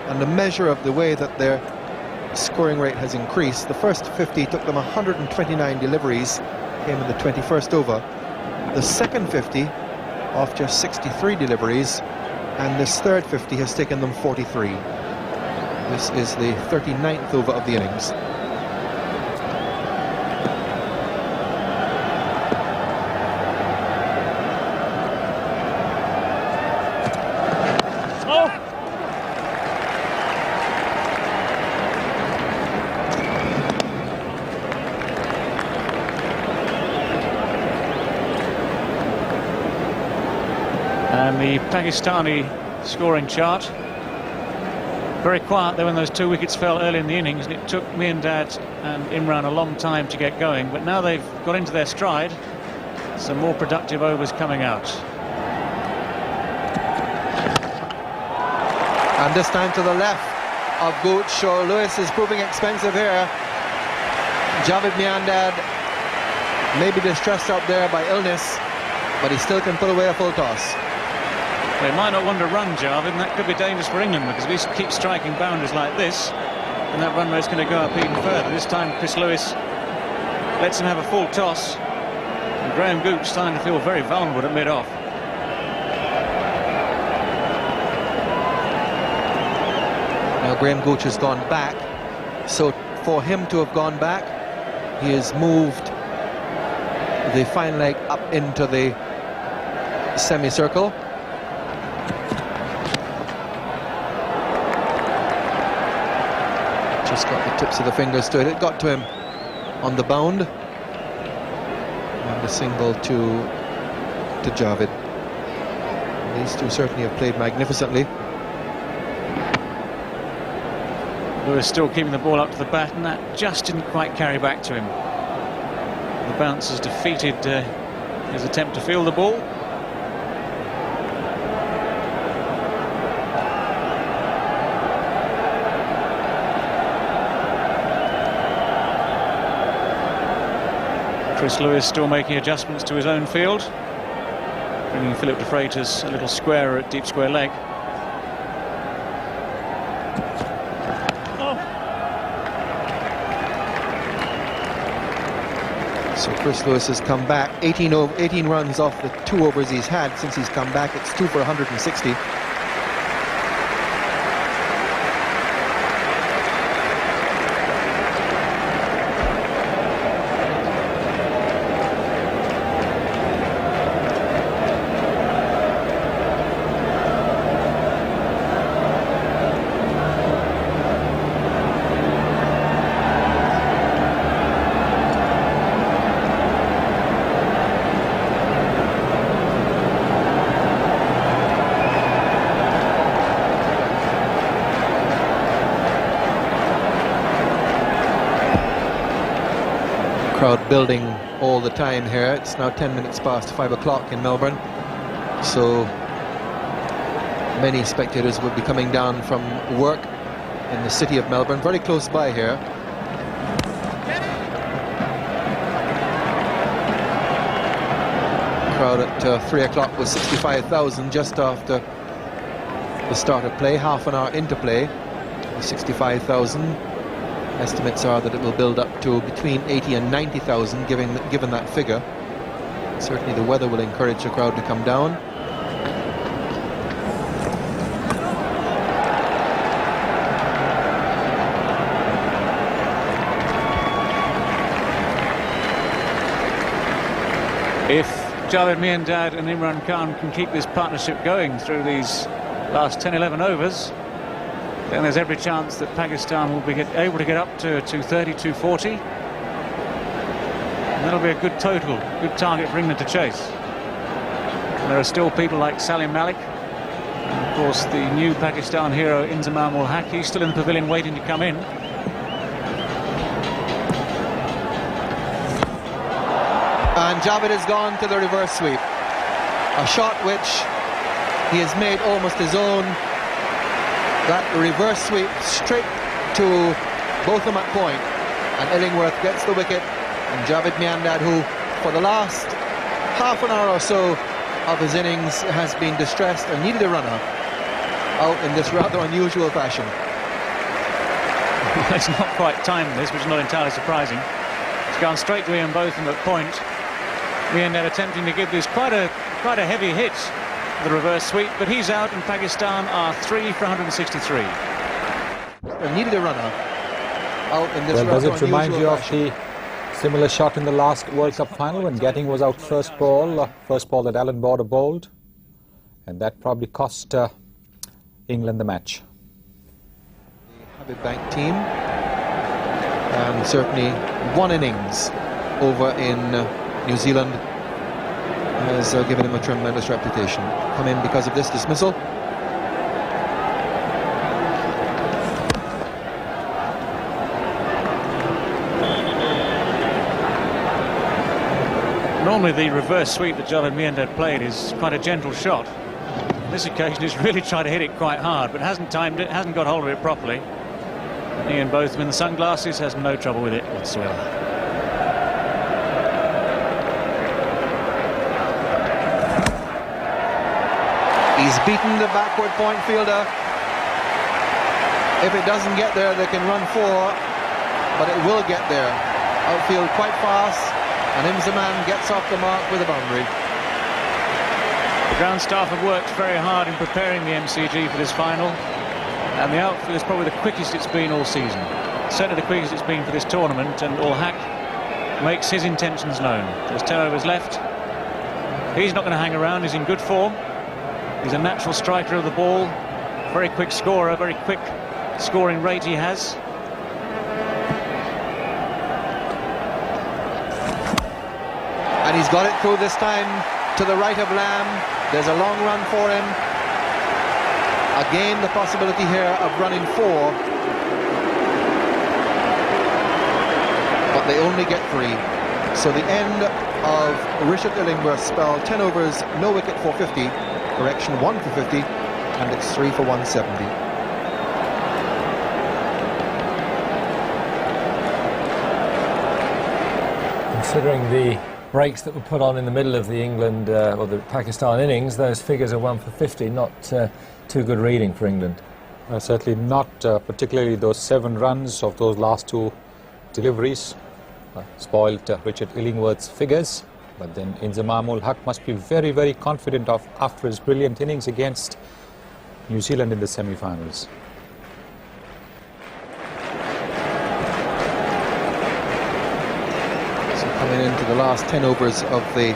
and the measure of the way that their scoring rate has increased. The first 50 took them 129 deliveries, came in the 21st over. The second 50 off just 63 deliveries, and this third 50 has taken them 43. This is the 39th over of the innings. Pakistani scoring chart. Very quiet there when those 2 wickets fell early in the innings, and it took Miandad and Imran a long time to get going, but now they've got into their stride. Some more productive overs coming out. And this time to the left of Gooch. So Lewis is proving expensive here. Javed Miandad may be distressed out there by illness, but he still can put away a full toss. They might not want to run, Javed, and that could be dangerous for England, because if he keeps striking boundaries like this, then that run rate's going to go up even further. This time Chris Lewis lets him have a full toss, and Graham Gooch starting to feel very vulnerable at mid-off. Now Graham Gooch has gone back, so for him to have gone back, he has moved the fine leg up into the semicircle. Just got the tips of the fingers to it. It got to him on the bound. And a single to Javed. These two certainly have played magnificently. Lewis still keeping the ball up to the bat, and that just didn't quite carry back to him. The bounce has defeated his attempt to field the ball. Chris Lewis still making adjustments to his own field, bringing Philip de Freitas a little squarer at deep square leg. So Chris Lewis has come back 18 runs off the 2 overs he's had since he's come back. It's 2 for 160. Crowd building all the time here. It's now 10 minutes past 5 o'clock in Melbourne, so many spectators will be coming down from work in the city of Melbourne, very close by here. Crowd at 3 o'clock was 65,000 just after the start of play, half an hour into play, 65,000. Estimates are that it will build up to between 80 and 90,000 given that figure. Certainly the weather will encourage the crowd to come down. If Javed Miandad and Imran Khan can keep this partnership going through these last 10-11 overs, then there's every chance that Pakistan will be able to get up to 230, 240. And that'll be a good total, good target for England to chase. And there are still people like Salim Malik, and of course the new Pakistan hero Inzamam ul Haq. He's still in the pavilion waiting to come in. And Javed has gone to the reverse sweep. A shot which he has made almost his own. That reverse sweep straight to Botham at point, and Illingworth gets the wicket, and Javed Miandad, who for the last half an hour or so of his innings has been distressed and needed a runner, out in this rather unusual fashion. It's not quite timed this, which is not entirely surprising. It's gone straight to Ian Botham at point. Miandad attempting to give this quite a heavy hit, the reverse sweep, but he's out, and Pakistan are 3 for 163. They needed a runner out in this. Well, does it remind you of fashion. the similar shot in the last World Cup final when Gatting was out first ball that Alan Border bowled, and that probably cost England the match. The Habib Bank team, and certainly one innings over in New Zealand. has given him a tremendous reputation. Come in because of this dismissal. Normally the reverse sweep that Javed Miandad played is quite a gentle shot. On this occasion he's really tried to hit it quite hard, but hasn't timed it, hasn't got hold of it properly. Ian Botham in the sunglasses has no trouble with it whatsoever. He's beaten the backward point fielder. If it doesn't get there, they can run 4, but it will get there. Outfield quite fast, and Inzamam gets off the mark with a boundary. The ground staff have worked very hard in preparing the MCG for this final, and the outfield is probably the quickest it's been all season. Certainly the quickest it's been for this tournament, and Ul Haq makes his intentions known. There's 10 overs left. He's not going to hang around, he's in good form. He's a natural striker of the ball, very quick scorer, very quick scoring rate he has. And he's got it through this time to the right of Lamb. There's a long run for him. Again, the possibility here of running 4. But they only get 3. So the end of Richard Illingworth's spell, 10 overs, no wicket for 50. Correction, 1 for 50, and it's 3 for 170. Considering the breaks that were put on in the middle of the England or the Pakistan innings, those figures are 1 for 50, not too good reading for England. Certainly not, particularly those 7 runs of those last 2 deliveries spoiled Richard Illingworth's figures. But then Inzamam Ul Haq must be very, very confident of after his brilliant innings against New Zealand in the semi-finals. So coming into the last 10 overs of the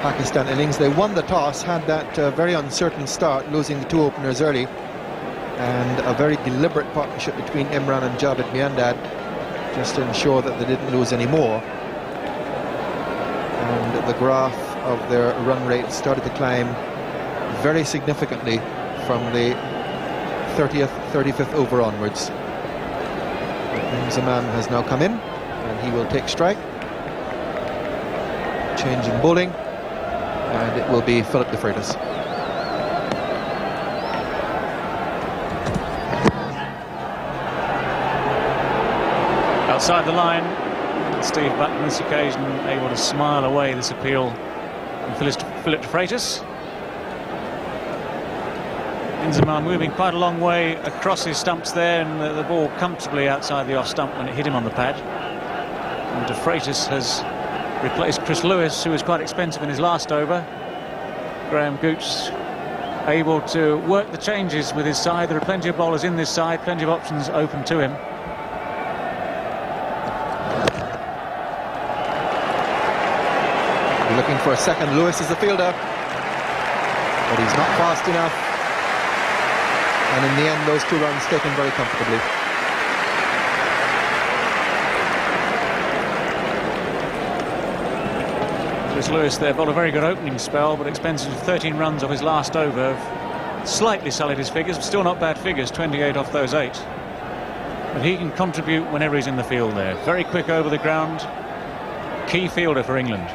Pakistan innings, they won the toss, had that very uncertain start, losing the 2 openers early, and a very deliberate partnership between Imran and Javed Miandad just to ensure that they didn't lose any more. And the graph of their run rate started to climb very significantly from the 30th, 35th over onwards. Inzamam has now come in, and he will take strike. Change in bowling, and it will be Philip de Freitas. Outside the line, Steve Button on this occasion able to smile away this appeal from Philip de Freitas. Inzamam moving quite a long way across his stumps there, and the ball comfortably outside the off stump when it hit him on the pad. And de Freitas has replaced Chris Lewis, who was quite expensive in his last over. Graham Gooch able to work the changes with his side. There are plenty of bowlers in this side, plenty of options open to him. Looking for a second. Lewis is the fielder, but he's not fast enough, and in the end those 2 runs taken very comfortably. Chris Lewis there bowled a very good opening spell, but expensive 13 runs off his last over. Slightly sullied his figures, but still not bad figures, 28 off those 8. But he can contribute whenever he's in the field there. Very quick over the ground, key fielder for England.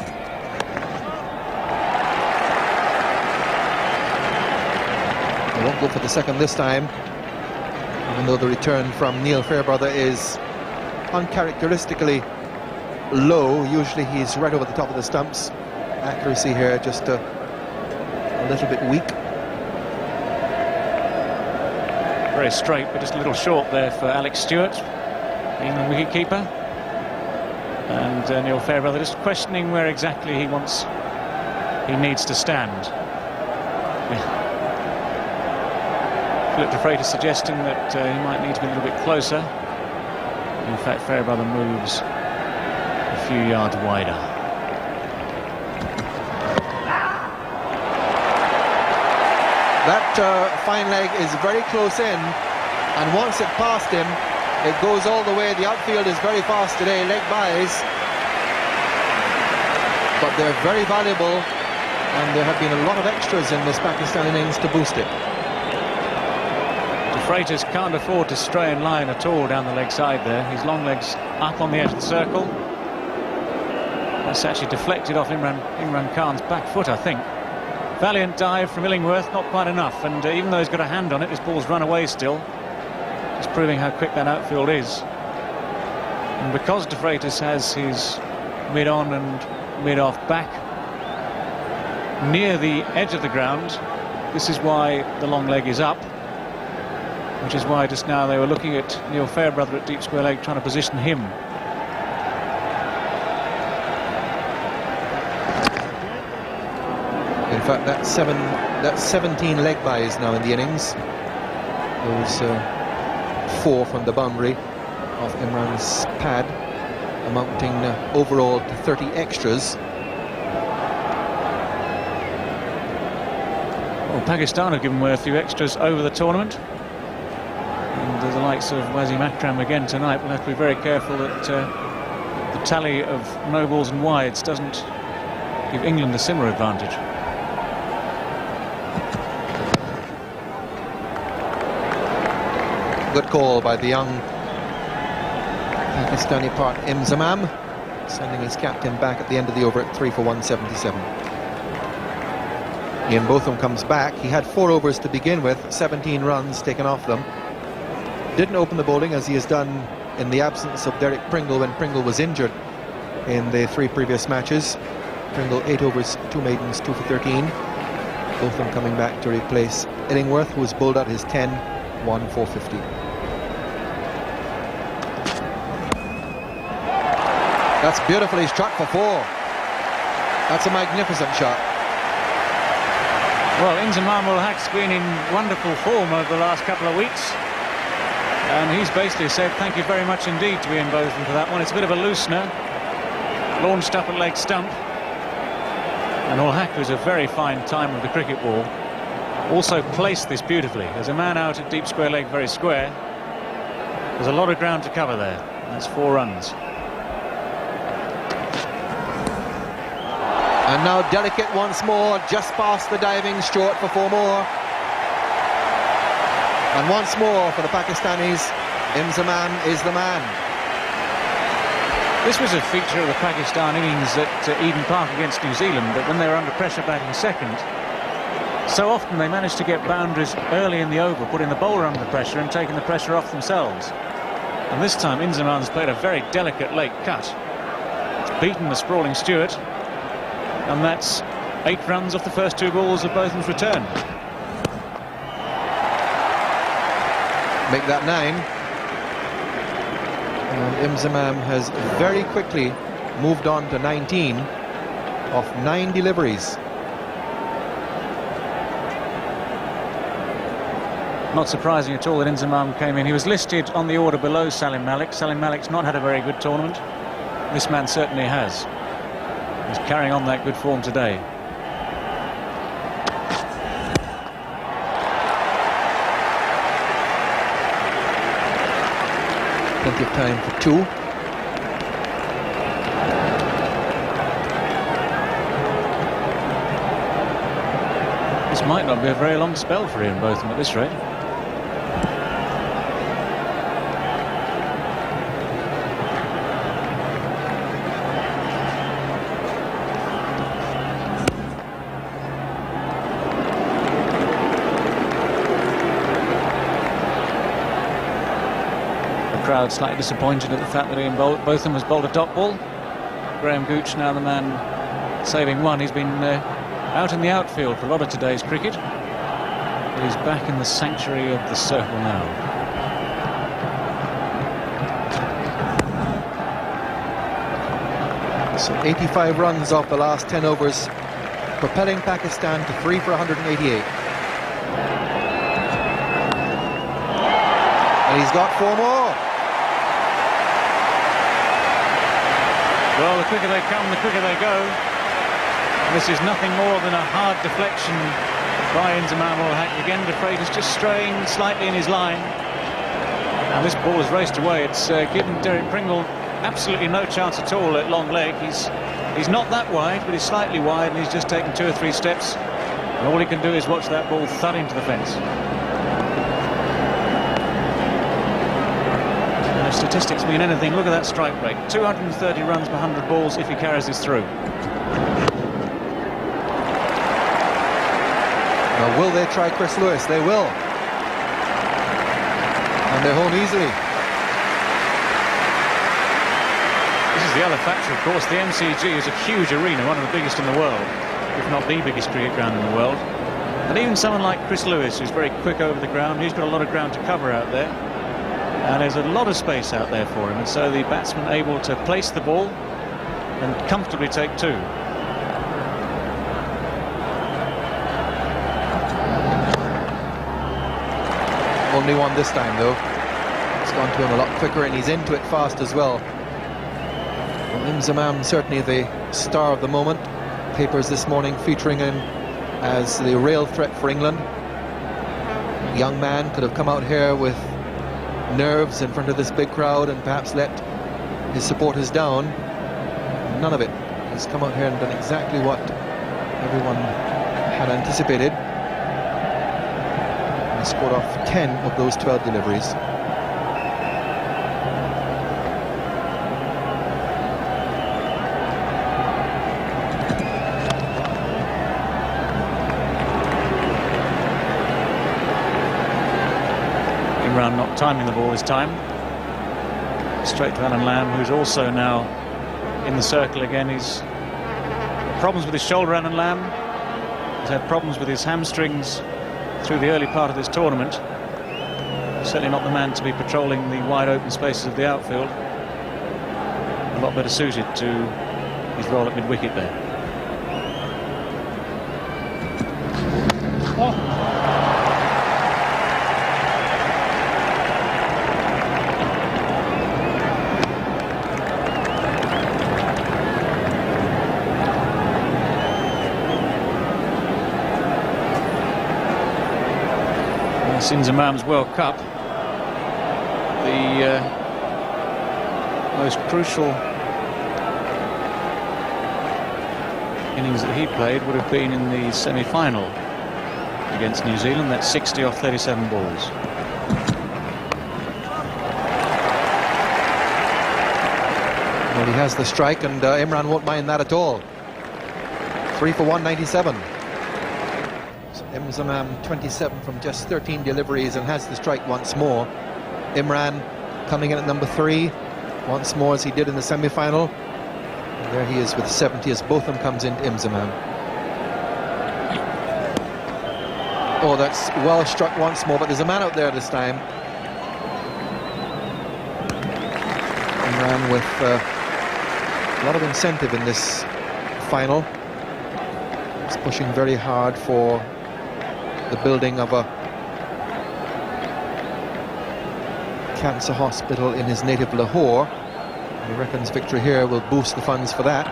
They won't go for the second this time, even though the return from Neil Fairbrother is uncharacteristically low. Usually he's right over the top of the stumps. Accuracy here just a little bit weak. Very straight, but just a little short there for Alex Stewart, England wicketkeeper. And Neil Fairbrother just questioning where exactly he needs to stand. Philip de Freitas suggesting that he might need to be a little bit closer. In fact, Fairbrother moves a few yards wider. That fine leg is very close in, and once it passed him, it goes all the way. The outfield is very fast today, leg byes. But but they're very valuable, and there have been a lot of extras in this Pakistan innings to boost it. De Freitas can't afford to stray in line at all down the leg side there. His long legs up on the edge of the circle. That's actually deflected off Imran Khan's back foot, I think. Valiant dive from Illingworth, not quite enough, and even though he's got a hand on it, this ball's run away still. Just proving how quick that outfield is. And because De Freitas has his mid-on and mid-off back near the edge of the ground, this is why the long leg is up, which is why just now they were looking at Neil Fairbrother at deep square leg, trying to position him. In fact, that's 17 leg byes now in the innings. Those 4 from the boundary of Imran's pad, amounting overall to 30 extras. Well, Pakistan have given away a few extras over the tournament. And the likes of Wasim Akram again tonight. We'll have to be very careful that the tally of no balls and wides doesn't give England a similar advantage. Good call by the young Pakistani part Imzamam, sending his captain back at the end of the over at 3 for 177. Ian Botham comes back. He had 4 overs to begin with, 17 runs taken off them. Didn't open the bowling as he has done in the absence of Derek Pringle when Pringle was injured in the 3 previous matches. Pringle 8 overs, 2 maidens, 2 for 13. Botham coming back to replace Illingworth, who was bowled out his 10, 1 for 50. That's beautifully struck for 4. That's a magnificent shot. Well, Inzamam ul Haq's been in wonderful form over the last couple of weeks, and he's basically said thank you very much indeed to Ian Botham for that one. It's a bit of a loosener, launched up at leg stump, and ul Haq, who's a very fine time of the cricket ball, also placed this beautifully. There's a man out at deep square leg, very square. There's a lot of ground to cover there. That's 4 runs. And now Delicate once more, just past the diving short for 4 more. And once more for the Pakistanis, Imzamam is the man. This was a feature of the Pakistan innings at Eden Park against New Zealand, but when they were under pressure batting second, so often they managed to get boundaries early in the over, putting the bowler under pressure and taking the pressure off themselves. And this time Inzamam's played a very delicate late cut. It's beaten the sprawling Stewart, and that's 8 runs off the first 2 balls of Botham's return. Make that 9. And Imzamam has very quickly moved on to 19 of 9 deliveries. Not surprising at all that Inzamam came in. He was listed on the order below Salim Malik. Salim Malik's not had a very good tournament. This man certainly has. He's carrying on that good form today. Plenty of time for 2. This might not be a very long spell for Ian Botham at this rate. Crowd slightly disappointed at the fact that Ian Botham has bowled a dot ball. Graham Gooch now the man saving 1. He's been out in the outfield for a lot of today's cricket. But he's back in the sanctuary of the circle now. So 85 runs off the last 10 overs, propelling Pakistan to 3 for 188. And he's got 4 more. Well, the quicker they come, the quicker they go. This is nothing more than a hard deflection by Inzamam ul Haq. Again, De Freitas just straying slightly in his line. And this ball is raced away. It's given Derek Pringle absolutely no chance at all at long leg. He's He's not that wide, but he's slightly wide, and he's just taken 2 or 3 steps. And all he can do is watch that ball thud into the fence. And if statistics mean anything, look at that strike rate. 230 runs per 100 balls if he carries this through. Now, will they try Chris Lewis? They will. And they're home easily. This is the other factor, of course. The MCG is a huge arena, one of the biggest in the world, if not the biggest cricket ground in the world. And even someone like Chris Lewis, who's very quick over the ground, he's got a lot of ground to cover out there. And there's a lot of space out there for him. And so the batsman able to place the ball and comfortably take 2. Only one this time, though. It's gone to him a lot quicker, and he's into it fast as well. Well, Imzamam certainly the star of the moment. Papers this morning featuring him as the real threat for England. Young man could have come out here with nerves in front of this big crowd and perhaps let his supporters down. None of it. He's come out here and done exactly what everyone had anticipated. He scored off 10 of those 12 deliveries. Imran not timing the ball this time. Straight to Alan Lamb, who's also now in the circle again. He's problems with his shoulder, Alan Lamb. He's had problems with his hamstrings through the early part of this tournament. Certainly not the man to be patrolling the wide open spaces of the outfield. A lot better suited to his role at mid-wicket there. Imzamam's World Cup, the most crucial innings that he played would have been in the semi-final against New Zealand. That's 60 off 37 balls. Well, he has the strike, and Imran won't mind that at all. 3 for 197. Imzamam 27 from just 13 deliveries and has the strike once more. Imran coming in at number 3 once more as he did in the semi-final. And there he is with 70 as Botham comes into Imzamam. Oh, that's well struck once more, but there's a man out there this time. Imran with a lot of incentive in this final. He's pushing very hard for the building of a cancer hospital in his native Lahore. And he reckons victory here will boost the funds for that.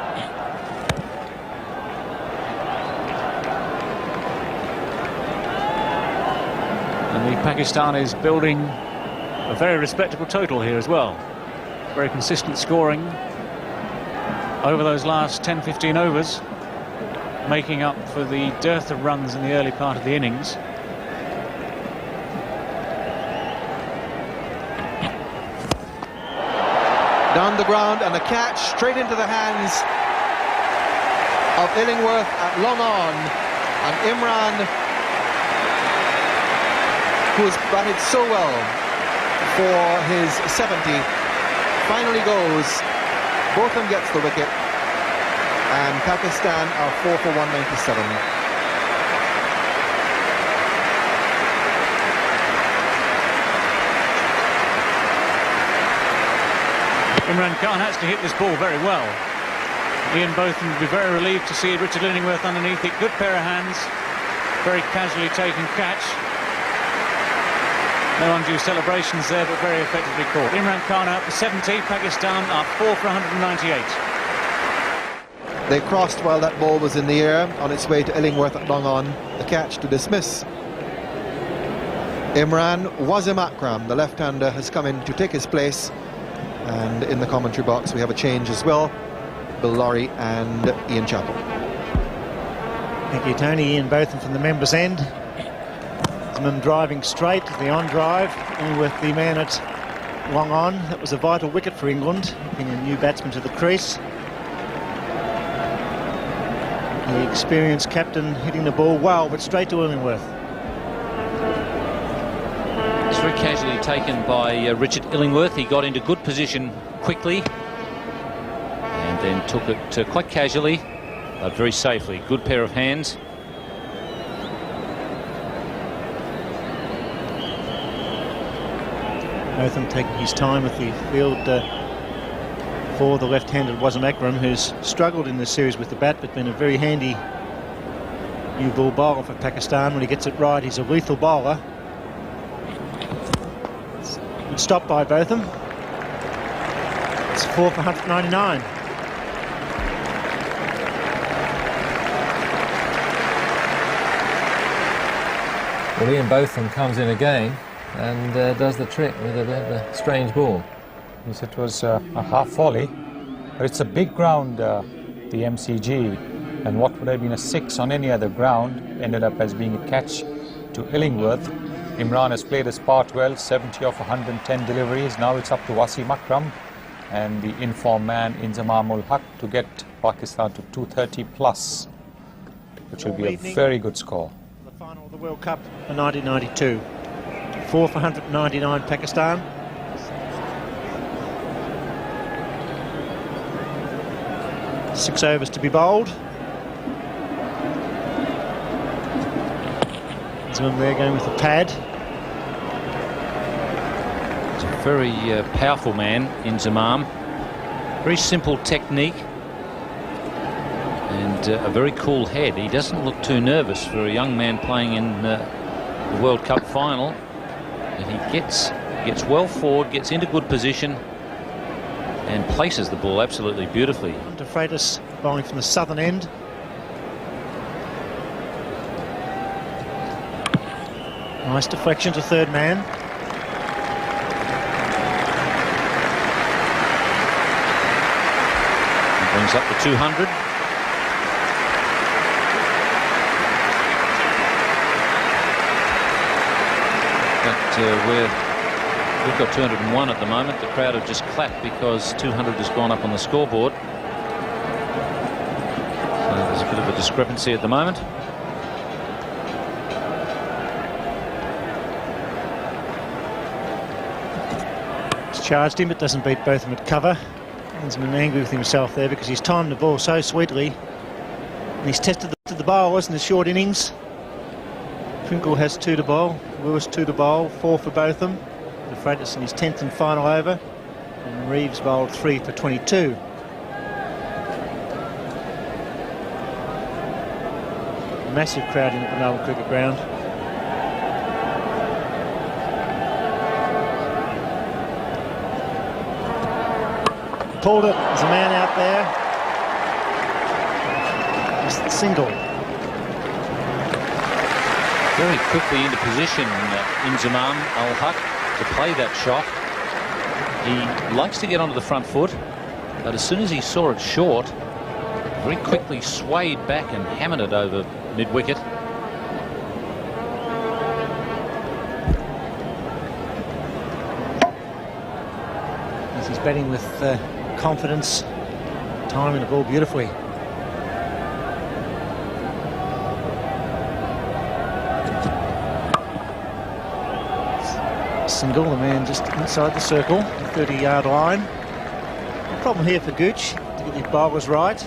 And the Pakistanis building a very respectable total here as well. Very consistent scoring over those last 10-15 overs, making up for the dearth of runs in the early part of the innings. Down the ground, and a catch straight into the hands of Illingworth at long on. And Imran, who's batted so well for his 70, finally goes. Botham gets the wicket, and Pakistan are 4 for 197. Imran Khan has to hit this ball very well. Ian Botham would be very relieved to see Richard Illingworth underneath it. Good pair of hands, very casually taken catch. No undue celebrations there, but very effectively caught. Imran Khan out for 70. Pakistan are 4 for 198. They crossed while that ball was in the air, on its way to Illingworth at long on. The catch to dismiss. Imran Wasim Akram, the left-hander, has come in to take his place. And in the commentary box we have a change as well. Bill Laurie and Ian Chappell. Thank you, Tony. Ian Botham from the members' end. Ingham driving straight, the on drive, and with the man at long on. That was a vital wicket for England, being a new batsman to the crease. The experienced captain hitting the ball well, but straight to Illingworth. It's very casually taken by Richard Illingworth. He got into good position quickly and then took it quite casually, but very safely. Good pair of hands. Botham taking his time with the field for the left-handed Wasim Akram, who's struggled in this series with the bat, but been a very handy new ball bowler for Pakistan. When he gets it right, he's a lethal bowler. Good stop by Botham. It's 4 for 199. Well, Ian Botham comes in again and does the trick with a bit of a strange ball. Yes, it was a half volley, but it's a big ground, the MCG, and what would have been a 6 on any other ground ended up as being a catch to Illingworth. Imran has played his part well, 70 of 110 deliveries. Now it's up to Wasim Akram and the informed man Inzamam ul Haq to get Pakistan to 230 plus, which will be a very good score. The final of the World Cup for 1992. 4 for 199 Pakistan. Six overs to be bowled. Inzamam there going with the pad. He's a very powerful man, Inzamam. Very simple technique and a very cool head. He doesn't look too nervous for a young man playing in the World Cup final. And he gets well forward, gets into good position and places the ball absolutely beautifully. De Freitas bowling from the southern end. Nice deflection to third man. He brings up the 200. We've got 201 at the moment. The crowd have just clapped because 200 has gone up on the scoreboard. So there's a bit of a discrepancy at the moment. He's charged him, but doesn't beat Botham at cover. He's been angry with himself there because he's timed the ball so sweetly. And he's tested the bowlers in the short innings. Pringle has 2 to bowl, Lewis 2 to bowl, 4 for Botham. De Freitas in his 10th and final over, and Reeves bowled 3 for 22. Massive crowd in the Melbourne Cricket Ground. Pulled it, there's a man out there. Just single. Very quickly into position, Inzamam ul Haq, to play that shot. He likes to get onto the front foot, but as soon as he saw it short, very quickly swayed back and hammered it over mid-wicket. He's batting with confidence, timing the ball beautifully. Single, the man just inside the circle, the 30-yard line. The problem here for Gooch to get the bowlers right.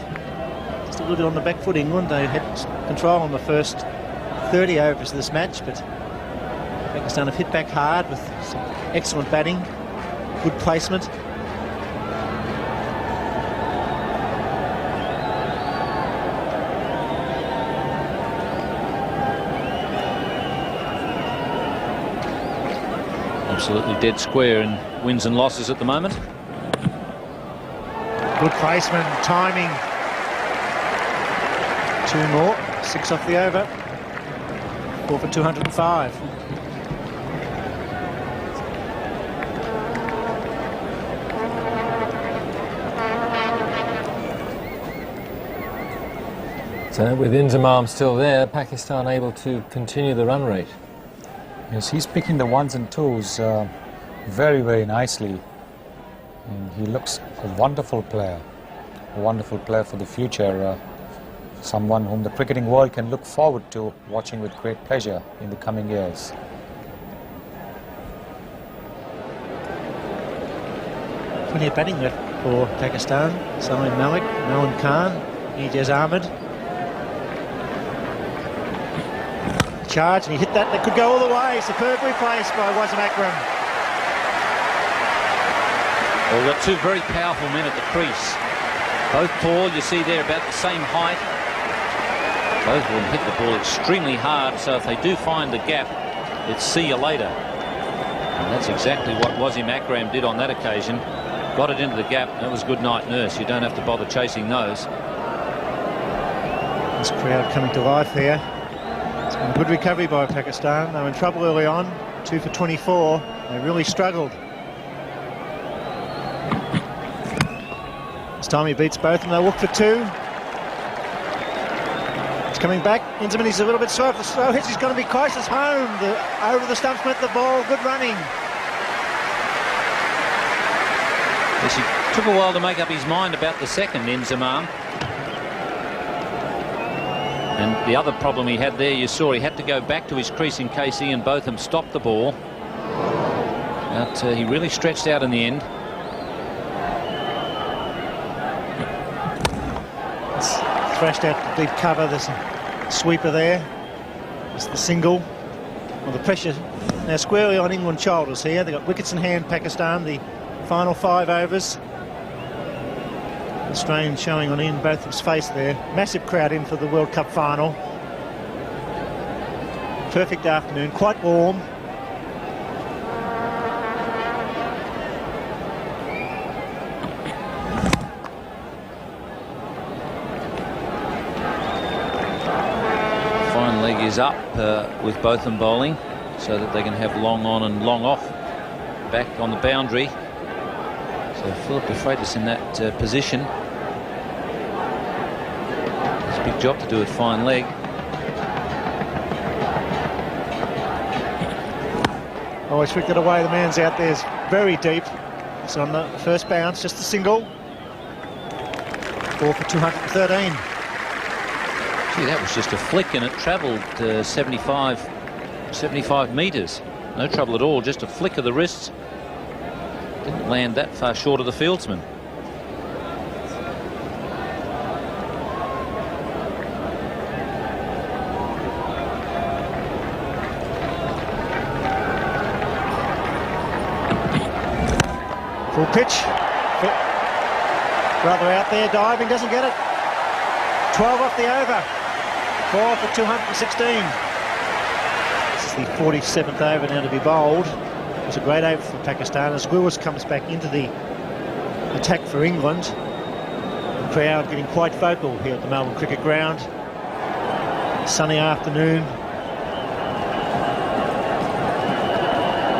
Just a little bit on the back foot, England. They had control on the first 30 overs of this match, but Pakistan have hit back hard with some excellent batting, good placement. Absolutely dead square in wins and losses at the moment. Good placement, timing. 2 more, 6 off the over. 4 for 205. So with Inzamam still there, Pakistan able to continue the run rate. Yes, he's picking the ones and twos very, very nicely. And he looks a wonderful player for the future. Someone whom the cricketing world can look forward to watching with great pleasure in the coming years. Plenty of batting left for Pakistan. Salim Malik, Nolan Khan, Ijaz Ahmed. Charge, and he hit that could go all the way. Superbly placed by Wasim Akram. Well, we've got two very powerful men at the crease. Both tall, you see there, about the same height. Both of them hit the ball extremely hard, so if they do find the gap, it's see you later. And that's exactly what Wasim Akram did on that occasion. Got it into the gap, and it was good night, nurse. You don't have to bother chasing those. This crowd coming to life here. It's been a good recovery by Pakistan. They were in trouble early on, 2 for 24. They really struggled. This time he beats both, and they look for 2. It's coming back. Inzamam, he's a little bit slow. If the slow hits, he's going to be close as home. Over the stumps met the ball. Good running. Yes, he took a while to make up his mind about the second, Inzamam. And the other problem he had there, you saw he had to go back to his crease in case Ian Botham stopped the ball. But he really stretched out in the end. It's thrashed out to deep cover. There's a sweeper there. It's the single. Well, the pressure now squarely on England shoulders here. They've got wickets in hand, Pakistan, the final 5 overs. The strain showing on Ian Botham's face there. Massive crowd in for the World Cup final. Perfect afternoon, quite warm. Fine leg is up with Botham bowling, so that they can have long on and long off back on the boundary. So Philip de Freitas in that position. It's a big job to do with fine leg. Oh, he's flicked it away. The man's out there is very deep. It's on the first bounce, just a single. 4 for 213. Gee, that was just a flick, and it travelled 75 metres. No trouble at all, just a flick of the wrists. Didn't land that far short of the fieldsman. Full pitch. Brother out there diving, doesn't get it. 12 off the over. 4 for 216. This is the 47th over now to be bowled. It's a great over for Pakistan as Lewis comes back into the attack for England. The crowd getting quite vocal here at the Melbourne Cricket Ground. Sunny afternoon.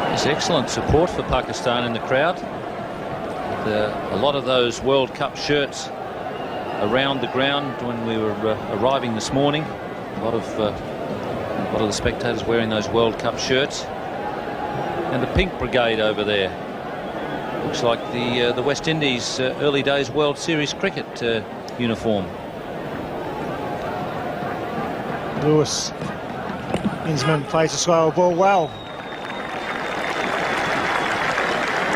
There's excellent support for Pakistan in the crowd. A lot of those World Cup shirts around the ground when we were arriving this morning. A lot of the spectators wearing those World Cup shirts. And the Pink Brigade over there. Looks like the West Indies early days World Series cricket uniform. Lewis. Inzamam plays a slower ball well.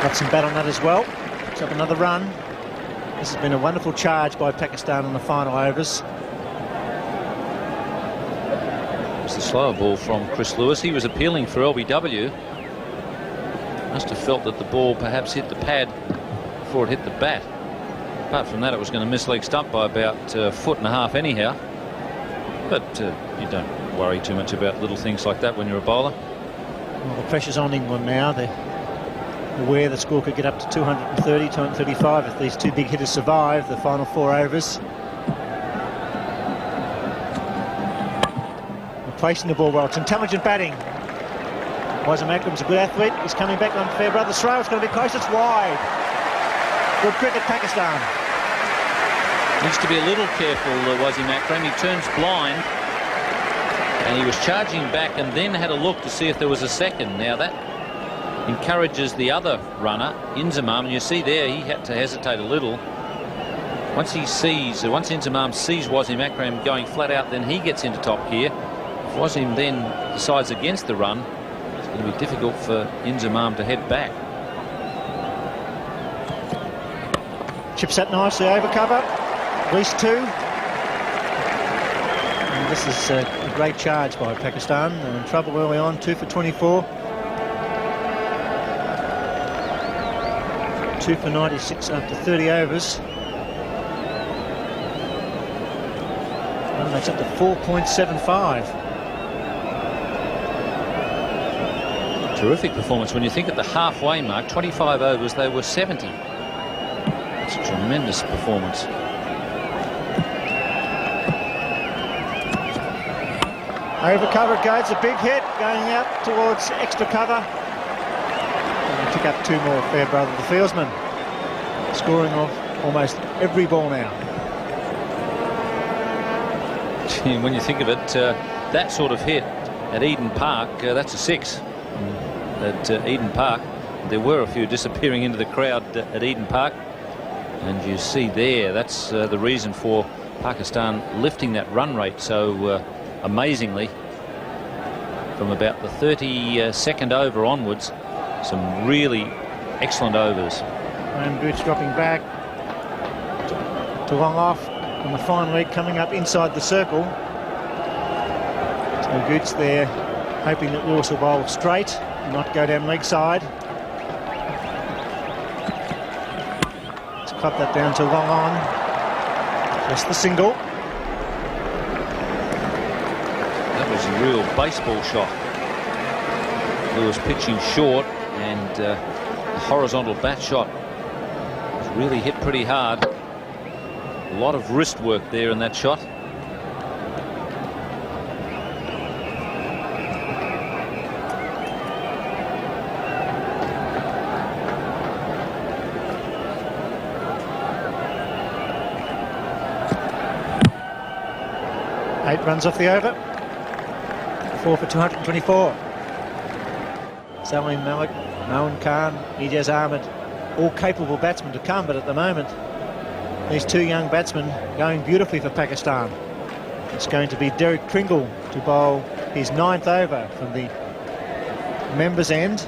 Got some bat on that as well. Picks up another run. This has been a wonderful charge by Pakistan in the final overs. It's the slower ball from Chris Lewis. He was appealing for LBW. Must have felt that the ball perhaps hit the pad before it hit the bat. Apart from that, it was going to miss leg stump by about a foot and a half anyhow. But you don't worry too much about little things like that when you're a bowler. Well, the pressure's on England now. They're aware the score could get up to 230, 235 if these two big hitters survive the final 4 overs. Replacing the ball well. It's intelligent batting. Wasim Akram's a good athlete. He's coming back on Fairbrother throw. It's going to be close. It's wide. Good cricket, Pakistan. Needs to be a little careful, Wasim Akram. He turns blind, and he was charging back and then had a look to see if there was a second. Now that encourages the other runner, Inzamam, and you see there he had to hesitate a little. Once Inzamam sees Wasim Akram going flat out, then he gets into top gear. If Wasim then decides against the run, it's going to be difficult for Inzamam to head back. Chips that nicely over cover, at least 2. And this is a great charge by Pakistan. They're in trouble early on, 2 for 24. 2 for 96 after 30 overs. And that's up to 4.75. Terrific performance. When you think at the halfway mark, 25 overs, they were 70. It's a tremendous performance. Over cover it goes, a big hit going out towards extra cover. And pick up 2 more, Fairbrother, the fieldsman, scoring off almost every ball now. When you think of it, that sort of hit at Eden Park, that's a 6. At Eden Park, there were a few disappearing into the crowd at Eden Park, and you see there, that's the reason for Pakistan lifting that run rate so amazingly from about the 32nd over onwards. Some really excellent overs. And Boots dropping back to long off, and the fine lead coming up inside the circle. So Goots there hoping that Lewis will bowl straight and not go down leg side. Let's club that down to long on. Just the single. That was a real baseball shot. Lewis pitching short, and the horizontal bat shot was really hit pretty hard. A lot of wrist work there in that shot. Eight runs off the over. 4 for 224. Salim Malik, Moeen Khan, Ijaz Ahmed, all capable batsmen to come, but at the moment these 2 young batsmen going beautifully for Pakistan. It's going to be Derek Pringle to bowl his 9th over from the members' end.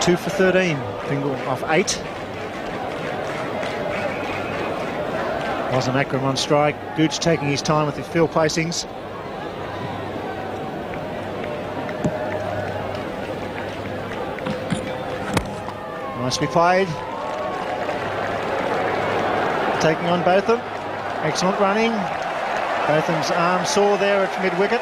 Two for 13, Pringle off 8. Wasim Akram on strike. Gooch taking his time with the field placings. Nicely played. Taking on Botham. Excellent running. Botham's arm sore there at mid-wicket.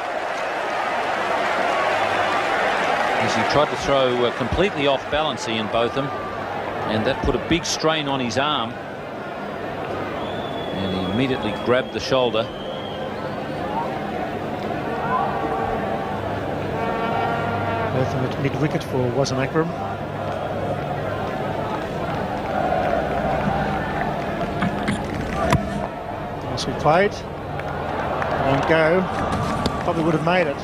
As he tried to throw completely off balance, Ian Botham, and that put a big strain on his arm. And he immediately grabbed the shoulder. Botham at mid-wicket for Wasim Akram. Nicely played. Won't go. Probably would have made it.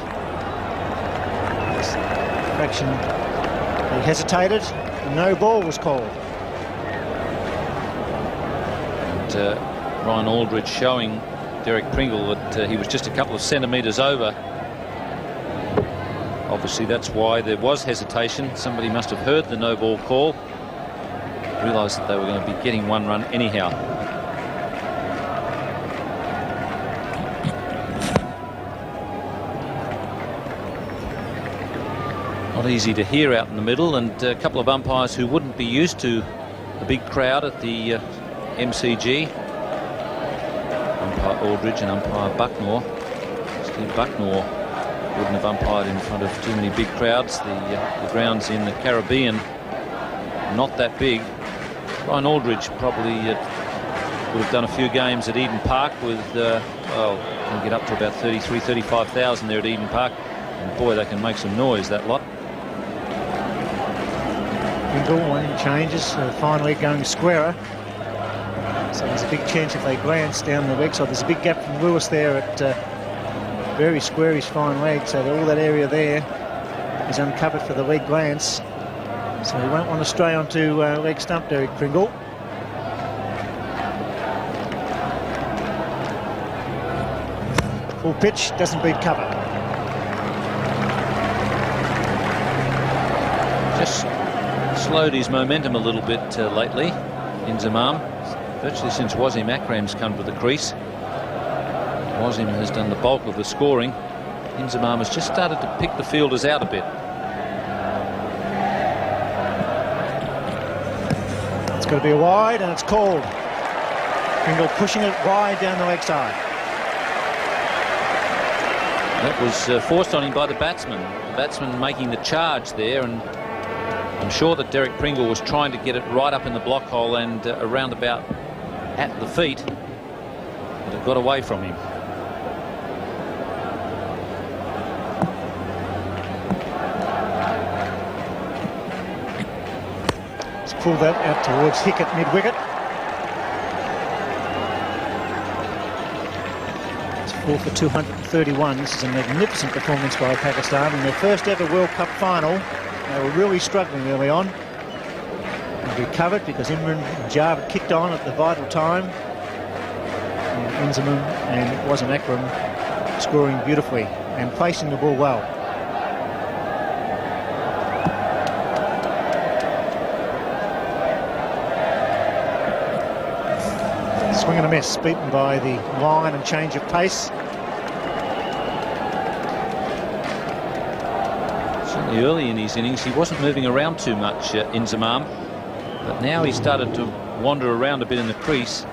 Fraction. He hesitated. And no ball was called. And Ryan Aldridge showing Derek Pringle that he was just a couple of centimetres over. Obviously that's why there was hesitation. Somebody must have heard the no ball call, realised that they were going to be getting 1 run anyhow. Not easy to hear out in the middle, and a couple of umpires who wouldn't be used to a big crowd at the MCG. Umpire Aldridge and umpire Bucknor. Steve Bucknor wouldn't have umpired in front of too many big crowds. The grounds in the Caribbean not that big. Ryan Aldridge probably would have done a few games at Eden Park with, well, can get up to about 33,000, 35,000 there at Eden Park. And boy, they can make some noise, that lot. Pringle, one in changes, fine leg going squarer. So there's a big chance if they glance down the leg side. There's a big gap from Lewis there at very squarish fine leg, so all that area there is uncovered for the leg glance. So he won't want to stray onto leg stump, Derek Pringle. Full pitch, doesn't beat cover. Just slowed his momentum a little bit lately, Inzamam. Virtually since Wasim Akram's come to the crease. Wasim has done the bulk of the scoring. Inzamam has just started to pick the fielders out a bit. It's got to be a wide, and it's called. Pringle pushing it wide down the leg side. That was forced on him by the batsman. The batsman making the charge there, and I'm sure that Derek Pringle was trying to get it right up in the block hole and around about at the feet, but it got away from him. Let's pull that out towards Hickett mid-wicket. It's 4 for 231. This is a magnificent performance by Pakistan in their first ever World Cup final. They were really struggling early on. And recovered because Imran and Javed kicked on at the vital time. And Inzamam and Wasim Akram scoring beautifully and placing the ball well. Swing and a miss, beaten by the line and change of pace. Certainly early in his innings he wasn't moving around too much, Inzamam, but now he started to wander around a bit in the crease.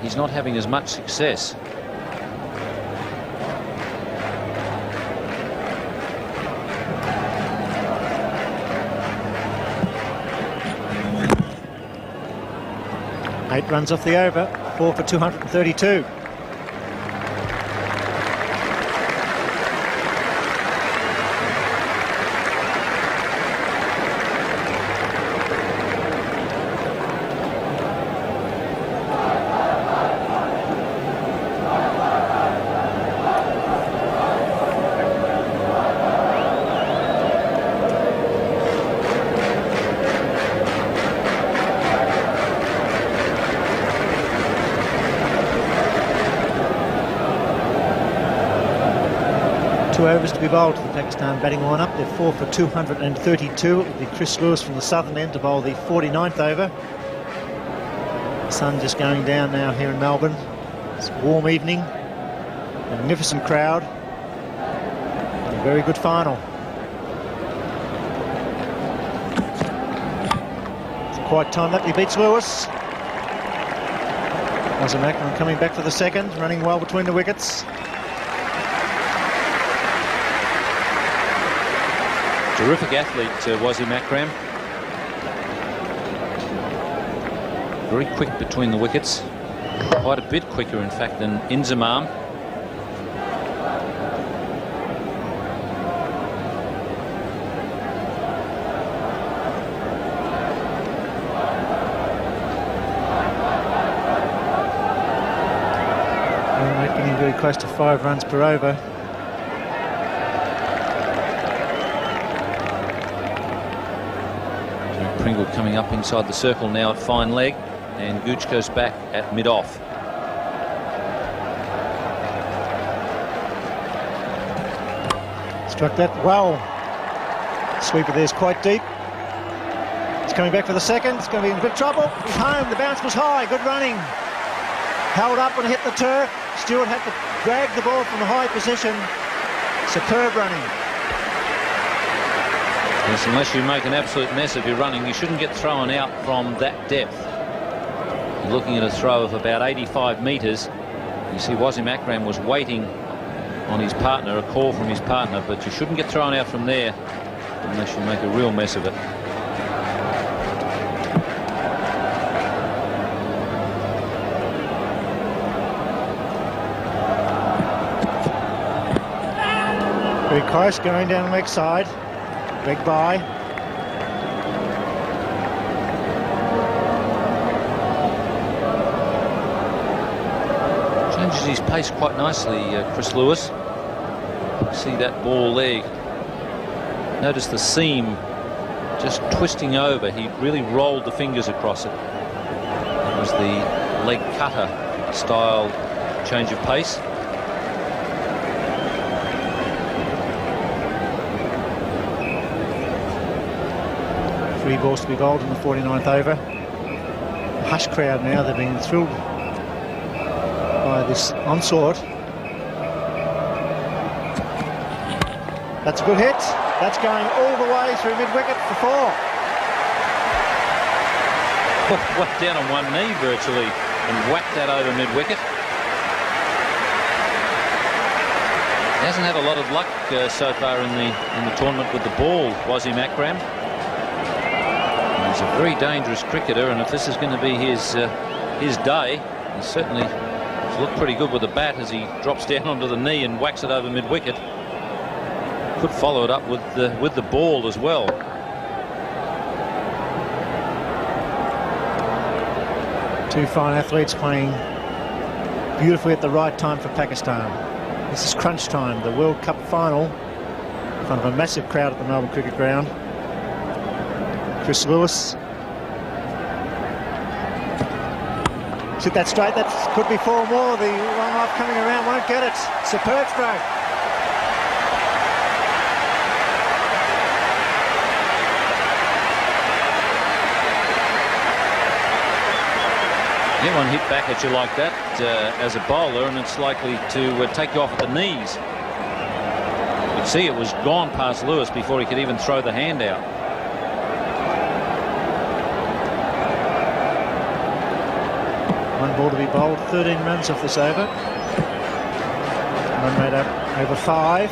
He's not having as much success. Eight runs off the over, 4 for 232. Two overs to be bowled to the Pakistan batting lineup. They're 4 for 232. It will be Chris Lewis from the southern end to bowl the 49th over. The sun just going down now here in Melbourne. It's a warm evening, magnificent crowd, and a very good final. It's quite time that he beats Lewis. Wasim Akram coming back for the second, running well between the wickets. Terrific athlete, Wasim Akram. Very quick between the wickets. Quite a bit quicker, in fact, than Inzamam. Getting very close to 5 runs per over. Pringle coming up inside the circle now at fine leg, and Gooch goes back at mid-off. Struck that well. Sweeper there's quite deep. It's coming back for the second. It's going to be in big trouble. He's home. The bounce was high. Good running. Held up when it hit the turf. Stewart had to drag the ball from a high position. Superb running. Yes, unless you make an absolute mess of your running, you shouldn't get thrown out from that depth. You're looking at a throw of about 85 metres. You see Wasim Akram was waiting on his partner, a call from his partner, but you shouldn't get thrown out from there unless you make a real mess of it. Very close, going down the leg side. Big by. changes his pace quite nicely, Chris Lewis. See that ball there. Notice the seam just twisting over. He really rolled the fingers across it. It was the leg cutter style change of pace. Three balls to be bowled in the 49th over. Hush crowd now, they've been thrilled by this onslaught. That's a good hit. That's going all the way through mid-wicket for 4. Whacked down on one knee virtually and whacked that over mid-wicket. He hasn't had a lot of luck so far in the tournament with the ball, Wasim Akram. He's a very dangerous cricketer, and if this is going to be his day, he certainly has looked pretty good with the bat as he drops down onto the knee and whacks it over mid-wicket. Could follow it up with the ball as well. Two fine athletes playing beautifully at the right time for Pakistan. This is crunch time, the World Cup final, in front of a massive crowd at the Melbourne Cricket Ground. Chris Lewis. Hit that straight, that could be 4 more. The long off coming around won't get it. Superb stroke. Get one hit back at you like that as a bowler, and it's likely to take you off at the knees. You could see it was gone past Lewis before he could even throw the hand out. One ball to be bowled, 13 runs off this over. Run rate up over 5.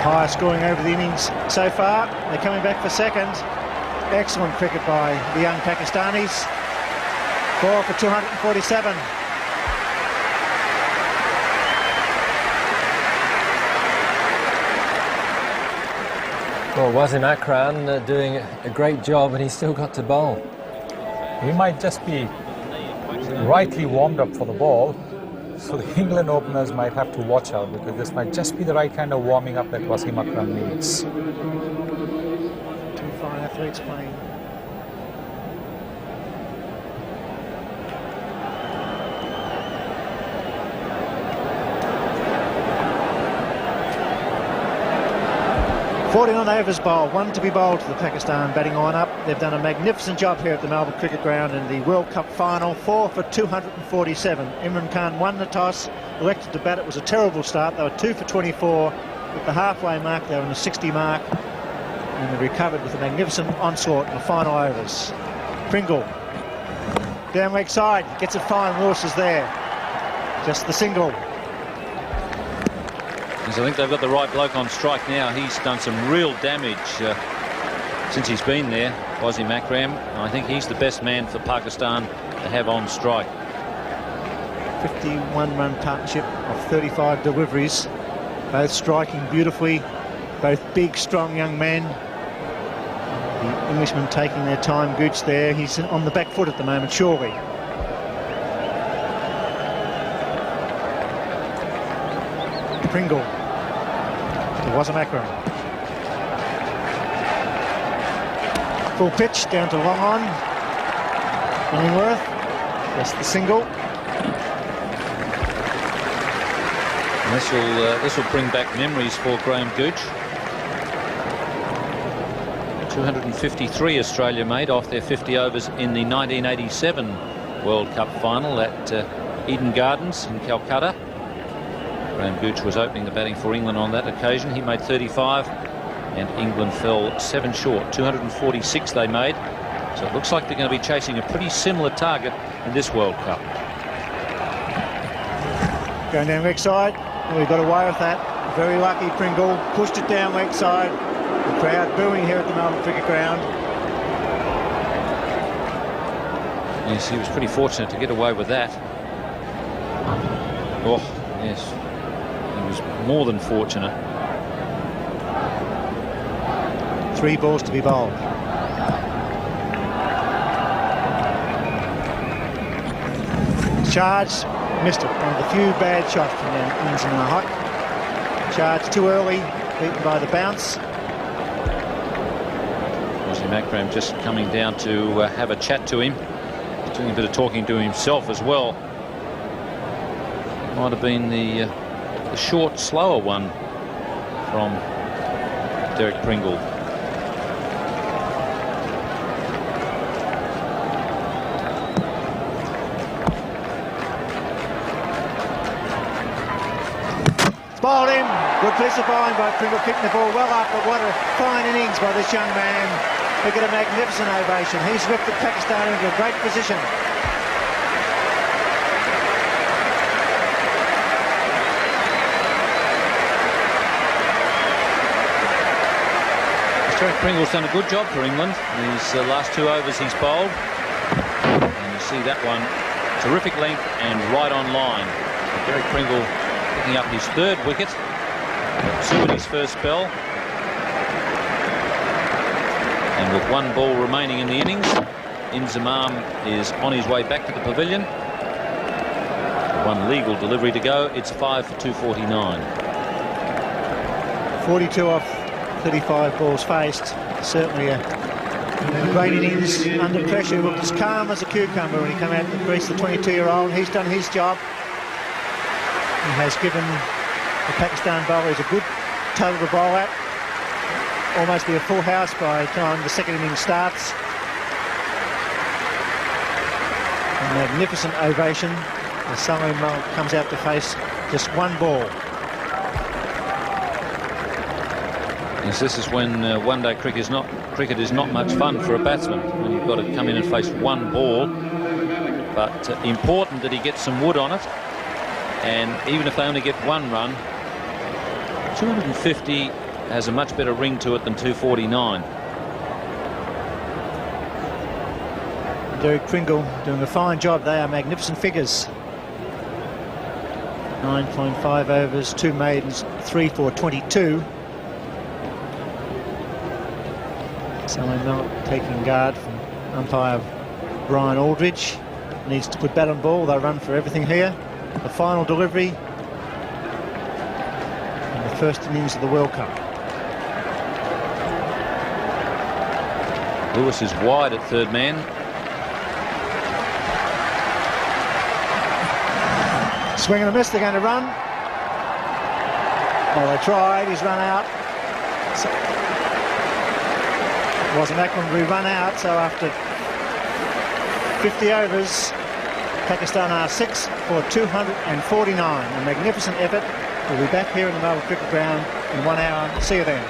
Higher scoring over the innings so far. They're coming back for second. Excellent cricket by the young Pakistanis. 4 for 247. Well, Wasim Akram doing a great job, and he's still got to bowl. He might just be rightly warmed up for the ball, so the England openers might have to watch out, because this might just be the right kind of warming up that Wasim Akram needs. Two fine athletes playing. On overs bowled, 1 to be bowled to the Pakistan batting lineup. They've done a magnificent job here at the Melbourne Cricket Ground in the World Cup final. 4 for 247. Imran Khan won the toss, elected to bat. It was a terrible start. They were 2 for 24. At the halfway mark, they were on the 60 mark, and they recovered with a magnificent onslaught in the final overs. Pringle down leg side, gets it fine. Lewis is there. Just the single. I think they've got the right bloke on strike now. He's done some real damage since he's been there, Wasim Akram. I think he's the best man for Pakistan to have on strike. 51-run partnership of 35 deliveries, both striking beautifully, both big, strong young men. The Englishmen taking their time. Gooch there. He's on the back foot at the moment, surely. Pringle. It wasn't Akram. Full pitch down to long on. Illingworth. Just the single. And this will bring back memories for Graham Gooch. 253 Australia made off their 50 overs in the 1987 World Cup final at Eden Gardens in Calcutta. Graham Gooch was opening the batting for England on that occasion. He made 35, and England fell 7 short. 246 they made. So it looks like they're going to be chasing a pretty similar target in this World Cup. Going down leg side. Well, he got away with that. Very lucky, Pringle. Pushed it down leg side. The crowd booing here at the Melbourne Cricket Ground. Yes, he was pretty fortunate to get away with that. Oh, yes. He was more than fortunate. 3 balls to be bowled. charged, missed it. One of the few bad shots from Inzamam Haque. Charged too early, beaten by the bounce. Wasim Akram just coming down to have a chat to him. He's doing a bit of talking to himself as well. Might have been the short, slower one from Derek Pringle. Bowled in. Good piece of bowling by Pringle, kicking the ball well up, but what a fine innings by this young man. They get a magnificent ovation. He's whipped Pakistan into a great position. Derek Pringle's done a good job for England. These last 2 overs he's bowled. And you see that one, terrific length and right on line. Derek Pringle picking up his 3rd wicket, 2 in his first spell. And with 1 ball remaining in the innings, Inzamam is on his way back to the pavilion. 1 legal delivery to go. It's 5 for 249. 42 off 35 balls faced. Certainly a great innings under pressure. Looked as calm as a cucumber when he came out to the crease, the 22-year-old. He's done his job. He has given the Pakistan bowlers a good total to bowl at. Almost be a full house by the time the second innings starts. A magnificent ovation as Salim comes out to face just 1 ball. Yes, this is when one-day cricket is not much fun for a batsman, when you've got to come in and face 1 ball. But important that he gets some wood on it. And even if they only get 1 run, 250 has a much better ring to it than 249. Derek Pringle doing a fine job. They are magnificent figures. 9.5 overs, 2 maidens, 3 for 22. Salim Malik taking guard from umpire Brian Aldridge. Needs to put bat on ball. They'll run for everything here. The final delivery in the first innings of the World Cup. Lewis is wide at 3rd man. Swing and a miss, they're going to run. Well, they tried, he's run out. So, Wasim Akram will run out, so after 50 overs, Pakistan are 6 for 249. A magnificent effort. We'll be back here in the Melbourne Cricket Ground in 1 hour. See you then.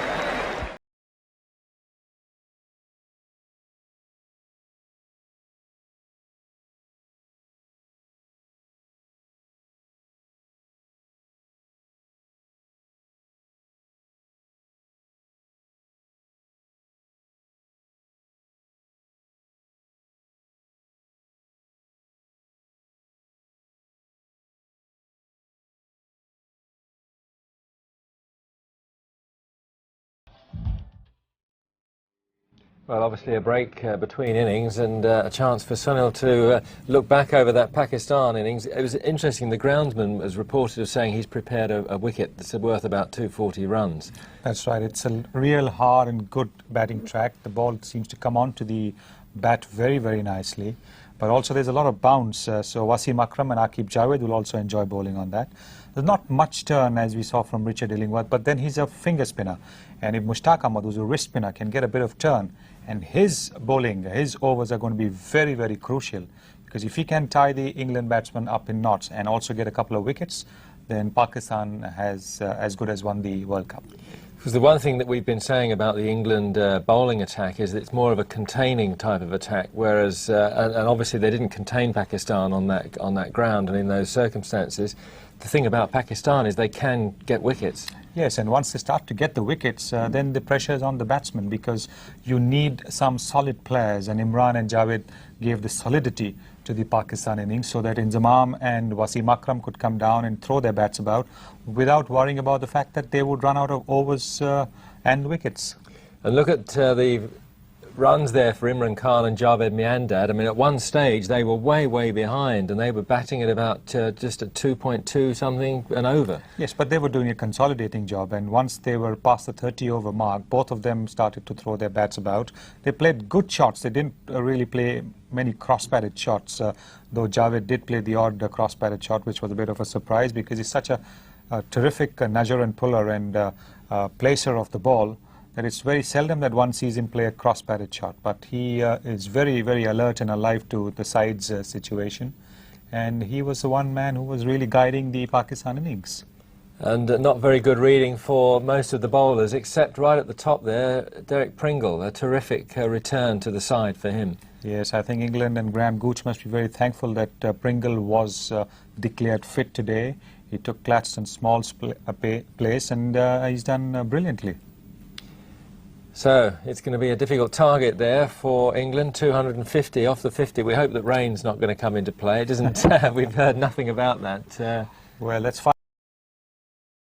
Well, obviously a break between innings and a chance for Sunil to look back over that Pakistan innings. It was interesting, the groundsman was reported as saying he's prepared a wicket that's worth about 240 runs. That's right. It's a real hard and good batting track. The ball seems to come onto the bat very, very nicely. But also there's a lot of bounce, so Wasim Akram and Aqib Javed will also enjoy bowling on that. There's not much turn as we saw from Richard Illingworth, but then he's a finger spinner. And if Mushtaq Ahmed, who's a wrist spinner, can get a bit of turn, and his bowling, his overs are going to be very, very crucial. Because if he can tie the England batsman up in knots and also get a couple of wickets, then Pakistan has as good as won the World Cup. Because the one thing that we've been saying about the England bowling attack is that it's more of a containing type of attack, whereas, and obviously they didn't contain Pakistan on that ground and in those circumstances. The thing about Pakistan is they can get wickets. Yes, and once they start to get the wickets, then the pressure is on the batsman, because you need some solid players, and Imran and Javed gave the solidity to the Pakistan innings so that Inzamam and Wasim Akram could come down and throw their bats about without worrying about the fact that they would run out of overs and wickets. And look at the runs there for Imran Khan and Javed Miandad. I mean, at one stage they were way behind, and they were batting at about just at 2.2 something and over. Yes, but they were doing a consolidating job, and once they were past the 30-over mark, both of them started to throw their bats about. They played good shots. They didn't really play many cross-batted shots, though Javed did play the odd cross-batted shot, which was a bit of a surprise because he's such a terrific nudger and puller and placer of the ball that it's very seldom that one sees him play a cross-batted shot. But he is very alert and alive to the side's situation, and he was the one man who was really guiding the Pakistan innings. And not very good reading for most of the bowlers, except right at the top there, Derek Pringle, a terrific return to the side for him. Yes, I think England and Graham Gooch must be very thankful that Pringle was declared fit today. He took Gladstone Small's place, and he's done brilliantly. So it's going to be a difficult target there for England, 250 off the 50. We hope that rain's not going to come into play. It doesn't. We've heard nothing about that. Well, let's find